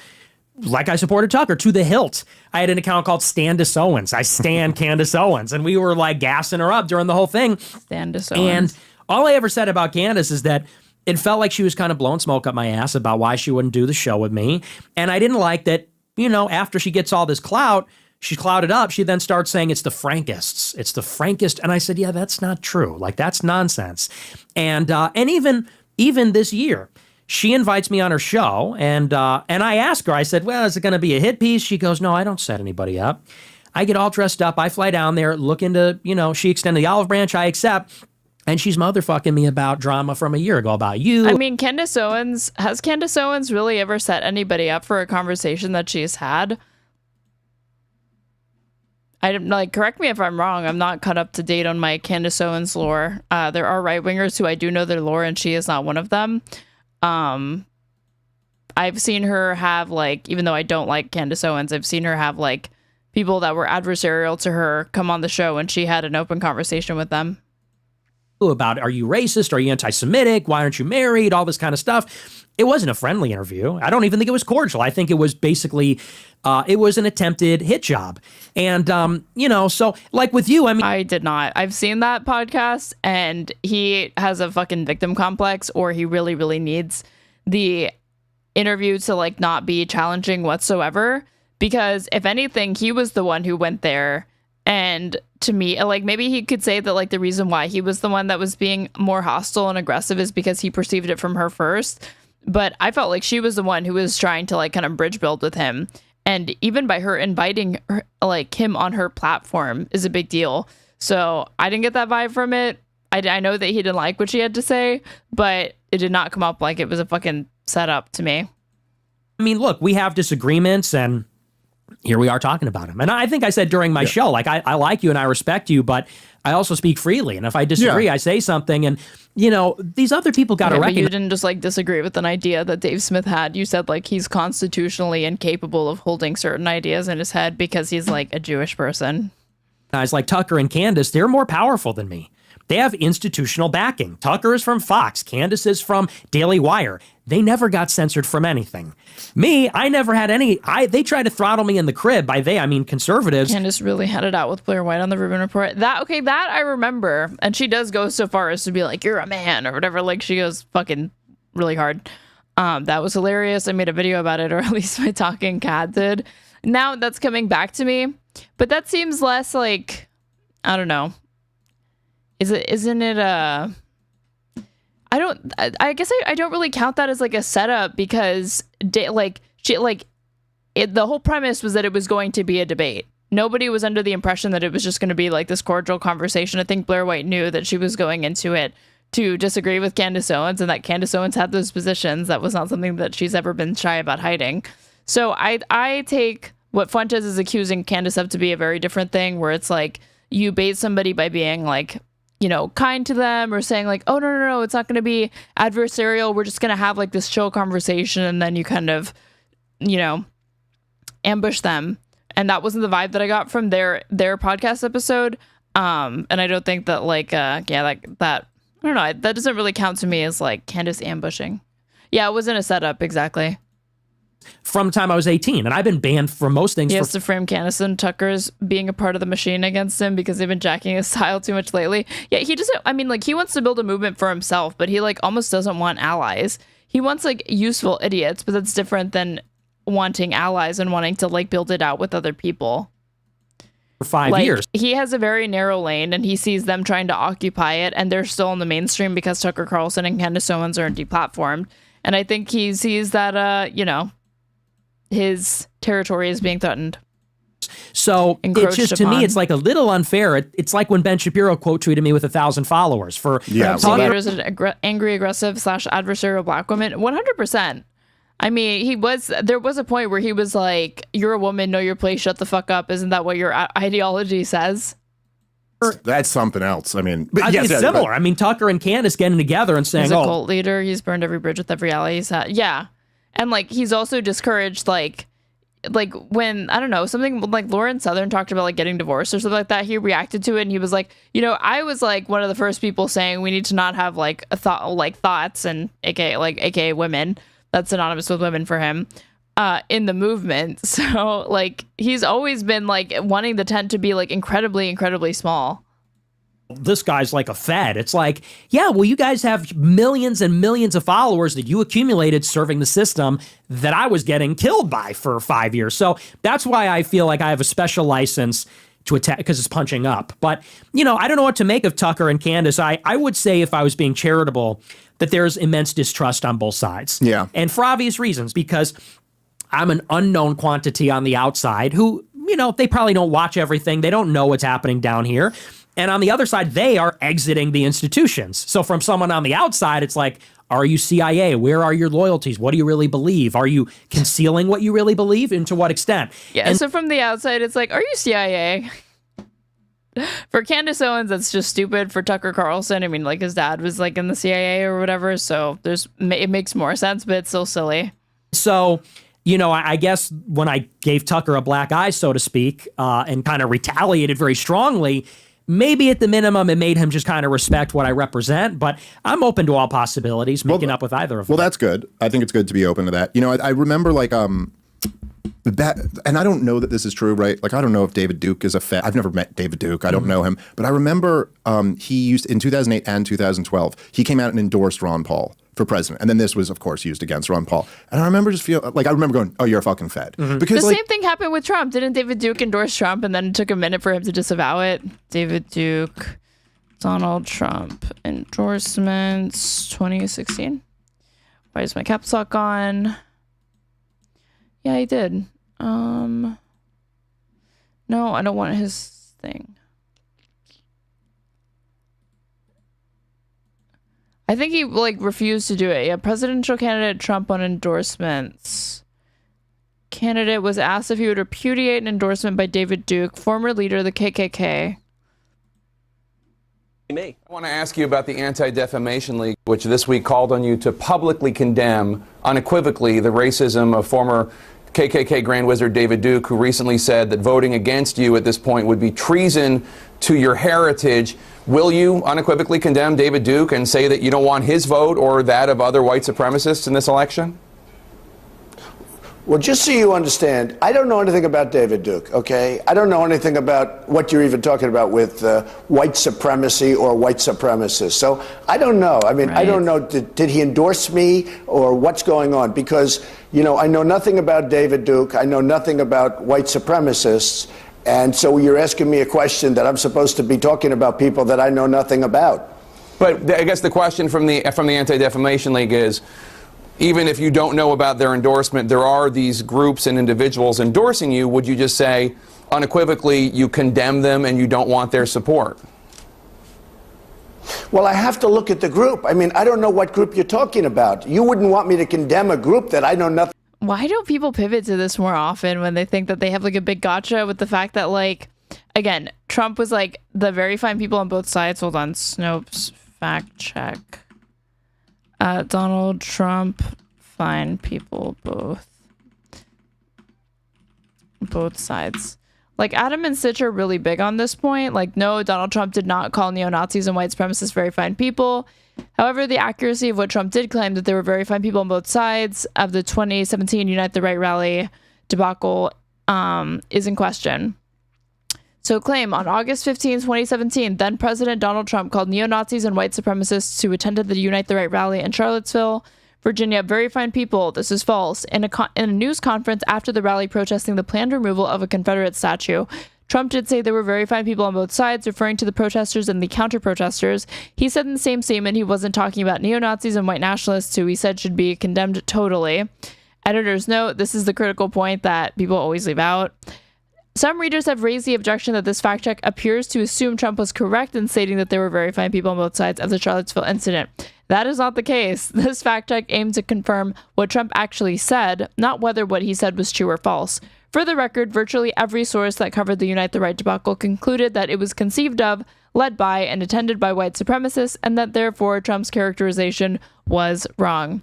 Speaker 3: like I supported Tucker to the hilt. I had an account called Candace Owens. I stan Candace Owens. And we were like gassing her up during the whole thing.
Speaker 1: Candace Owens.
Speaker 3: And all I ever said about Candace is that it felt like she was kind of blowing smoke up my ass about why she wouldn't do the show with me. And I didn't like that, you know, after she gets all this clout, she's clouded up. She then starts saying it's the Frankists. It's the Frankist. And I said, yeah, that's not true. Like, that's nonsense. And even this year, she invites me on her show, and I ask her, I said, well, is it going to be a hit piece? She goes, no, I don't set anybody up. I get all dressed up. I fly down there, look into, you know, she extended the olive branch, I accept, and she's motherfucking me about drama from a year ago about you.
Speaker 1: I mean, has Candace Owens really ever set anybody up for a conversation that she's had? Correct me if I'm wrong. I'm not caught up to date on my Candace Owens lore. There are right-wingers who I do know their lore, and she is not one of them. I've seen her have, like, even though I don't like Candace Owens, I've seen her have, like, people that were adversarial to her come on the show, and she had an open conversation with them.
Speaker 3: About, are you racist? Are you anti-Semitic? Why aren't you married? All this kind of stuff. It wasn't a friendly interview. I don't even think it was cordial. I think it was basically, it was an attempted hit job. And, you know, so like with you, I mean.
Speaker 1: I did not. I've seen that podcast, and he has a fucking victim complex, or he really, really needs the interview to like not be challenging whatsoever. Because if anything, he was the one who went there. And to me, like, maybe he could say that, like, the reason why he was the one that was being more hostile and aggressive is because he perceived it from her first. But I felt like she was the one who was trying to, like, kind of bridge build with him. And even by her inviting her, like, him on her platform is a big deal. So I didn't get that vibe from it. I know that he didn't like what she had to say, but it did not come up like it was a fucking setup to me.
Speaker 3: I mean, look, we have disagreements, and here we are talking about him. And I think I said during my show, like, I like you and I respect you, but I also speak freely. And if I disagree, I say something. And, you know, these other people got to recognize.
Speaker 1: But you didn't just, like, disagree with an idea that Dave Smith had. You said, like, he's constitutionally incapable of holding certain ideas in his head because he's, like, a Jewish person.
Speaker 3: Guys like Tucker and Candace, they're more powerful than me. They have institutional backing. Tucker is from Fox. Candace is from Daily Wire. They never got censored from anything. Me, I never had any. They tried to throttle me in the crib. By they, I mean conservatives.
Speaker 1: Candace really had it out with Blair White on the Ruben Report. That I remember. And she does go so far as to be like, "You're a man," or whatever. Like, she goes fucking really hard. That was hilarious. I made a video about it, or at least my talking cat did. Now that's coming back to me, but that seems less like, I don't know. Isn't it a? I guess I don't really count that as like a setup, because the whole premise was that it was going to be a debate. Nobody was under the impression that it was just going to be like this cordial conversation. I think Blair White knew that she was going into it to disagree with Candace Owens, and that Candace Owens had those positions. That was not something that she's ever been shy about hiding. So I take what Fuentes is accusing Candace of to be a very different thing, where it's like you bait somebody by being like, kind to them, or saying like, oh, no, it's not going to be adversarial. We're just going to have like this chill conversation. And then you kind of, ambush them. And that wasn't the vibe that I got from their podcast episode. And I don't think that that, I don't know, that doesn't really count to me as like Candace ambushing. Yeah, it wasn't a setup, exactly.
Speaker 3: From the time I was 18, and I've been banned from most things.
Speaker 1: He has to frame Candace and Tucker's being a part of the machine against him because they've been jacking his style too much lately. Yeah, he doesn't, he wants to build a movement for himself, but he like almost doesn't want allies. He wants like useful idiots, but that's different than wanting allies and wanting to like build it out with other people.
Speaker 3: For 5 years.
Speaker 1: He has a very narrow lane, and he sees them trying to occupy it, and they're still in the mainstream because Tucker Carlson and Candace Owens are deplatformed. And I think he sees that, his territory is being threatened.
Speaker 3: So it's just, to me, it's like a little unfair. It's like when Ben Shapiro quote tweeted me with 1,000 followers for
Speaker 1: there's an angry, aggressive / adversarial black woman. 100%. I mean, there was a point where he was like, "You're a woman, know your place, shut the fuck up." Isn't that what your ideology says?
Speaker 2: That's something else. I mean,
Speaker 3: it's similar. I mean, Tucker and Candace getting together and saying,
Speaker 1: he's a cult leader. He's burned every bridge with every ally he's had. Yeah. And like, he's also discouraged, like when, I don't know, something like Lauren Southern talked about like getting divorced or something like that, he reacted to it and he was like, I was like one of the first people saying we need to not have like thoughts, and aka women, that's synonymous with women for him, in the movement. So like, he's always been like wanting the tent to be like incredibly, incredibly small.
Speaker 3: This guy's like a Fed. It's like, yeah, well, you guys have millions and millions of followers that you accumulated serving the system that I was getting killed by for 5 years. So that's why I feel like I have a special license to attack, because it's punching up. But, I don't know what to make of Tucker and Candace. I would say, if I was being charitable, that there's immense distrust on both sides.
Speaker 2: Yeah.
Speaker 3: And for obvious reasons, because I'm an unknown quantity on the outside who, they probably don't watch everything. They don't know what's happening down here. And on the other side, they are exiting the institutions. So from someone on the outside, it's like, are you CIA? Where are your loyalties? What do you really believe? Are you concealing what you really believe? And to what extent?
Speaker 1: Yeah, so from the outside, it's like, are you CIA? For Candace Owens, that's just stupid. For Tucker Carlson, I mean, like, his dad was like in the CIA or whatever, so it makes more sense, but it's still silly.
Speaker 3: So, I guess when I gave Tucker a black eye, so to speak, and kind of retaliated very strongly, maybe at the minimum, it made him just kind of respect what I represent, but I'm open to all possibilities, making up with either of them.
Speaker 2: Well, that's good. I think it's good to be open to that. I remember like, that, and I don't know that this is true, right? Like, I don't know if David Duke is a Fed. I've never met David Duke. I don't know him. But I remember he used, in 2008 and 2012, he came out and endorsed Ron Paul for president. And then this was, of course, used against Ron Paul. And I remember going, oh, you're a fucking Fed. Because
Speaker 1: the same thing happened with Trump. Didn't David Duke endorse Trump, and then it took a minute for him to disavow it? David Duke, Donald Trump, endorsements, 2016. Why is my caps lock on? Yeah, he did. No, I don't want his thing. I think he refused to do it. Yeah, presidential candidate Trump on endorsements. Candidate was asked if he would repudiate an endorsement by David Duke, former leader of the KKK.
Speaker 17: I want to ask you about the Anti-Defamation League, which this week called on you to publicly condemn unequivocally the racism of former KKK Grand Wizard David Duke, who recently said that voting against you at this point would be treason to your heritage. Will you unequivocally condemn David Duke and say that you don't want his vote or that of other white supremacists in this election?
Speaker 18: Well, just so you understand, I don't know anything about David Duke, okay? I don't know anything about what you're even talking about with white supremacy or white supremacists. So I don't know. I mean, I don't know, did he endorse me or what's going on? Because, you know, I know nothing about David Duke. I know nothing about white supremacists. And so you're asking me a question that I'm supposed to be talking about people that I know nothing about.
Speaker 17: But I guess the question from the Anti-Defamation League is, even if you don't know about their endorsement, there are these groups and individuals endorsing you. Would you just say unequivocally you condemn them and you don't want their support?
Speaker 18: Well, I have to look at the group. I mean, I don't know what group you're talking about. You wouldn't want me to condemn a group that I know nothing.
Speaker 1: Why don't people pivot to this more often when they think that they have like a big gotcha with the fact that, like, again, Trump was like the very fine people on both sides. Hold on, Snopes fact check. Donald Trump, fine people, both sides. Like, Adam and Sitch are really big on this point. Like, no, Donald Trump did not call neo-Nazis and white supremacists very fine people. However, the accuracy of what Trump did claim, that there were very fine people on both sides of the 2017 Unite the Right rally debacle, is in question. So claim on August 15, 2017, then President Donald Trump called neo-Nazis and white supremacists who attended the Unite the Right rally in Charlottesville, Virginia, very fine people. This is false. In a news conference after the rally protesting the planned removal of a Confederate statue, Trump did say there were very fine people on both sides, referring to the protesters and the counter-protesters. He said in the same statement he wasn't talking about neo-Nazis and white nationalists, who he said should be condemned totally. Editor's note, this is the critical point that people always leave out. Some readers have raised the objection that this fact check appears to assume Trump was correct in stating that there were very fine people on both sides of the Charlottesville incident. That is not the case. This fact check aimed to confirm what Trump actually said, not whether what he said was true or false. For the record, virtually every source that covered the Unite the Right debacle concluded that it was conceived of, led by, and attended by white supremacists, and that therefore Trump's characterization was wrong.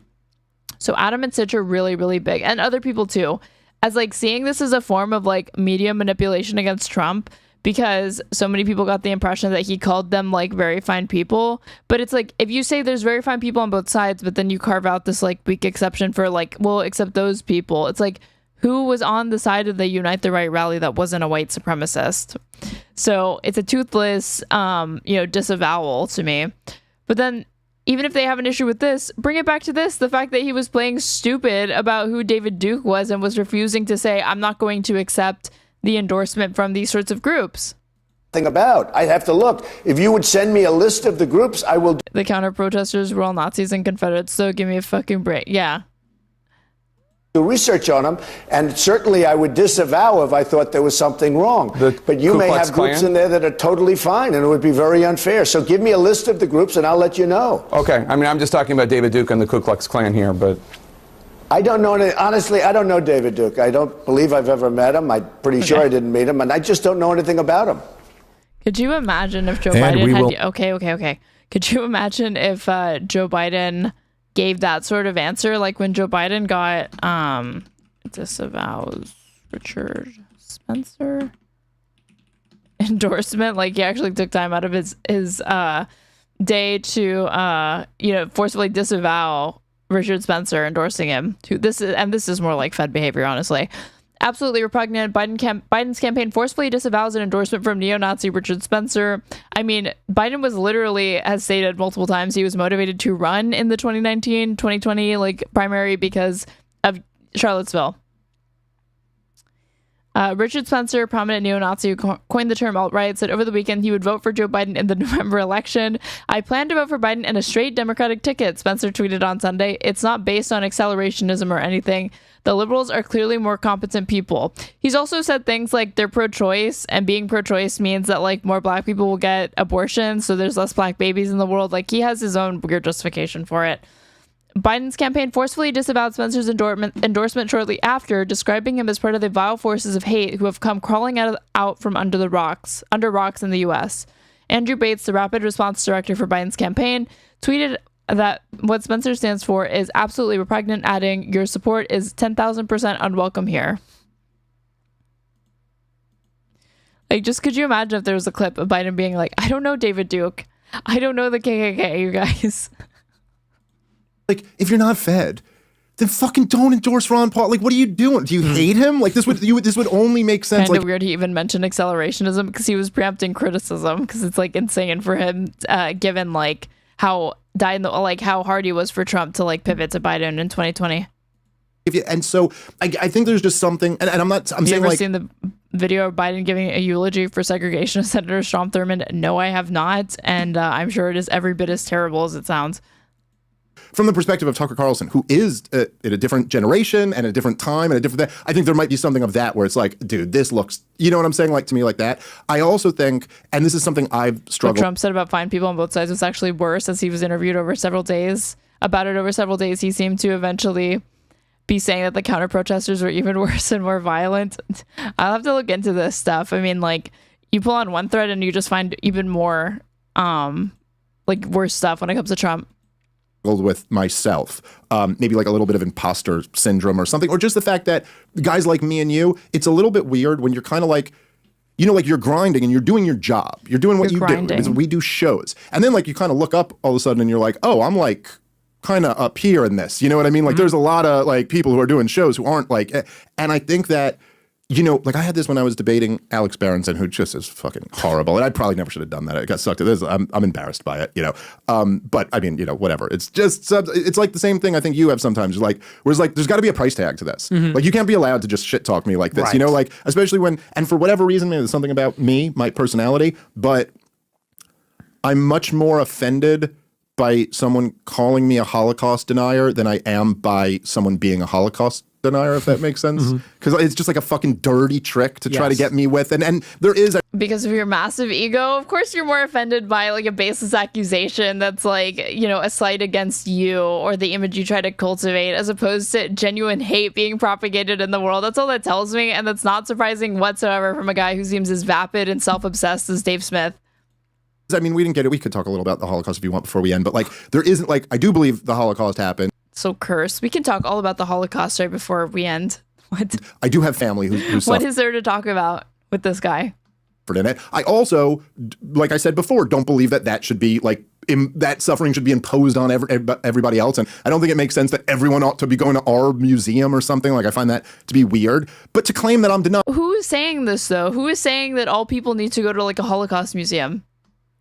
Speaker 1: So Adam and Sitch are really, really big, and other people too, as like seeing this as a form of like media manipulation against Trump, because so many people got the impression that he called them like very fine people. But it's like, if you say there's very fine people on both sides, but then you carve out this like weak exception for like, well, except those people, it's like, who was on the side of the Unite the Right rally that wasn't a white supremacist? So it's a toothless, disavowal to me. But then, even if they have an issue with this, bring it back to this, the fact that he was playing stupid about who David Duke was and was refusing to say, I'm not going to accept the endorsement from these sorts of groups.
Speaker 18: About. I have to look. If you would send me a list of the groups, I will.
Speaker 1: The counter-protesters were all Nazis and Confederates, so give me a fucking break. Yeah.
Speaker 18: Do research on them, and certainly I would disavow if I thought there was something wrong. But you may have groups in there that are totally fine, and it would be very unfair. So give me a list of the groups, and I'll let you know.
Speaker 17: Okay. I mean, I'm just talking about David Duke and the Ku Klux Klan here, but
Speaker 18: I don't know. Honestly, I don't know David Duke. I don't believe I've ever met him. I'm pretty sure I didn't meet him, and I just don't know anything about him.
Speaker 1: Could you imagine if Joe Biden had... Okay. Could you imagine if Joe Biden gave that sort of answer, like when Joe Biden got disavows Richard Spencer endorsement, like he actually took time out of his day to forcibly disavow Richard Spencer endorsing him. This is more like Fed behavior, honestly. Absolutely repugnant. Biden's campaign forcefully disavows an endorsement from neo-Nazi Richard Spencer. I mean, Biden was literally, has stated multiple times, he was motivated to run in the 2019-2020 primary because of Charlottesville. Richard Spencer, prominent neo-Nazi who coined the term alt-right, said over the weekend he would vote for Joe Biden in the November election. I plan to vote for Biden in a straight Democratic ticket, Spencer tweeted on Sunday. It's not based on accelerationism or anything. The liberals are clearly more competent people. He's also said things like they're pro-choice, and being pro-choice means that like more black people will get abortions, so there's less black babies in the world. Like he has his own weird justification for it. Biden's campaign forcefully disavowed Spencer's endorsement shortly after, describing him as part of the vile forces of hate who have come crawling out from under rocks in the U.S. Andrew Bates, the rapid response director for Biden's campaign, tweeted that what Spencer stands for is absolutely repugnant, adding, "Your support is 10,000% unwelcome here." Like, just could you imagine if there was a clip of Biden being like, I don't know David Duke. I don't know the KKK, you guys.
Speaker 2: Like, if you're not fed, then fucking don't endorse Ron Paul. Like, what are you doing? Do you hate him? Like, this would only make sense.
Speaker 1: Kind of weird he even mentioned accelerationism because he was preempting criticism because it's like insane for him, given like how how hard he was for Trump to like pivot to Biden in 2020.
Speaker 2: And so I think there's just something, and I'm saying like,
Speaker 1: seen the video of Biden giving a eulogy for segregationist Senator Strom Thurmond? No, I have not, and I'm sure it is every bit as terrible as it sounds.
Speaker 2: From the perspective of Tucker Carlson, who is in a different generation and a different time and a different, I think there might be something of that where it's like, dude, this looks, you know what I'm saying? Like, to me, like that. I also think, and this is something I've struggled.
Speaker 1: What Trump said about fine people on both sides was actually worse as he was interviewed over several days. He seemed to eventually be saying that the counter protesters were even worse and more violent. I'll have to look into this stuff. I mean, like, you pull on one thread and you just find even more like worse stuff when it comes to Trump.
Speaker 2: With myself, maybe like a little bit of imposter syndrome or something, or just the fact that guys like me and you, it's a little bit weird when you're kind of like, you know, like you're grinding and you're doing your job. You're doing what you do. We do shows. And then like you kind of look up all of a sudden and you're like, oh, I'm like kind of up here in this. You know what I mean? Like there's a lot of like people who are doing shows who aren't like, and I think that, you know, like I had this when I was debating Alex Berenson, who just is fucking horrible. And I probably never should have done that. I got sucked at this. I'm embarrassed by it, you know. But I mean, you know, whatever. It's just, it's like the same thing I think you have sometimes. Like, where it's like, there's got to be a price tag to this. Like, you can't be allowed to just shit talk me like this, you know, like, especially when, and for whatever reason, maybe there's something about me, my personality, but I'm much more offended by someone calling me a Holocaust denier than I am by someone being a Holocaust denier, if that makes sense. Because it's just like a fucking dirty trick to try to get me with. And there is
Speaker 1: because of your massive ego, of course you're more offended by like a baseless accusation that's like, you know, a slight against you or the image you try to cultivate, as opposed to genuine hate being propagated in the world. That's all that tells me, and that's not surprising whatsoever from a guy who seems as vapid and self-obsessed as Dave Smith.
Speaker 2: I mean, we didn't get it. We could talk a little about the Holocaust if you want before we end, but like there isn't like, I do believe the Holocaust happened.
Speaker 1: So cursed. We can talk all about the Holocaust right before we end. What?
Speaker 2: I do have family who
Speaker 1: What is there to talk about with this guy?
Speaker 2: In it. I also, like I said before, don't believe that that should be like, that suffering should be imposed on everybody else. And I don't think it makes sense that everyone ought to be going to our museum or something. Like, I find that to be weird. But to claim that I'm denying.
Speaker 1: Who is saying this, though? Who is saying that all people need to go to like a Holocaust museum?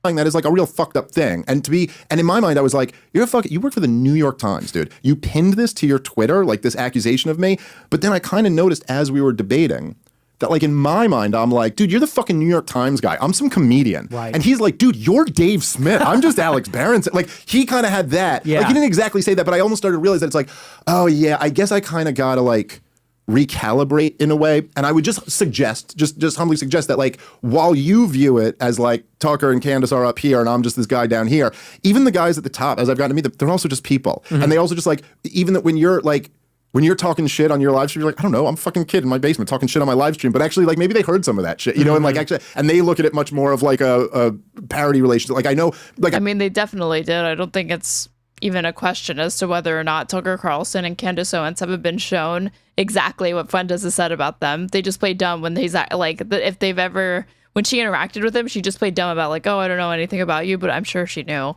Speaker 2: That is like a real fucked up thing. And in my mind, I was like, you work for the New York Times, dude. You pinned this to your Twitter, like this accusation of me. But then I kind of noticed as we were debating that, like, in my mind, I'm like, dude, you're the fucking New York Times guy. I'm some comedian.
Speaker 3: Right.
Speaker 2: And he's like, dude, you're Dave Smith. I'm just Alex Berenson. Like, he kind of had that.
Speaker 3: Yeah.
Speaker 2: Like, he didn't exactly say that, but I almost started to realize that it's like, oh yeah, I guess I kind of gotta like recalibrate in a way. And I would just suggest, just humbly suggest that, like, while you view it as like Tucker and Candace are up here and I'm just this guy down here, even the guys at the top, as I've gotten to meet them, they're also just people. And they also just like, even that when you're talking shit on your live stream, you're like, I don't know, I'm a fucking kid in my basement talking shit on my live stream, but actually, like, maybe they heard some of that shit, you know, and like actually, and they look at it much more of like a parody relationship. Like, I know, like,
Speaker 1: I mean, they definitely did. I don't think it's even a question as to whether or not Tucker Carlson and Candace Owens haven't been shown exactly what Fuentes has said about them. They just played dumb when he's like, if they've ever, when she interacted with him, she just played dumb about like, oh, I don't know anything about you, but I'm sure she knew.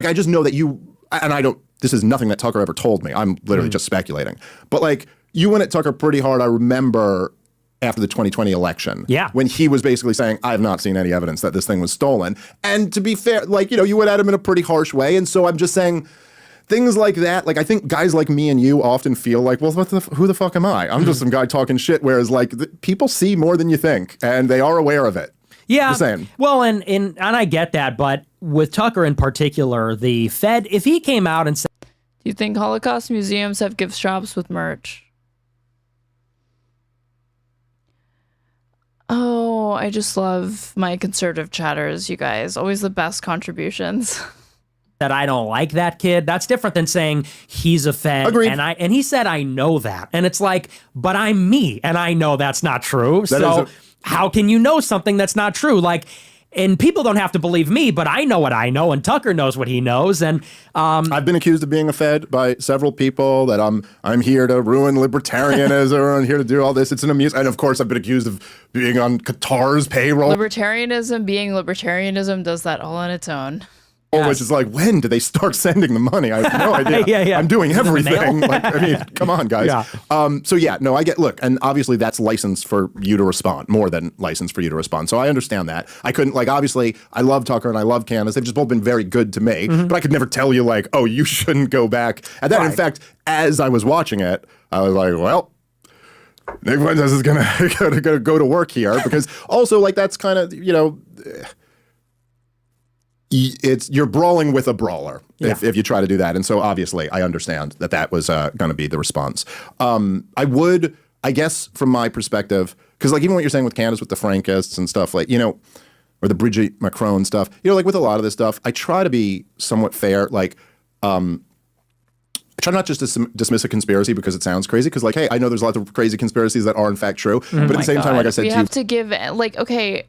Speaker 2: I just know that you, and I don't, this is nothing that Tucker ever told me. I'm literally just speculating. But like, you went at Tucker pretty hard. I remember after the 2020 election.
Speaker 3: Yeah.
Speaker 2: When he was basically saying, I have not seen any evidence that this thing was stolen. And to be fair, like, you know, you went at him in a pretty harsh way. And so I'm just saying things like that. Like, I think guys like me and you often feel like, well, who the fuck am I? I'm just some guy talking shit. Whereas like people see more than you think and they are aware of it.
Speaker 3: Yeah.
Speaker 2: Just saying.
Speaker 3: Well, and I get that. But with Tucker in particular, the Fed, if he came out and said,
Speaker 1: do you think Holocaust museums have gift shops with merch? Oh, I just love my conservative chatters, you guys. Always the best contributions.
Speaker 3: that I don't like that kid, that's different than saying he's a Fed.
Speaker 2: Agreed.
Speaker 3: And he said, I know that. And it's like, but I'm me, and I know that's not true. So how can you know something that's not true? Like, And people don't have to believe me, but I know what I know, and Tucker knows what he knows. And
Speaker 2: I've been accused of being a Fed by several people, that I'm here to ruin libertarianism and here to do all this. It's an amusement. And of course, I've been accused of being on Qatar's payroll.
Speaker 1: Libertarianism being libertarianism does that all on its own.
Speaker 2: Which is like, when do they start sending the money? I have no idea. I'm doing everything. Like, I mean, come on, guys. So yeah, no, I get, look, and obviously that's license for you to respond, more than license for you to respond. So I understand that. I couldn't, like, obviously I love Tucker and I love Candace. They've just both been very good to me, but I could never tell you like, oh, you shouldn't go back. And then in fact, as I was watching it, I was like, well, Nick Fuentes is gonna go to work here, because also like that's kind of, you know, you're brawling with a brawler if you try to do that. And so obviously I understand that was going to be the response. I guess from my perspective, because like even what you're saying with Candace with the Frankists and stuff, like, you know, or the Brigitte Macron stuff, you know, like with a lot of this stuff, I try to be somewhat fair. Like, I try not just to dismiss a conspiracy because it sounds crazy, because like, hey, I know there's lots of crazy conspiracies that are in fact true, but at the same time, like I said,
Speaker 1: we have to give, like, okay,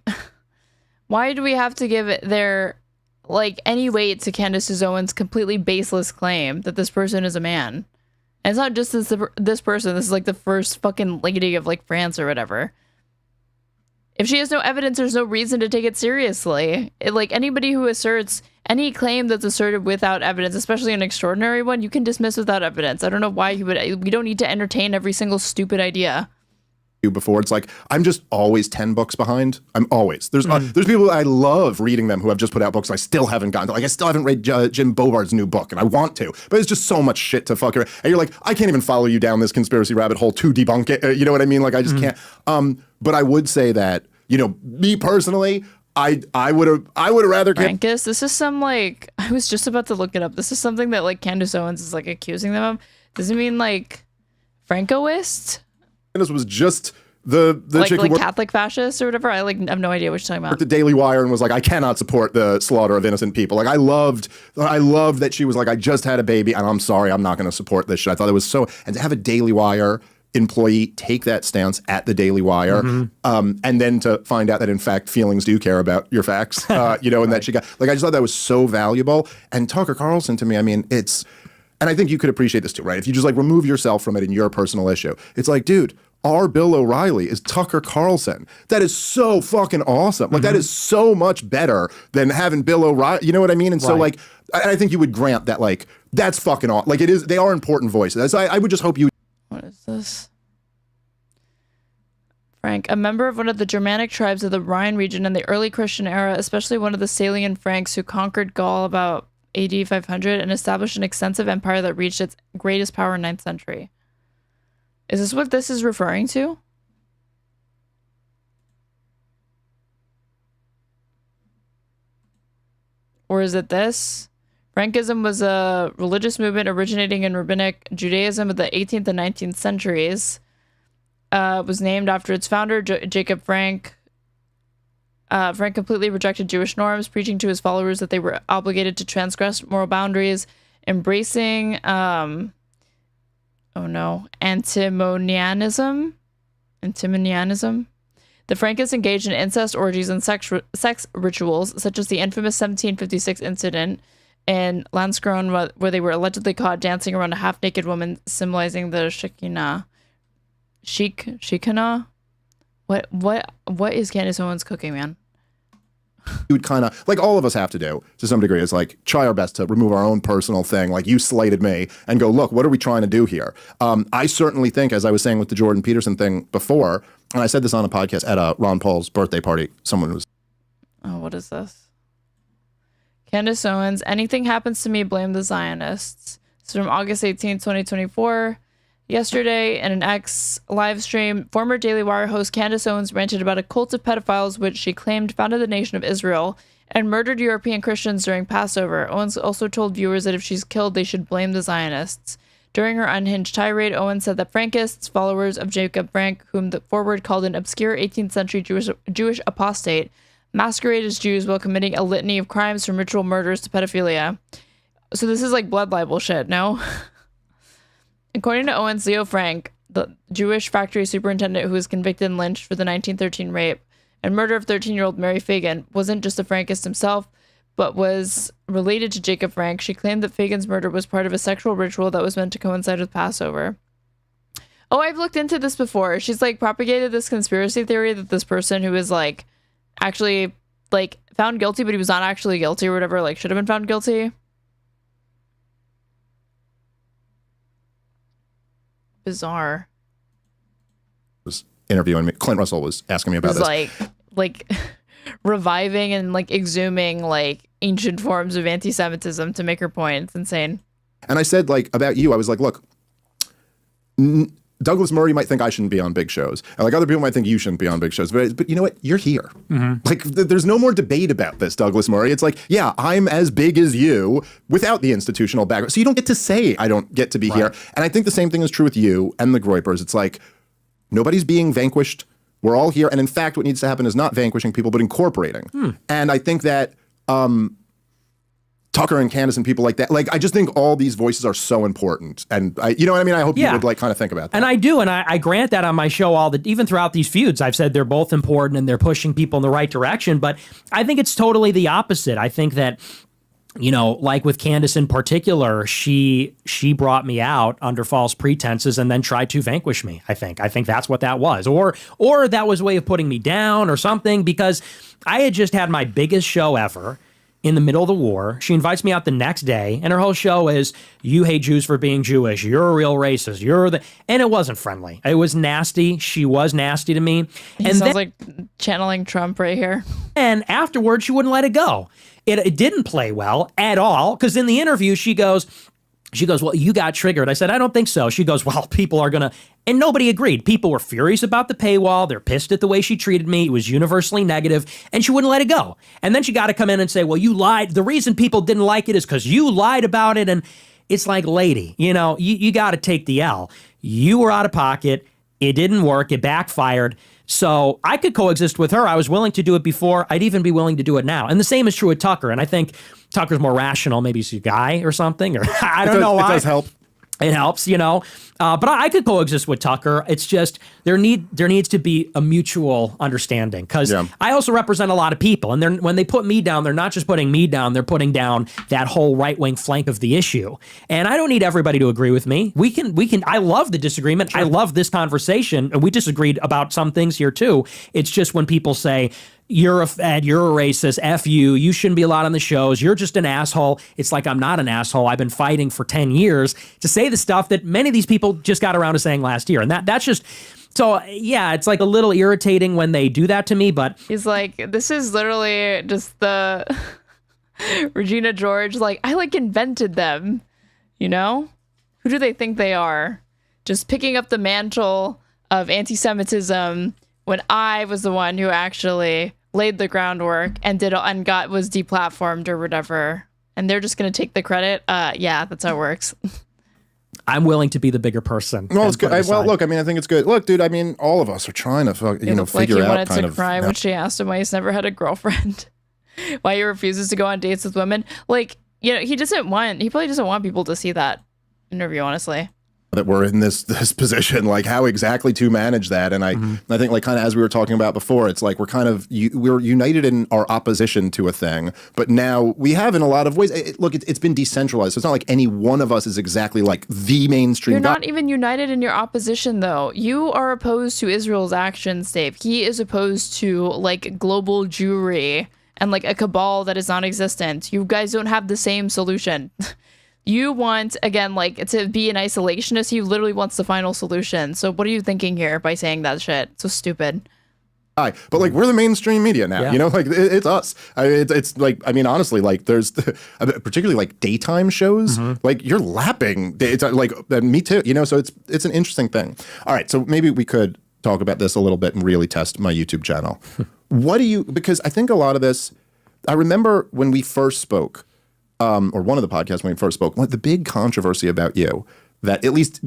Speaker 1: why do we have to give their like any weight to Candace Owens' completely baseless claim that this person is a man? And it's not just this person. This is like the first fucking lady of like France or whatever. If she has no evidence, there's no reason to take it seriously. Like anybody who asserts any claim that's asserted without evidence, especially an extraordinary one, you can dismiss without evidence. I don't know why you would. We don't need to entertain every single stupid idea.
Speaker 2: Before, it's like I'm just always 10 books behind. I'm always there's people I love reading them who have just put out books I still haven't gotten to. Like I still haven't read Jim Bovar's new book, and I want to, but it's just so much shit to fuck around. And you're like, I can't even follow you down this conspiracy rabbit hole to debunk it. You know what I mean? Like I just can't. But I would say that, you know, me personally, I would have rather
Speaker 1: Frankist. This is some like, I was just about to look it up. This is something that like Candace Owens is like accusing them of. Does it mean like Francoist?
Speaker 2: And this was just the
Speaker 1: like,
Speaker 2: chick
Speaker 1: like
Speaker 2: who
Speaker 1: Catholic fascist or whatever. I like have no idea what you're talking about.
Speaker 2: worked at Daily Wire and was like, I cannot support the slaughter of innocent people. Like I loved that she was like, I just had a baby and I'm sorry, I'm not going to support this shit. I thought it was so, and to have a Daily Wire employee take that stance at the Daily Wire, and then to find out that in fact feelings do care about your facts, you know, and that she got, like, I just thought that was so valuable. And Tucker Carlson, to me, I mean, it's, and I think you could appreciate this too, right? If you just like remove yourself from it in your personal issue, it's like, dude, our Bill O'Reilly is Tucker Carlson. That is so fucking awesome. Like that is so much better than having Bill O'Reilly. You know what I mean? And so like, I think you would grant that, like, that's fucking awesome. Like it is, they are important voices. I would just hope you.
Speaker 1: What is this? Frank, a member of one of the Germanic tribes of the Rhine region in the early Christian era, especially one of the Salian Franks who conquered Gaul about AD 500 and established an extensive empire that reached its greatest power in 9th century. Is this what this is referring to? Or is it this? Frankism was a religious movement originating in Rabbinic Judaism of the 18th and 19th centuries. Was named after its founder, Jacob Frank. Frank completely rejected Jewish norms, preaching to his followers that they were obligated to transgress moral boundaries, embracing, antinomianism. The Frankists engaged in incest, orgies, and sex rituals, such as the infamous 1756 incident in Landskrona, where they were allegedly caught dancing around a half-naked woman, symbolizing the Shekinah. Shekinah? What is Candace Owens cooking, man?
Speaker 2: You would kind of, like all of us have to do to some degree, is like try our best to remove our own personal thing. Like you slighted me and go, look, what are we trying to do here? I certainly think, as I was saying with the Jordan Peterson thing before, and I said this on a podcast at Ron Paul's birthday party, someone was.
Speaker 1: Oh, what is this? Candace Owens, anything happens to me, blame the Zionists. It's from August 18, 2024. Yesterday, in an X live stream, former Daily Wire host Candace Owens ranted about a cult of pedophiles which she claimed founded the nation of Israel and murdered European Christians during Passover. Owens also told viewers that if she's killed, they should blame the Zionists. During her unhinged tirade, Owens said that Frankists, followers of Jacob Frank, whom the Forward called an obscure 18th century Jewish apostate, masquerade as Jews while committing a litany of crimes from ritual murders to pedophilia. So this is like blood libel shit, no? According to Owens, Leo Frank, the Jewish factory superintendent who was convicted and lynched for the 1913 rape, and murder of 13-year-old Mary Fagan wasn't just a Frankist himself, but was related to Jacob Frank. She claimed that Fagan's murder was part of a sexual ritual that was meant to coincide with Passover. Oh, I've looked into this before. She's like propagated this conspiracy theory that this person who is like actually like found guilty, but he was not actually guilty or whatever, like should have been found guilty. Bizarre.
Speaker 2: Was interviewing me. Clint Russell was asking me about this.
Speaker 1: Like reviving and like exhuming like ancient forms of anti-Semitism to make her point. It's insane.
Speaker 2: And I said, like, about you, I was like, look, Douglas Murray might think I shouldn't be on big shows. And like other people might think you shouldn't be on big shows. But you know what? You're here. Like, there's no more debate about this, Douglas Murray. It's like, yeah, I'm as big as you without the institutional background. So you don't get to say I don't get to be here. And I think the same thing is true with you and the Groypers. It's like, nobody's being vanquished. We're all here. And in fact, what needs to happen is not vanquishing people, but incorporating. And I think that Tucker and Candace and people like that, like, I just think all these voices are so important. And you know what I mean? I hope you would like kind of think about that.
Speaker 3: And I do. And I grant that on my show even throughout these feuds, I've said they're both important and they're pushing people in the right direction. But I think it's totally the opposite. I think that, you know, like with Candace in particular, she brought me out under false pretenses and then tried to vanquish me. I think that's what that was, or that was a way of putting me down or something, because I had just had my biggest show ever in the middle of the war. She invites me out the next day, and her whole show is, you hate Jews for being Jewish. You're a real racist. And it wasn't friendly. It was nasty. She was nasty to me.
Speaker 1: It sounds like channeling Trump right here.
Speaker 3: And afterwards, she wouldn't let it go. It didn't play well at all, because in the interview, she goes, well, you got triggered. I said, I don't think so. She goes, well, people are going to, and nobody agreed. People were furious about the paywall. They're pissed at the way she treated me. It was universally negative, and she wouldn't let it go. And then she got to come in and say, well, you lied. The reason people didn't like it is because you lied about it. And it's like, lady, you know, you got to take the L. You were out of pocket. It didn't work. It backfired. So I could coexist with her. I was willing to do it before. I'd even be willing to do it now. And the same is true with Tucker. And I think Tucker's more rational. Maybe he's a guy or something, or I don't know why.
Speaker 2: It does help.
Speaker 3: It helps, you know. But I could coexist with Tucker. It's just there needs to be a mutual understanding, because I also represent a lot of people, and when they put me down, they're not just putting me down, they're putting down that whole right-wing flank of the issue. And I don't need everybody to agree with me. We can. I love the disagreement. Sure. I love this conversation, and we disagreed about some things here too. It's just when people say, you're a fed, you're a racist, F you shouldn't be allowed on the shows, you're just an asshole. It's like, I'm not an asshole. I've been fighting for 10 years to say the stuff that many of these people just got around to saying last year. And that's just, so yeah, it's like a little irritating when they do that to me, but.
Speaker 1: He's like, this is literally just the Regina George, like, I like invented them, you know? Who do they think they are? Just picking up the mantle of anti-Semitism when I was the one who actually laid the groundwork and was deplatformed or whatever, and they're just gonna take the credit. Yeah, that's how it works.
Speaker 3: I'm willing to be the bigger person.
Speaker 2: Well, it's good. Well, look, I mean, I think it's good. Look, dude, I mean, all of us are trying to, figure out
Speaker 1: like he wanted to cry when she asked him why he's never had a girlfriend, why he refuses to go on dates with women. Like, you know, he probably doesn't want people to see that interview, honestly.
Speaker 2: That we're in this position, like how exactly to manage that. And I think, like, kind of as we were talking about before, it's like we're united in our opposition to a thing, but now we have in a lot of ways. It's been decentralized, so it's not like any one of us is exactly like the mainstream.
Speaker 1: You're not even united in your opposition, though. You are opposed to Israel's actions, Dave. He is opposed to like global Jewry and like a cabal that is non-existent. You guys don't have the same solution. You want, again, like, to be an isolationist. He literally wants the final solution. So what are you thinking here by saying that shit? So stupid.
Speaker 2: But like, we're the mainstream media now, you know, like it's us. It's like, I mean, honestly, like there's particularly like daytime shows, like you're lapping. It's like, me too, you know, so it's an interesting thing. All right. So maybe we could talk about this a little bit and really test my YouTube channel. Because I think a lot of this, I remember when we first spoke, or one of the podcasts when we first spoke, the big controversy about you, that at least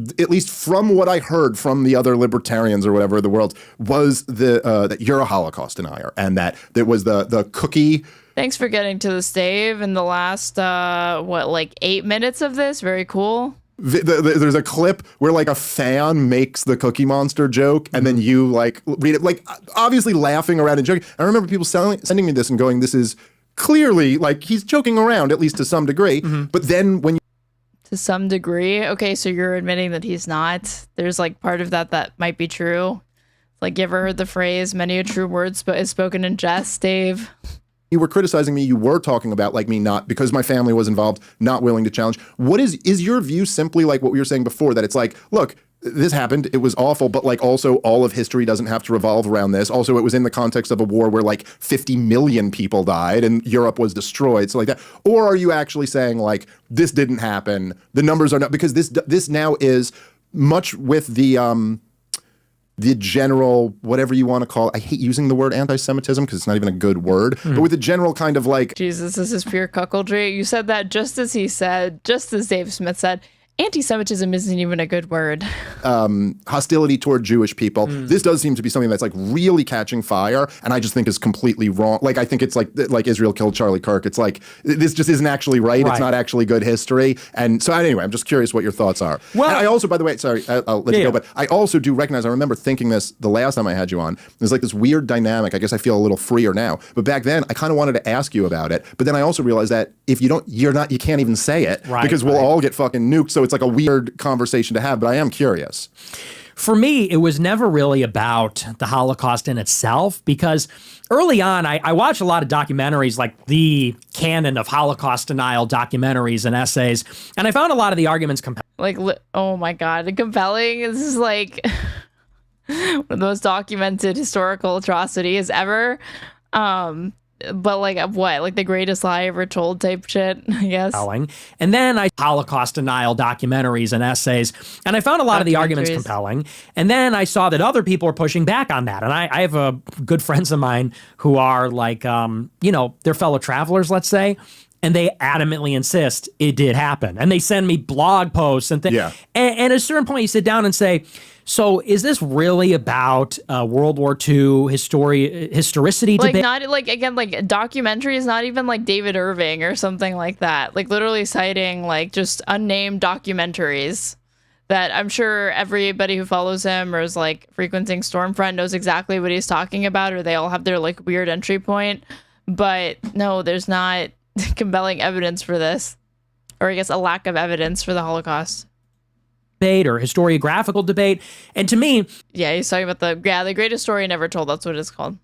Speaker 2: from what I heard from the other libertarians or whatever of the world, was that you're a Holocaust denier, and that there was the cookie.
Speaker 1: Thanks for getting to this, Dave, in the last 8 minutes of this. Very cool.
Speaker 2: There's a clip where like a fan makes the Cookie Monster joke, and then you like read it, like obviously laughing around and joking. I remember people sending me this and going, "This is clearly like he's joking around, at least to some degree." But then when you
Speaker 1: To some degree. Okay, so you're admitting that he's not. There's like part of that might be true. Like, you ever heard the phrase, many a true word is spoken in jest, Dave?
Speaker 2: you were criticizing me, you were talking about like me not, because my family was involved, not willing to challenge. What is your view simply like what we were saying before, that it's like, look, this happened, it was awful, but like also all of history doesn't have to revolve around this. Also, it was in the context of a war where like 50 million people died and Europe was destroyed, so like that. Or are you actually saying like, this didn't happen, the numbers are not, because this now is much with the general, whatever you want to call it, I hate using the word anti-Semitism because it's not even a good word, but with the general kind of like...
Speaker 1: Jesus, this is pure cuckoldry. You said that just as he said, just as Dave Smith said, anti-Semitism isn't even a good word.
Speaker 2: Hostility toward Jewish people. This does seem to be something that's like really catching fire, and I just think is completely wrong. Like, I think it's like Israel killed Charlie Kirk. It's like, this just isn't actually right. It's not actually good history. And so anyway, I'm just curious what your thoughts are. Well, and I also, by the way, sorry, I'll let you go, but I also do recognize, I remember thinking this the last time I had you on, there's like this weird dynamic. I guess I feel a little freer now, but back then I kind of wanted to ask you about it. But then I also realized that if you don't, you can't even say it because we'll all get fucking nuked. So it's like a weird conversation to have, but I am curious.
Speaker 3: For me, it was never really about the Holocaust in itself, because early on, I watched a lot of documentaries, like the canon of Holocaust denial documentaries and essays, and I found a lot of the arguments compelling.
Speaker 1: Like, oh my God, compelling. This is like one of the most documented historical atrocities ever. But like what? Like the greatest lie ever told type shit, I guess.
Speaker 3: And then I Holocaust denial documentaries and essays, and I found a lot of the arguments compelling. And then I saw that other people were pushing back on that. And I have good friends of mine who are like, they're fellow travelers, let's say, and they adamantly insist it did happen. And they send me blog posts and things.
Speaker 2: Yeah.
Speaker 3: And at a certain point, you sit down and say, so is this really about World War II historicity
Speaker 1: like
Speaker 3: debate?
Speaker 1: Not like, again, like documentary is not even like David Irving or something like that. Like literally citing like just unnamed documentaries that I'm sure everybody who follows him or is like frequenting Stormfront knows exactly what he's talking about, or they all have their like weird entry point. But no, there's not compelling evidence for this, or I guess a lack of evidence for the Holocaust.
Speaker 3: Debate or historiographical debate. And to me,
Speaker 1: yeah, he's talking about the greatest story never told. That's what it's called.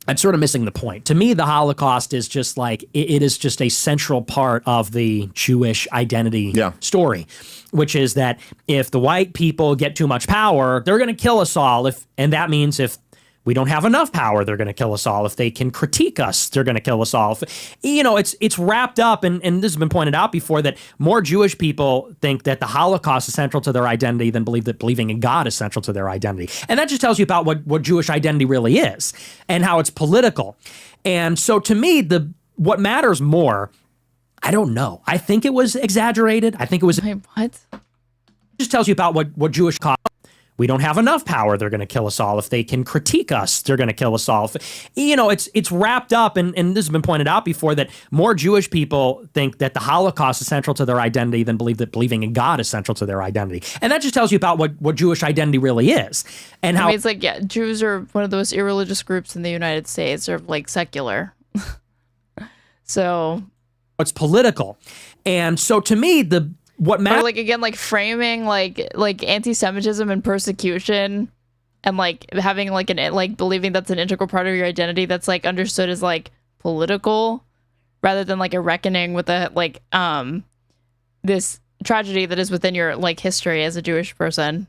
Speaker 3: I'm sort of missing the point. To me, the Holocaust is just like, it is just a central part of the Jewish identity story, which is that if the white people get too much power, they're going to kill us all. And that means if we don't have enough power, they're going to kill us all. If they can critique us, they're going to kill us all. It's wrapped up, and this has been pointed out before, that more Jewish people think that the Holocaust is central to their identity than believe that believing in God is central to their identity. And that just tells you about what Jewish identity really is and how it's political. And so to me, what matters more, I don't know. I think it was exaggerated. I think it was...
Speaker 1: Wait, what?
Speaker 3: It just tells you about what Jewish... We don't have enough power, they're going to kill us all. If they can critique us, they're going to kill us all. It's wrapped up, and this has been pointed out before, that more Jewish people think that the Holocaust is central to their identity than believe that believing in God is central to their identity. And that just tells you about what Jewish identity really is. And how
Speaker 1: it's like, yeah, Jews are one of those irreligious groups in the United States. They're like secular. So
Speaker 3: it's political. And so to me, what matters,
Speaker 1: like, again, like framing like anti-Semitism and persecution, and like having like believing that's an integral part of your identity, that's like understood as like political, rather than like a reckoning with this tragedy that is within your like history as a Jewish person.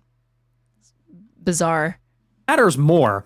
Speaker 1: It's bizarre.
Speaker 3: Matters more.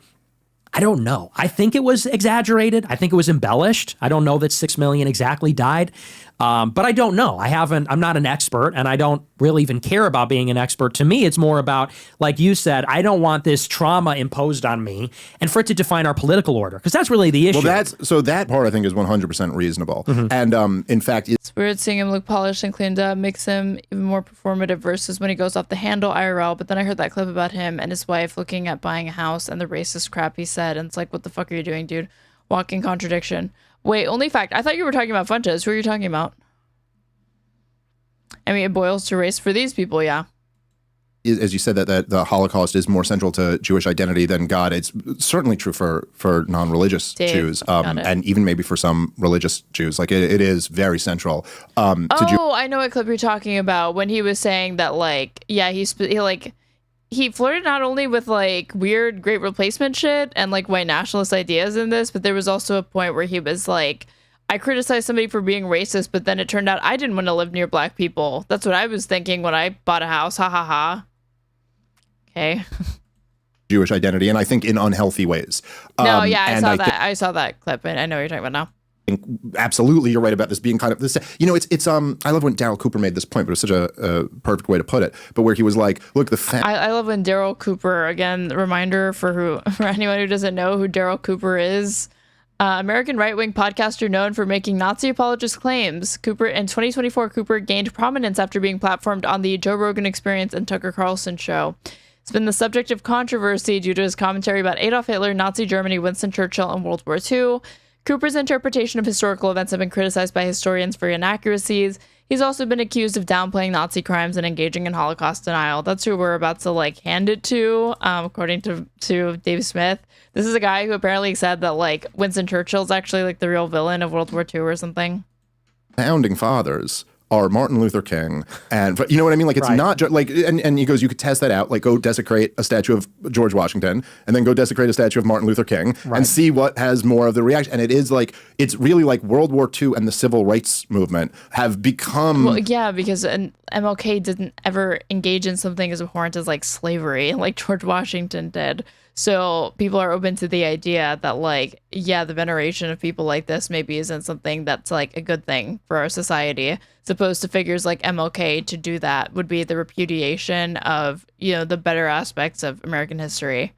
Speaker 3: I don't know. I think it was exaggerated. I think it was embellished. I don't know that 6 million exactly died. But I don't know. I'm not an expert, and I don't really even care about being an expert. To me, it's more about, like you said, I don't want this trauma imposed on me and for it to define our political order, because that's really the issue.
Speaker 2: Well, that part I think is 100% reasonable. And in fact,
Speaker 1: it's weird seeing him look polished and cleaned up, makes him even more performative versus when he goes off the handle IRL. But then I heard that clip about him and his wife looking at buying a house and the racist crap he said, and it's like, what the fuck are you doing, dude? Walking contradiction. Wait, only fact, I thought you were talking about Fuentes. Who are you talking about? I mean, it boils to race for these people, yeah.
Speaker 2: As you said, that the Holocaust is more central to Jewish identity than God. It's certainly true for non-religious Jews, and even maybe for some religious Jews. Like it is very central.
Speaker 1: I know what clip you're talking about when he was saying that, like, yeah, he flirted not only with like weird Great Replacement shit and like white nationalist ideas in this, but there was also a point where he was like, I criticized somebody for being racist, but then it turned out I didn't want to live near black people. That's what I was thinking when I bought a house. Ha ha ha. Okay.
Speaker 2: Jewish identity, and I think in unhealthy ways.
Speaker 1: No, yeah, I saw that clip, and I know what you're talking about now.
Speaker 2: Absolutely, you're right about this being kind of this. You know, it's I love when Daryl Cooper made this point, but it was such a perfect way to put it. But where he was like, "Look,
Speaker 1: I love when Daryl Cooper, again, reminder for anyone who doesn't know who Daryl Cooper is, American right-wing podcaster known for making Nazi apologist claims. Cooper in 2024, Cooper gained prominence after being platformed on the Joe Rogan Experience and Tucker Carlson show. It's been the subject of controversy due to his commentary about Adolf Hitler, Nazi Germany, Winston Churchill, and World War II. Cooper's interpretation of historical events have been criticized by historians for inaccuracies. He's also been accused of downplaying Nazi crimes and engaging in Holocaust denial. That's who we're about to like hand it to, according to Dave Smith. This is a guy who apparently said that like Winston Churchill's actually like the real villain of World War II or something.
Speaker 2: Founding fathers are Martin Luther King, and you know what I mean? Like it's not just like, and he goes, you could test that out, like go desecrate a statue of George Washington, and then go desecrate a statue of Martin Luther King, and see what has more of the reaction. And it is like, it's really like World War II and the civil rights movement have become.
Speaker 1: Well, yeah, because MLK didn't ever engage in something as abhorrent as like slavery, like George Washington did. So people are open to the idea that like, yeah, the veneration of people like this maybe isn't something that's like a good thing for our society, as opposed to figures like MLK. To do that would be the repudiation of, you know, the better aspects of American history.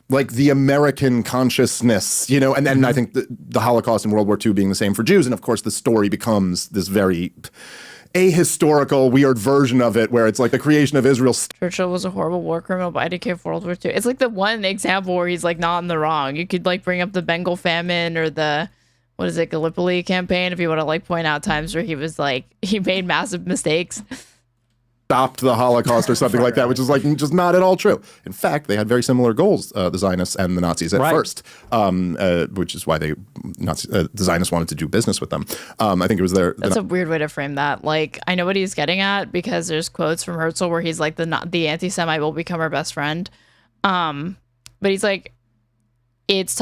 Speaker 2: Like the American consciousness, you know, and then I think the Holocaust and World War II being the same for Jews. And of course the story becomes this very ahistorical, weird version of it where it's like the creation of Israel.
Speaker 1: Churchill was a horrible war criminal, but IDK for World War II. It's like the one example where he's like not in the wrong. You could like bring up the Bengal famine or the, what is it, Gallipoli campaign, if you want to like point out times where he was like, he made massive mistakes.
Speaker 2: Stopped the Holocaust or something like that, which is like just not at all true. In fact, they had very similar goals, the Zionists and the Nazis at first, which is why the Zionists wanted to do business with them. I think it was their.
Speaker 1: That's a weird way to frame that. Like, I know what he's getting at because there's quotes from Herzl where he's like, the anti-Semite will become our best friend. But he's like, it's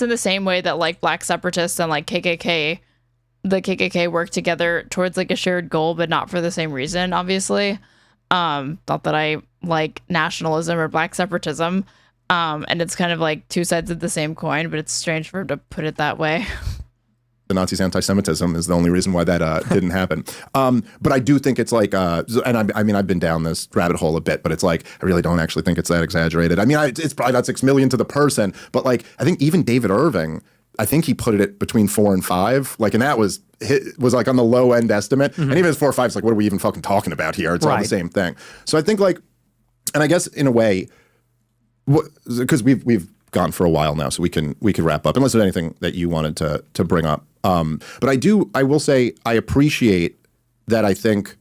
Speaker 1: in the same way that like black separatists and like the KKK work together towards like a shared goal, but not for the same reason, obviously. Not that I like nationalism or black separatism. And it's kind of like two sides of the same coin, but it's strange for him to put it that way.
Speaker 2: The Nazis' anti-Semitism is the only reason why that didn't happen. But I do think it's like, and I mean, I've been down this rabbit hole a bit, but it's like, I really don't actually think it's that exaggerated. I mean, it's probably not 6 million to the person, but like, I think even David Irving, I think he put it between 4 and 5, like, and that was like on the low end estimate. And even as 4 or 5, it's like, what are we even fucking talking about here? It's all the same thing. So I think like, and I guess in a way, because we've gone for a while now, so we could wrap up unless there's anything that you wanted to bring up. But I will say I appreciate that. I think,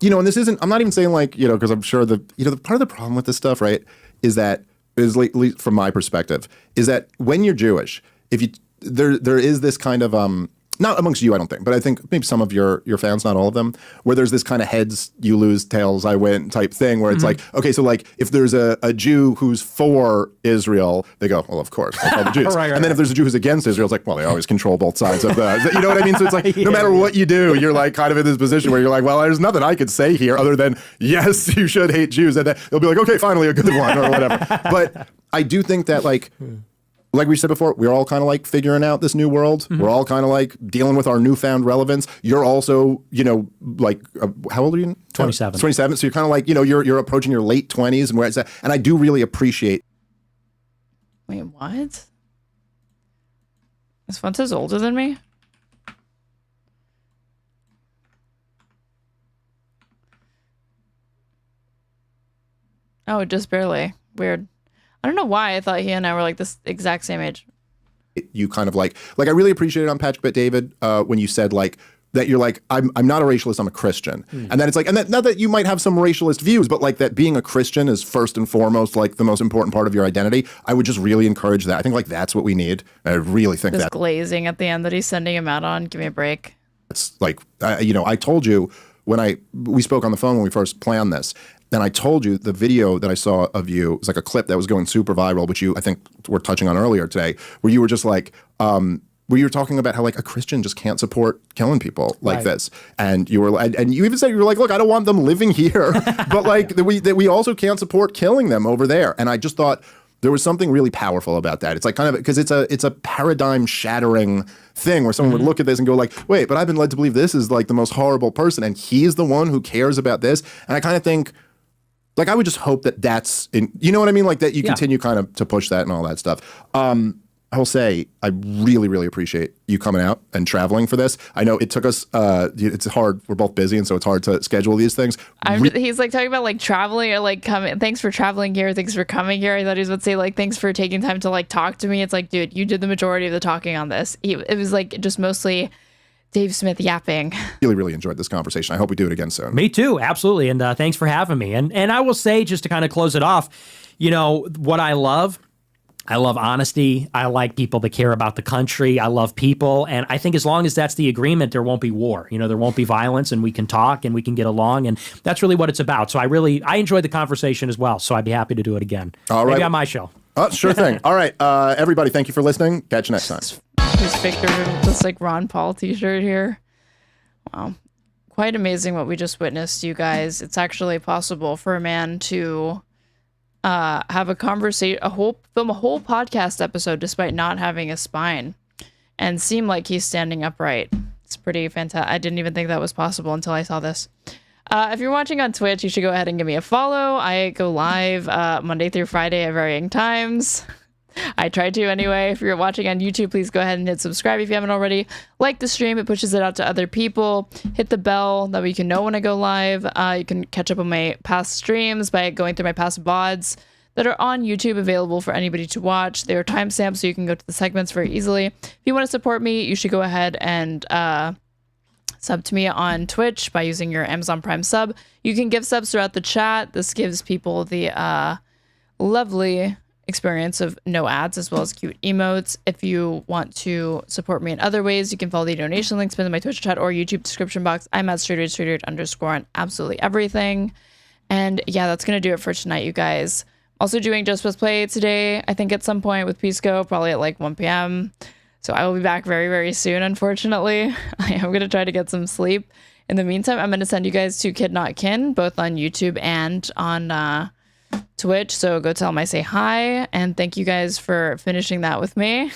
Speaker 2: you know, and this isn't, I'm not even saying like, you know, because I'm sure the part of the problem with this stuff, right, is that, at least from my perspective, is that when you're Jewish, if you, there is this kind of, not amongst you, I don't think, but I think maybe some of your fans, not all of them, where there's this kind of heads you lose, tails I win type thing where it's like, okay, so like if there's a Jew who's for Israel, they go, well, of course, like all the Jews. And then if there's a Jew who's against Israel, it's like, well, they always control both sides of the, you know what I mean? So it's like, no matter what you do, you're like kind of in this position where you're like, well, there's nothing I could say here other than, yes, you should hate Jews. And then they'll be like, okay, finally a good one or whatever. But I do think that like we said before, we're all kind of like figuring out this new world. We're all kind of like dealing with our newfound relevance. You're also, you know, like, how old are you?
Speaker 3: 27.
Speaker 2: 27. So you're kind of like, you know, you're approaching your late 20s and where it's at. And I do really appreciate.
Speaker 1: Wait, what? Is Fuentes older than me? Oh, just barely. Weird. I don't know why I thought he and I were like this exact same age.
Speaker 2: You kind of like I really appreciated on Patrick Bet David when you said like that you're like, I'm not a racialist, I'm a Christian. And then it's like, and that, not that you might have some racialist views, but like that being a Christian is first and foremost like the most important part of your identity. I would just really encourage that. I think like that's what we need. I really think
Speaker 1: This
Speaker 2: that.
Speaker 1: glazing at the end that he's sending him out on. Give me a break.
Speaker 2: It's like, you know, I told you when we spoke on the phone when we first planned this, and I told you the video that I saw of you was like a clip that was going super viral, which you, I think, were touching on earlier today, where you were just like, where you were talking about how like a Christian just can't support killing people like this. And you were, and you even said, you were like, look, I don't want them living here, but like that we also can't support killing them over there. And I just thought there was something really powerful about that. It's like kind of, because it's a paradigm shattering thing where someone would look at this and go like, wait, but I've been led to believe this is like the most horrible person. And he's the one who cares about this. And I kind of think, like, I would just hope that that's in, you know what I mean? Like that you continue kind of to push that and all that stuff. I will say, I really, really appreciate you coming out and traveling for this. I know it took us, it's hard. We're both busy, and so it's hard to schedule these things.
Speaker 1: He's like talking about like traveling or like coming. Thanks for traveling here. Thanks for coming here. I thought he was about to say like, thanks for taking time to like talk to me. It's like, dude, you did the majority of the talking on this. It was like just mostly Dave Smith yapping.
Speaker 2: Really, really enjoyed this conversation. I hope we do it again soon.
Speaker 3: Me too, absolutely. And thanks for having me. And I will say, just to kind of close it off, you know, what I love honesty. I like people that care about the country. I love people. And I think as long as that's the agreement, there won't be war. You know, there won't be violence, and we can talk and we can get along. And that's really what it's about. So I enjoyed the conversation as well. So I'd be happy to do it again.
Speaker 2: All right.
Speaker 3: Maybe on my show.
Speaker 2: Sure thing. All right. Everybody, thank you for listening. Catch you next time.
Speaker 1: His picture of this like Ron Paul t-shirt here. Wow. Quite amazing what we just witnessed, you guys. It's actually possible for a man to have a conversation, film a whole podcast episode despite not having a spine and seem like he's standing upright. It's pretty fantastic. I didn't even think that was possible until I saw this. If you're watching on Twitch, you should go ahead and give me a follow. I go live Monday through Friday at varying times. I try to anyway. If you're watching on YouTube, please go ahead and hit subscribe if you haven't already. Like the stream, it pushes it out to other people. Hit the bell, that way you can know when I go live. You can catch up on my past streams by going through my past VODs that are on YouTube, available for anybody to watch. They are timestamped, so you can go to the segments very easily. If you want to support me, you should go ahead and sub to me on Twitch by using your Amazon Prime sub. You can give subs throughout the chat. This gives people the lovely experience of no ads as well as cute emotes. If you want to support me in other ways, you can follow the donation links in my Twitch chat or YouTube description box. I'm at Straighterade _ on absolutely everything. And yeah, that's going to do it for tonight, you guys. Also doing Just Press Play today, I think at some point with Pisco, probably at like 1 p.m. So I will be back very, very soon, unfortunately. I am going to try to get some sleep. In the meantime, I'm going to send you guys to Kid Not Kin, both on YouTube and on Twitch. So go tell them I say hi. And thank you guys for finishing that with me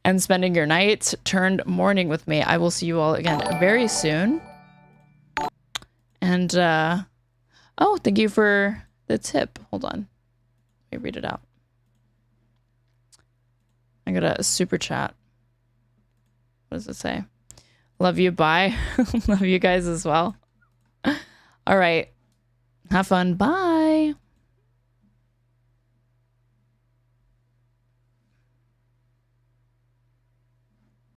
Speaker 1: and spending your night turned morning with me. I will see you all again very soon. And, oh, thank you for the tip. Hold on. Let me read it out. I got a super chat. What does it say? Love you. Bye. Love you guys as well. All right. Have fun. Bye.